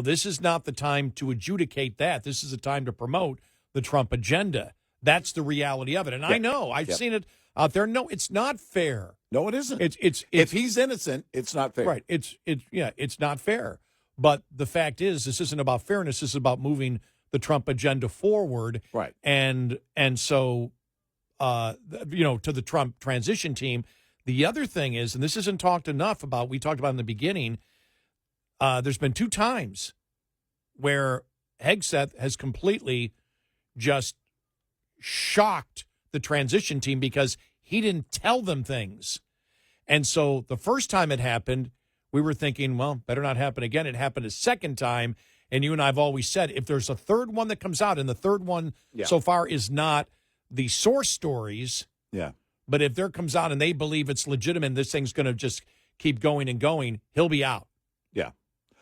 This is not the time to adjudicate that. This is the time to promote the Trump agenda. That's the reality of it. And I know I've seen it out there. No, it's not fair. No, it isn't. It's if he's innocent, it's not fair. Right. It's not fair. But the fact is, this isn't about fairness. This is about moving the Trump agenda forward. Right. And so, to the Trump transition team. The other thing is, and this isn't talked enough about, we talked about in the beginning, there's been 2 times where Hegseth has completely just shocked the transition team because he didn't tell them things. And so the first time it happened, we were thinking, well, better not happen again. It happened a second time. And you and I have always said, if there's a third one that comes out, and the third one so far is not the source stories. Yeah. But if there comes out and they believe it's legitimate and this thing's going to just keep going and going, he'll be out. Yeah.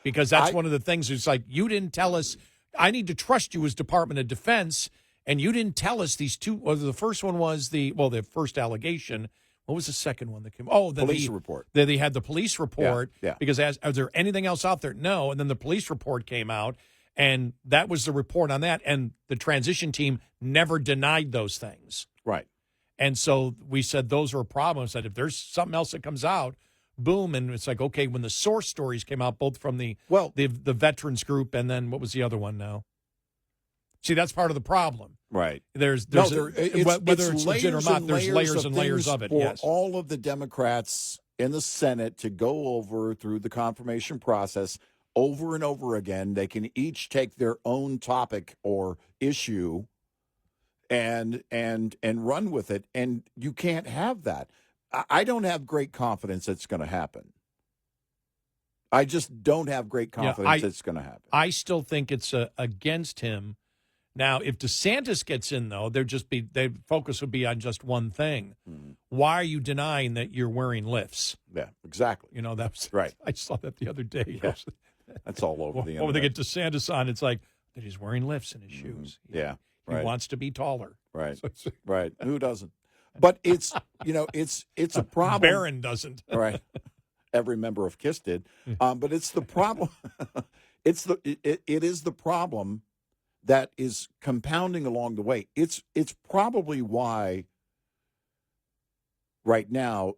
Because that's one of the things. It's like, you didn't tell us. I need to trust you as Department of Defense, and you didn't tell us these two. Well, the first one was the first allegation. What was the second one that came? Oh, the police report. They had the police report. Yeah. Because is there anything else out there? No. And then the police report came out, and that was the report on that. And the transition team never denied those things. Right. And so we said those are a problem. I said if there's something else that comes out, boom. And it's like, okay, when the source stories came out, both from the veterans group and then what was the other one now? See, that's part of the problem. Right. Whether it's legit or not, there's layers and layers of it. For all of the Democrats in the Senate to go over through the confirmation process over and over again. They can each take their own topic or issue and run with it, and you can't have that. I don't have great confidence it's going to happen. I just don't have great confidence it's going to happen. I still think it's against him. Now, if DeSantis gets in, though, their focus would be on just one thing. Mm-hmm. Why are you denying that you're wearing lifts? Yeah, exactly. That's right. I saw that the other day. Yeah. That's all over the internet. When they get DeSantis on, it's like that he's wearing lifts in his shoes. Yeah. He wants to be taller. Right. Right. Who doesn't? But it's it's a problem. Barron doesn't. Right. Every member of KISS did. But it's the problem. It is the problem that is compounding along the way. It's probably why right now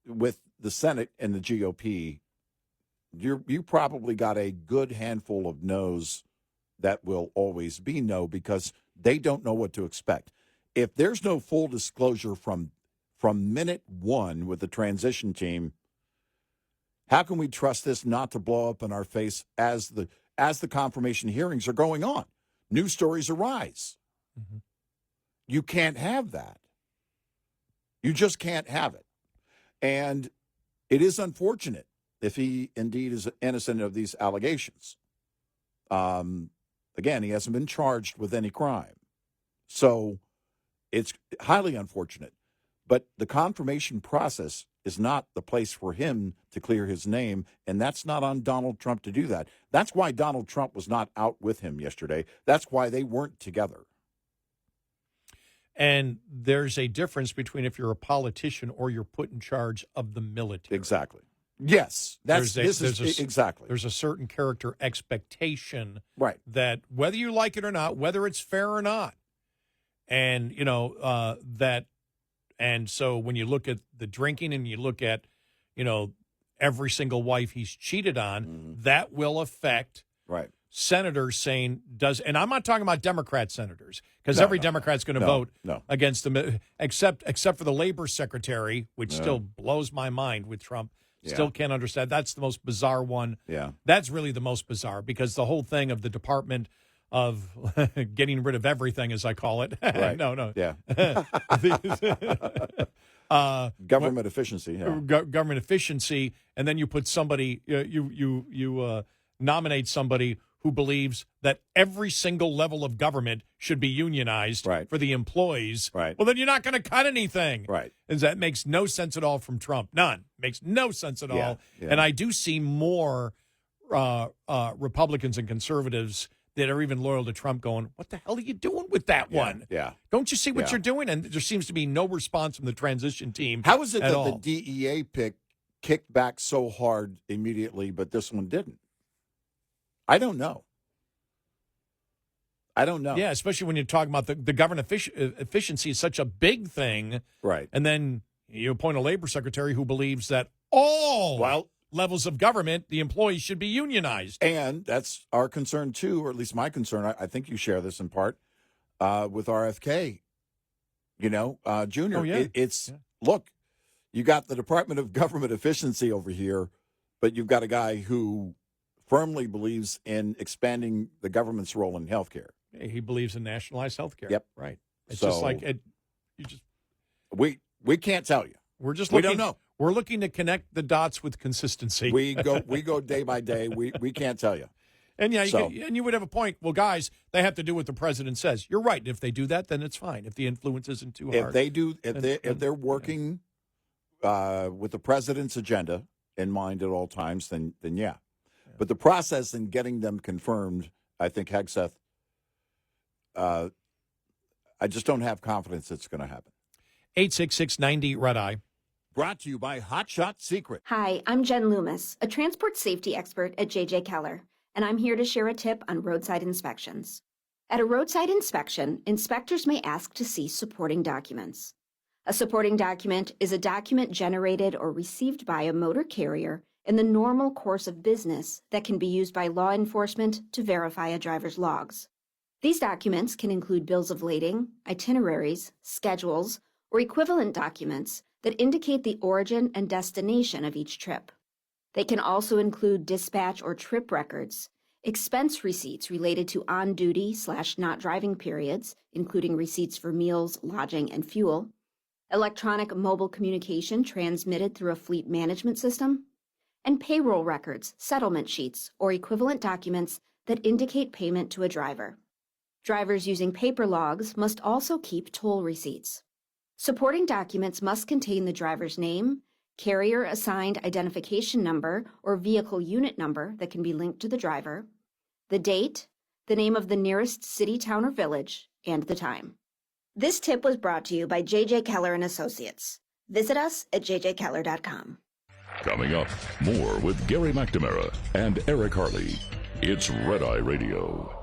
with the Senate and the GOP, you probably got a good handful of no's that will always be no because they don't know what to expect. If there's no full disclosure from minute one with the transition team, how can we trust this not to blow up in our face as the confirmation hearings are going on? News stories arise. Mm-hmm. You can't have that. You just can't have it. And it is unfortunate if he indeed is innocent of these allegations. Again, he hasn't been charged with any crime. So it's highly unfortunate. But the confirmation process is not the place for him to clear his name, and that's not on Donald Trump to do that. That's why Donald Trump was not out with him yesterday. That's why they weren't together. And there's a difference between if you're a politician or you're put in charge of the military. Exactly. Yes, exactly. There's a certain character expectation, right? That whether you like it or not, whether it's fair or not, and and so when you look at the drinking and you look at, every single wife he's cheated on, that will affect senators saying and I'm not talking about Democrat senators, because every Democrat's going to vote against them, except for the labor secretary, which still blows my mind with Trump. Still can't understand. That's the most bizarre one. Yeah. That's really the most bizarre, because the whole thing of the Department of getting rid of everything, as I call it. Right. No. Yeah. Government efficiency. Yeah. Government efficiency, and then you put somebody, you nominate somebody who believes that every single level of government should be unionized for the employees. Right. Well, then you're not going to cut anything. Right. And that makes no sense at all from Trump. None. Makes no sense at all. Yeah. And I do see more Republicans and conservatives that are even loyal to Trump going, what the hell are you doing with that one? Yeah. Don't you see what you're doing? And there seems to be no response from the transition team. How is it that all. the DEA pick kicked back so hard immediately, but this one didn't? I don't know. Yeah, especially when you're talking about the government efficiency is such a big thing. Right. And then you appoint a labor secretary who believes that all levels of government, the employees should be unionized. And that's our concern, too, or at least my concern. I think you share this in part with RFK, Jr. Oh, yeah. Look, you got the Department of Government Efficiency over here, but you've got a guy who firmly believes in expanding the government's role in health care. He believes in nationalized health care. Yep. Right. It's just like we can't tell you. We don't know. We're looking to connect the dots with consistency. We go day by day. We can't tell you. And you would have a point. Well, guys, they have to do what the president says. You're right. If they do that, then it's fine. If the influence isn't too hard. If they're working with the president's agenda in mind at all times, then yeah. But the process in getting them confirmed, I think Hegseth, I just don't have confidence it's going to happen. 866-90-RED-EYE. Brought to you by Hot Shot Secret. Hi, I'm Jen Loomis, a transport safety expert at JJ Keller, and I'm here to share a tip on roadside inspections. At a roadside inspection, inspectors may ask to see supporting documents. A supporting document is a document generated or received by a motor carrier in the normal course of business that can be used by law enforcement to verify a driver's logs. These documents can include bills of lading, itineraries, schedules, or equivalent documents that indicate the origin and destination of each trip. They can also include dispatch or trip records, expense receipts related to on-duty/not driving periods, including receipts for meals, lodging, and fuel, electronic mobile communication transmitted through a fleet management system, and payroll records, settlement sheets, or equivalent documents that indicate payment to a driver. Drivers using paper logs must also keep toll receipts. Supporting documents must contain the driver's name, carrier-assigned identification number or vehicle unit number that can be linked to the driver, the date, the name of the nearest city, town, or village, and the time. This tip was brought to you by JJ Keller & Associates. Visit us at jjkeller.com. Coming up, more with Gary McNamara and Eric Harley. It's Red Eye Radio.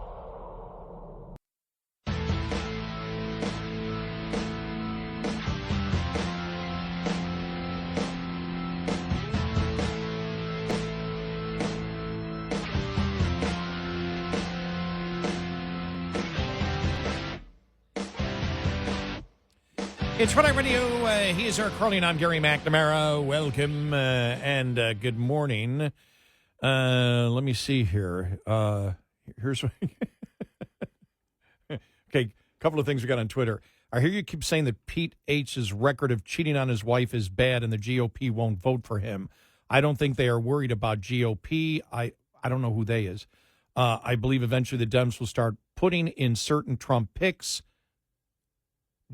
It's Red Eye Radio. He is Eric Harley, and I'm Gary McNamara. Welcome and good morning. Let me see here. Here's okay. A couple of things we got on Twitter. I hear you keep saying that Pete H's record of cheating on his wife is bad and the GOP won't vote for him. I don't think they are worried about GOP. I don't know who they is. I believe eventually the Dems will start putting in certain Trump picks.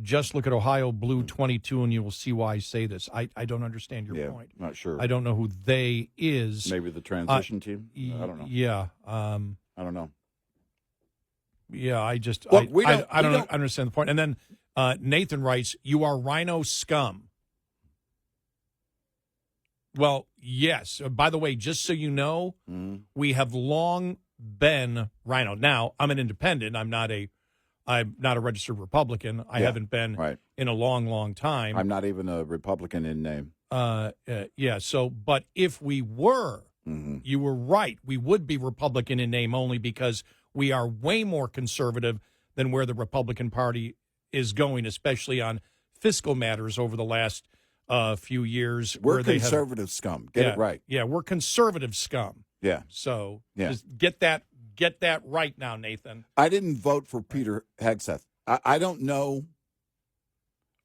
Just look at Ohio Blue 22 and you will see why I say this. I don't understand your point. Not sure. I don't know who they is. Maybe the transition team? I don't know. Yeah. I don't know. Yeah, I just Look, I don't understand the point. And then Nathan writes, "You are rhino scum." Well, yes. By the way, just so you know, we have long been rhino. Now, I'm an independent. I'm not a registered Republican. I haven't been in a long, long time. I'm not even a Republican in name. Yeah. So, but if we were, you were right. We would be Republican in name only because we are way more conservative than where the Republican Party is going, especially on fiscal matters over the last few years. We're conservative scum. Get it right. Yeah, we're conservative scum. Yeah. So just get that right now, Nathan. I didn't vote for Peter Hegseth. I don't know.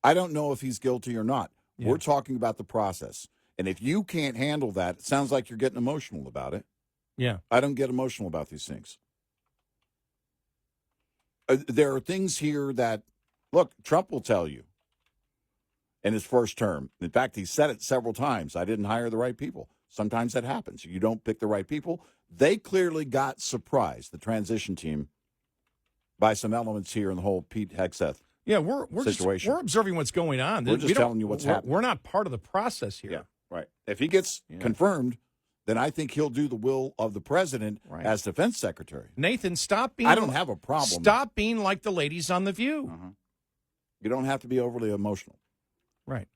I don't know if he's guilty or not. Yeah. We're talking about the process. And if you can't handle that, it sounds like you're getting emotional about it. Yeah. I don't get emotional about these things. There are things here that, look, Trump will tell you in his first term. In fact, he said it several times. I didn't hire the right people. Sometimes that happens. You don't pick the right people. They clearly got surprised, the transition team, by some elements here in the whole Pete Hegseth situation. We're observing what's going on. We're just telling you what's happening. We're not part of the process here. Yeah, right. If he gets confirmed, then I think he'll do the will of the president as defense secretary. Nathan, stop being... I don't have a problem. Stop being like the ladies on The View. You don't have to be overly emotional. Right.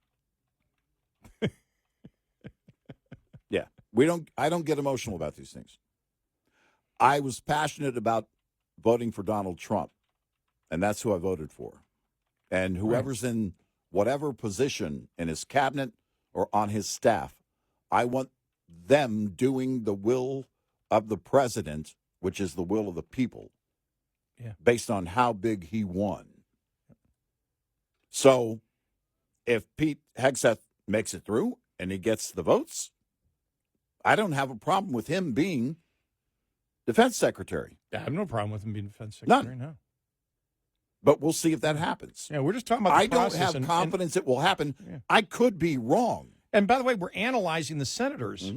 Yeah. I don't get emotional about these things. I was passionate about voting for Donald Trump, and that's who I voted for. And whoever's in whatever position in his cabinet or on his staff, I want them doing the will of the president, which is the will of the people, based on how big he won. So if Pete Hegseth makes it through and he gets the votes, I don't have a problem with him being defense secretary. I have no problem with him being defense secretary. None. No. But we'll see if that happens. Yeah, we're just talking about the process. I don't have confidence it will happen. I could be wrong. And by the way, we're analyzing the senators.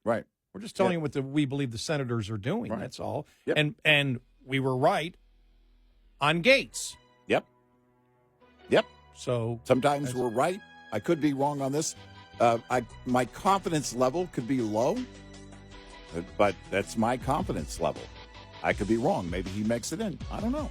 Right. We're just telling you what we believe the senators are doing. That's all. Yep. And we were right on Gates. Yep. So sometimes we're right. I could be wrong on this. My confidence level could be low, but that's my confidence level. I could be wrong. Maybe he makes it in. I don't know.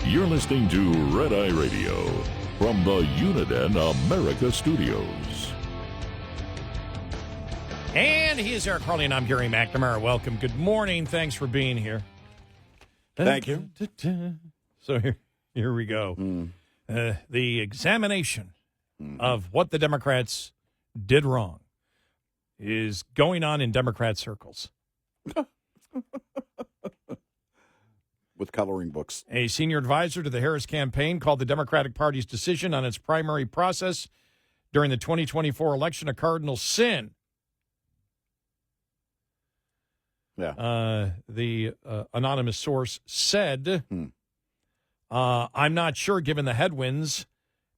You're listening to Red Eye Radio from the Uniden America Studios. And he is Eric Harley, and I'm Gary McNamara. Welcome. Good morning. Thanks for being here. Thank you. So here we go. The examination of what the Democrats did wrong is going on in Democrat circles. With coloring books. A senior advisor to the Harris campaign called the Democratic Party's decision on its primary process during the 2024 election a cardinal sin. Yeah. The anonymous source said, I'm not sure, given the headwinds,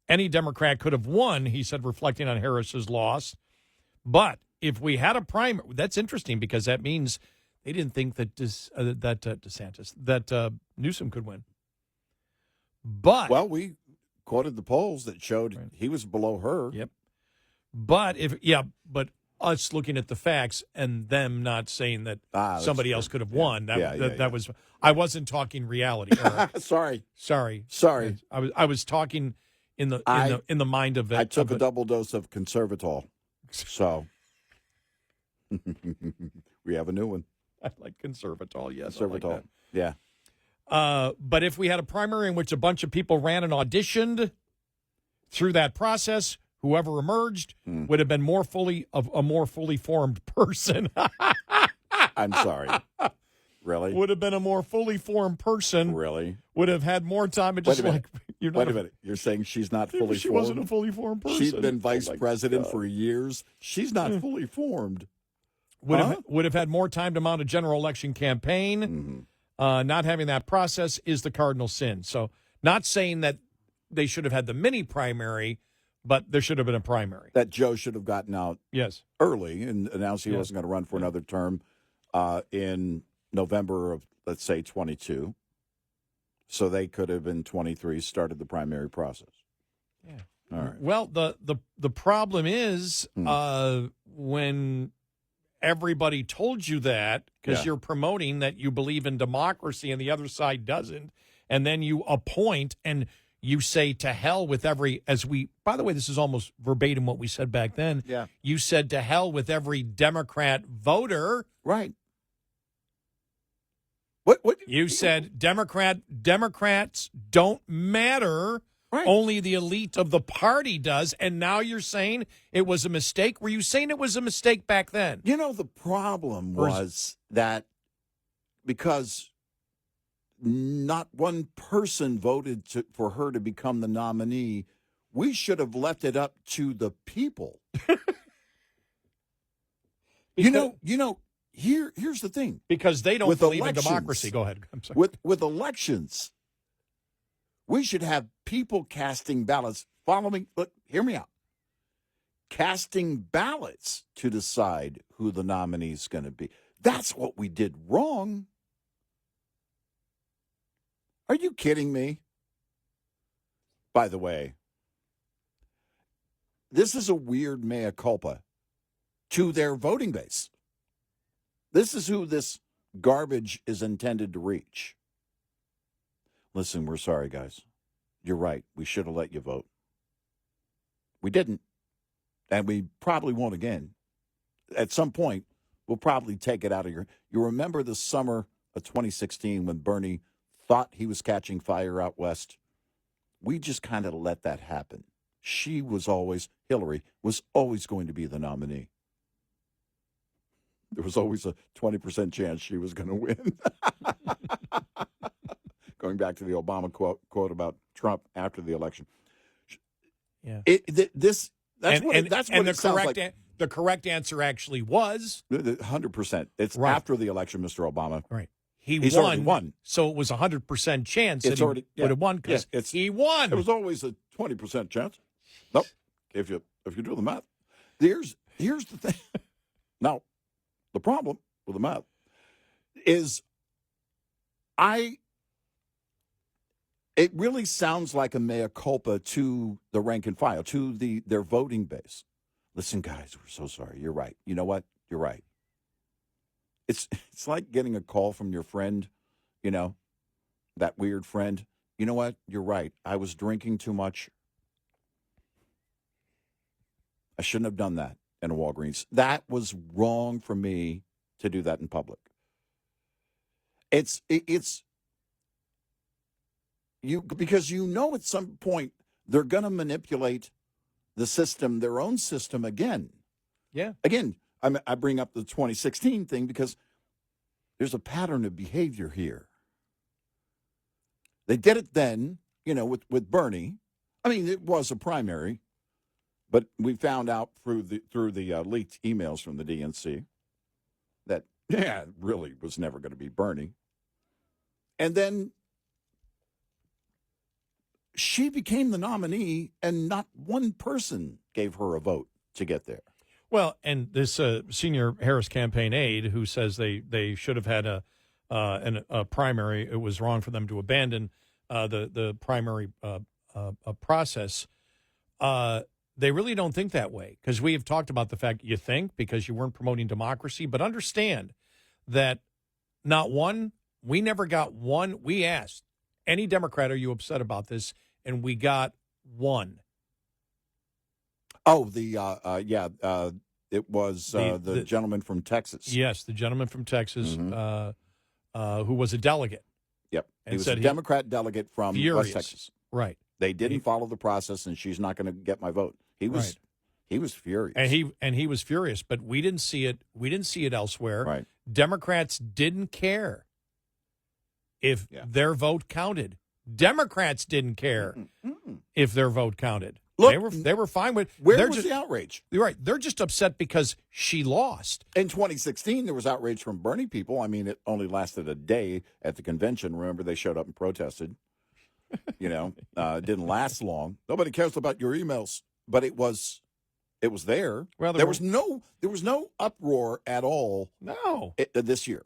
any Democrat could have won, he said, reflecting on Harris's loss. But if we had a primary, that's interesting because that means they didn't think that Newsom could win. But we quoted the polls that showed he was below her. Yep. But but us looking at the facts and them not saying that somebody else could have won. That was. I wasn't talking reality. Sorry. I was talking in the mind of it. I took a double dose of Conservatol. So We have a new one. I like conservatol, yes. I like Conservatol. that. Yeah. But if we had a primary in which a bunch of people ran and auditioned through that process, whoever emerged would have been a more fully formed person. I'm sorry. Really? Would have been a more fully formed person. Really? Would have had more time. And just Wait a minute. you're not Wait a minute. You're saying she's not fully formed? She wasn't a fully formed person. She's been vice my president God. for years. She's not fully formed. Would have had more time to mount a general election campaign. Not having that process is the cardinal sin. So not saying that they should have had the mini primary, but there should have been a primary. That Joe should have gotten out early and announced he wasn't going to run for another term in November of, let's say, 22. So they could have, in 23, started the primary process. Yeah. All right. Well, the problem is when everybody told you that, because you're promoting that you believe in democracy and the other side doesn't, and then you appoint and you say to hell with every, by the way, this is almost verbatim what we said back then. Yeah. You said to hell with every Democrat voter. Right. What? You said Democrats don't matter. Right. Only the elite of the party does. And now you're saying it was a mistake? Were you saying it was a mistake back then? You know, the problem was that because not one person voted for her to become the nominee, we should have left it up to the people. Here's the thing. Because they don't With believe elections, in democracy. Go ahead. I'm sorry. With elections, we should have people casting ballots look, hear me out. Casting ballots to decide who the nominee is going to be. That's what we did wrong. Are you kidding me? By the way, this is a weird mea culpa to their voting base. This is who this garbage is intended to reach. Listen, we're sorry, guys. You're right. We should have let you vote. We didn't. And we probably won't again. At some point, we'll probably take it out of your... You remember the summer of 2016 when Bernie thought he was catching fire out west? We just kind of let that happen. Hillary was always going to be the nominee. There was always a 20% chance she was going to win. Going back to the Obama quote about Trump after the election. Yeah. That's what it sounds like. The correct answer actually was 100%. It's right. After the election, Mr. Obama. Right. He's already won. So it was 100% chance that he would have won because he won. It was always a 20% chance. Nope. If you do the math. Here's the thing. Now, the problem with the math is it really sounds like a mea culpa to the rank and file, to their voting base. Listen, guys, we're so sorry. You're right. You know what? You're right. It's like getting a call from your friend, that weird friend. You know what? You're right. I was drinking too much. I shouldn't have done that in a Walgreens. That was wrong for me to do that in public. It's because at some point they're going to manipulate the system, their own system again. Yeah. Again, I bring up the 2016 thing because there's a pattern of behavior here. They did it then, with Bernie. I mean, it was a primary, but we found out through the leaked emails from the DNC that it really was never going to be Bernie. And then she became the nominee, and not one person gave her a vote to get there. Well, and this senior Harris campaign aide who says they should have had a primary. It was wrong for them to abandon the primary process. They really don't think that way because we have talked about the fact you think because you weren't promoting democracy, but understand that we never got one. We asked any Democrat, are you upset about this? And we got one. Oh, It was the gentleman from Texas. Yes, the gentleman from Texas who was a delegate. Yep. And he was said a Democrat delegate from West Texas. Right. They didn't follow the process, and she's not going to get my vote. He was furious. And he was furious, but we didn't see it. We didn't see it elsewhere. Right. Democrats didn't care if their vote counted. Democrats didn't care if their vote counted. Look, they were fine with. Where was the outrage? You're right. They're just upset because she lost. In 2016, there was outrage from Bernie people. I mean, it only lasted a day at the convention. Remember, they showed up and protested. You know, it didn't last long. Nobody cares about your emails, but it was there. Well, there was no uproar at all. No, this year.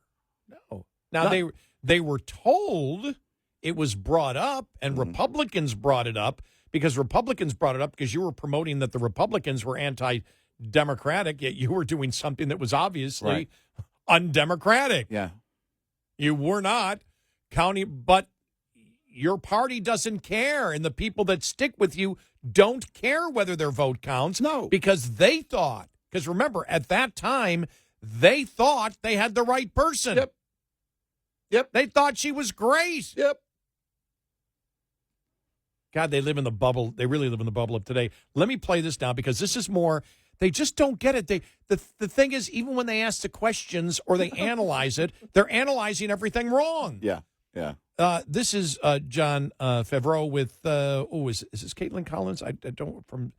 No. Now they were told it was brought up, and Republicans brought it up because you were promoting that the Republicans were anti-democratic, yet you were doing something that was obviously undemocratic. Yeah, you were not counting, but your party doesn't care, and the people that stick with you don't care whether their vote counts. No. Because remember, at that time, they thought they had the right person. Yep. They thought she was great. Yep. God, they live in the bubble. They really live in the bubble of today. Let me play this now because this is more, they just don't get it. The thing is, even when they ask the questions or they analyze it, they're analyzing everything wrong. Yeah, yeah. This is John Favreau with is this Caitlin Collins? I don't from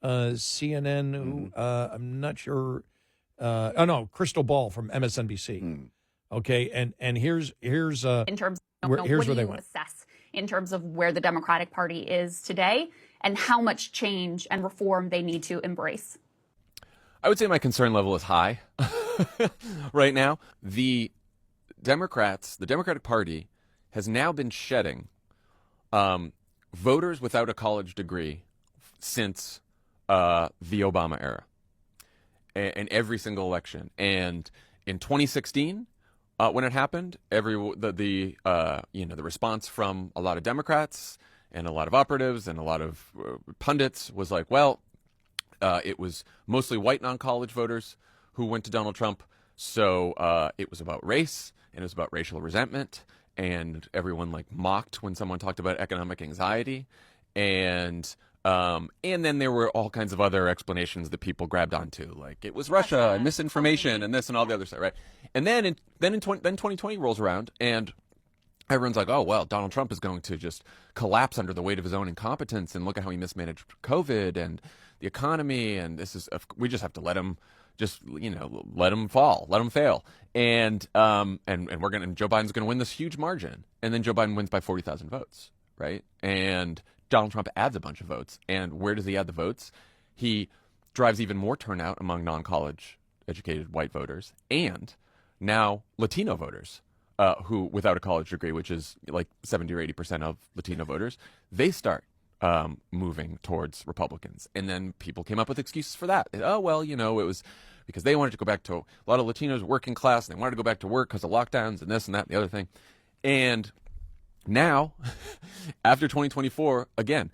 CNN. Who I'm not sure. Crystal Ball from MSNBC. Okay, and here's in terms of here's where they you went. Assess in terms of where the Democratic Party is today and how much change and reform they need to embrace. I would say my concern level is high right now. The Democratic Party has now been shedding voters without a college degree since the Obama era, and every single election. And in 2016, when it happened, the response from a lot of Democrats and a lot of operatives and a lot of pundits was like, well, it was mostly white non-college voters who went to Donald Trump, so it was about race and it was about racial resentment. And everyone mocked when someone talked about economic anxiety, and then there were all kinds of other explanations that people grabbed onto, like it was Russia and misinformation and this and all the other stuff, right? And then 2020 rolls around, and everyone's like, oh well, Donald Trump is going to just collapse under the weight of his own incompetence, and look at how he mismanaged COVID and the economy, and we just have to let him. Just, let him fall, let him fail. And Joe Biden's going to win this huge margin. And then Joe Biden wins by 40,000 votes, right? And Donald Trump adds a bunch of votes. And where does he add the votes? He drives even more turnout among non-college educated white voters and now Latino voters who, without a college degree, which is like 70 or 80% of Latino voters, they start moving towards Republicans. And then people came up with excuses for that. Oh, well, it was because they wanted to go back to, a lot of Latinos working class, and they wanted to go back to work because of lockdowns and this and that and the other thing. And now, after 2024, again,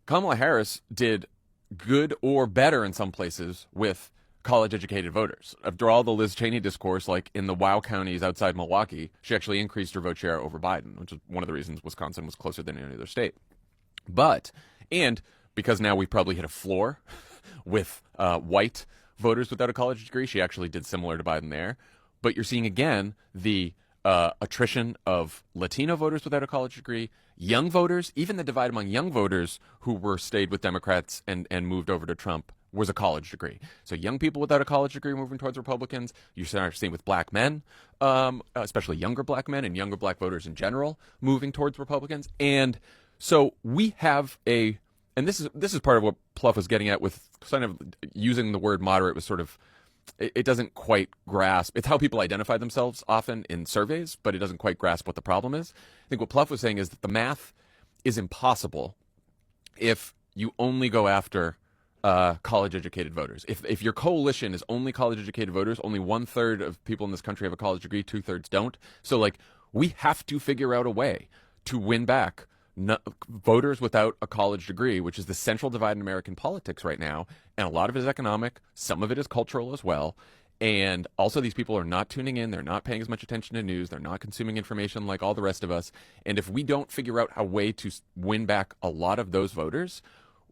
Kamala Harris did good or better in some places with college-educated voters. After all the Liz Cheney discourse, like in the WOW counties outside Milwaukee, she actually increased her vote share over Biden, which is one of the reasons Wisconsin was closer than any other state. And because now we probably hit a floor with white voters without a college degree, she actually did similar to Biden there. But you're seeing, again, the attrition of Latino voters without a college degree, young voters, even the divide among young voters who stayed with Democrats and moved over to Trump was a college degree. So young people without a college degree moving towards Republicans. You start seeing with black men, especially younger black men and younger black voters in general, moving towards Republicans. And so we have and this is part of what Pluff was getting at with kind of using the word moderate was sort of, it doesn't quite grasp. It's how people identify themselves often in surveys, but it doesn't quite grasp what the problem is. I think what Pluff was saying is that the math is impossible if you only go after college-educated voters. If your coalition is only college-educated voters, only 1/3 of people in this country have a college degree, 2/3 don't. So we have to figure out a way to win back voters without a college degree, which is the central divide in American politics right now. And a lot of it is economic. Some of it is cultural as well. And also these people are not tuning in. They're not paying as much attention to news. They're not consuming information like all the rest of us. And if we don't figure out a way to win back a lot of those voters,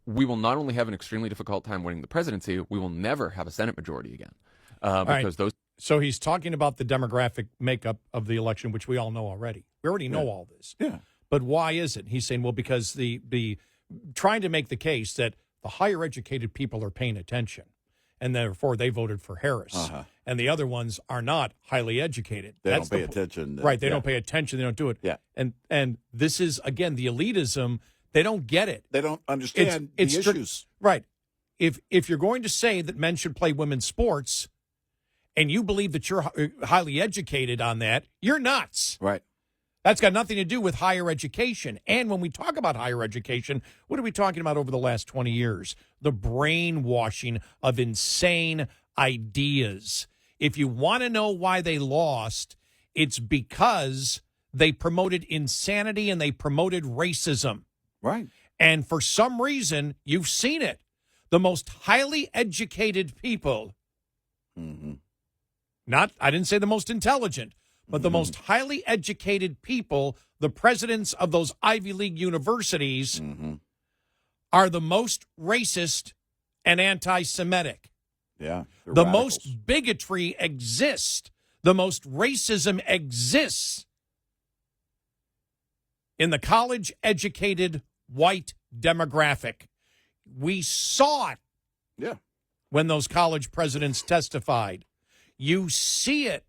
we will not only have an extremely difficult time winning the presidency, we will never have a Senate majority again. Because those. So he's talking about the demographic makeup of the election, which we all know already. We already know all this. Yeah. But why is it? He's saying, well, because the trying to make the case that the higher educated people are paying attention, and therefore they voted for Harris, and the other ones are not highly educated. They don't pay attention. Right. They don't pay attention. They don't do it. Yeah. And this is, again, the elitism. They don't get it. They don't understand the issues. Right. If you're going to say that men should play women's sports, and you believe that you're highly educated on that, you're nuts. Right. That's got nothing to do with higher education. And when we talk about higher education, what are we talking about over the last 20 years? The brainwashing of insane ideas. If you want to know why they lost, it's because they promoted insanity and they promoted racism. Right. And for some reason, you've seen it. The most highly educated people, I didn't say the most intelligent, but the most highly educated people, the presidents of those Ivy League universities, are the most racist and anti-Semitic. Yeah. The most bigotry exists. The most racism exists in the college-educated white demographic. We saw it when those college presidents testified. You see it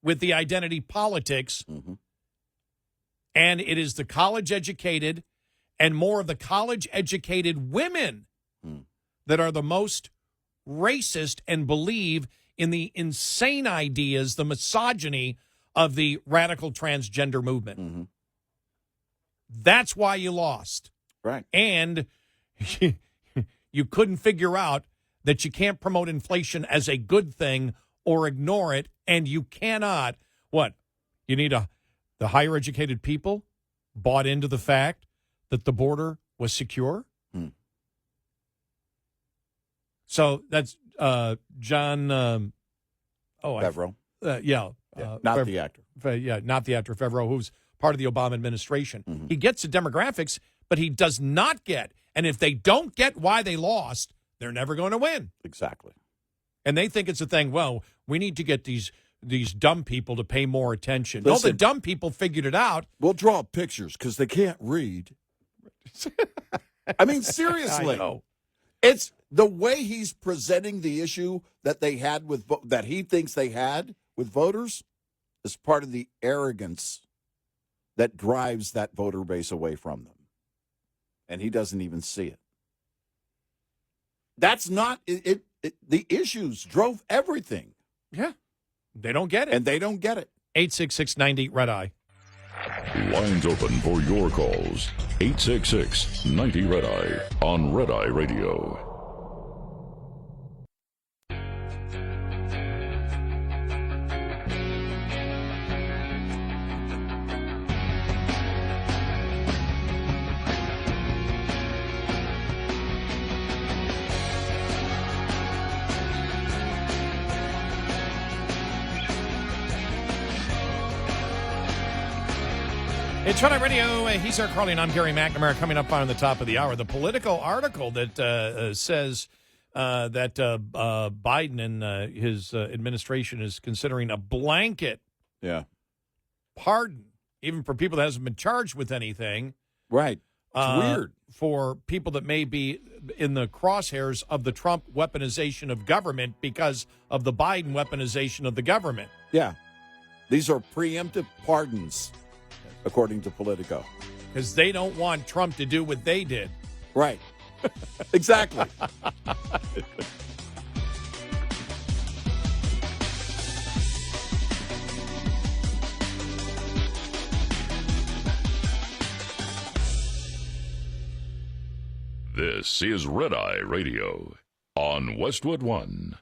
with the identity politics, and it is the college-educated and more of the college-educated women that are the most racist and believe in the insane ideas, the misogyny of the radical transgender movement. That's why you lost. Right. And you couldn't figure out that you can't promote inflation as a good thing or ignore it, and you cannot. What? You need the higher educated people bought into the fact that the border was secure? So that's John Favreau. Not the actor. Not the actor Favreau, who's part of the Obama administration. He gets the demographics, but he does not get, and if they don't get why they lost, they're never going to win. Exactly. And they think it's a thing, well, we need to get these dumb people to pay more attention. Listen, no, the dumb people figured it out. We'll draw pictures because they can't read. I mean, seriously. I know. It's the way he's presenting the issue that they had with that he thinks they had with voters is part of the arrogance that drives that voter base away from them. And he doesn't even see it. That's not it. The issues drove everything. Yeah. They don't get it. And they don't get it. 866-90 Red Eye. Lines open for your calls. 866-90 Red Eye on Red Eye Radio. It's Red Eye Radio. He's our Carly, and I'm Gary McNamara. Coming up on the top of the hour, the Politico article that says that Biden and his administration is considering a blanket pardon, even for people that hasn't been charged with anything. Right. It's weird. For people that may be in the crosshairs of the Trump weaponization of government because of the Biden weaponization of the government. Yeah. These are preemptive pardons, according to Politico. Because they don't want Trump to do what they did. Right. Exactly. This is Red Eye Radio on Westwood One.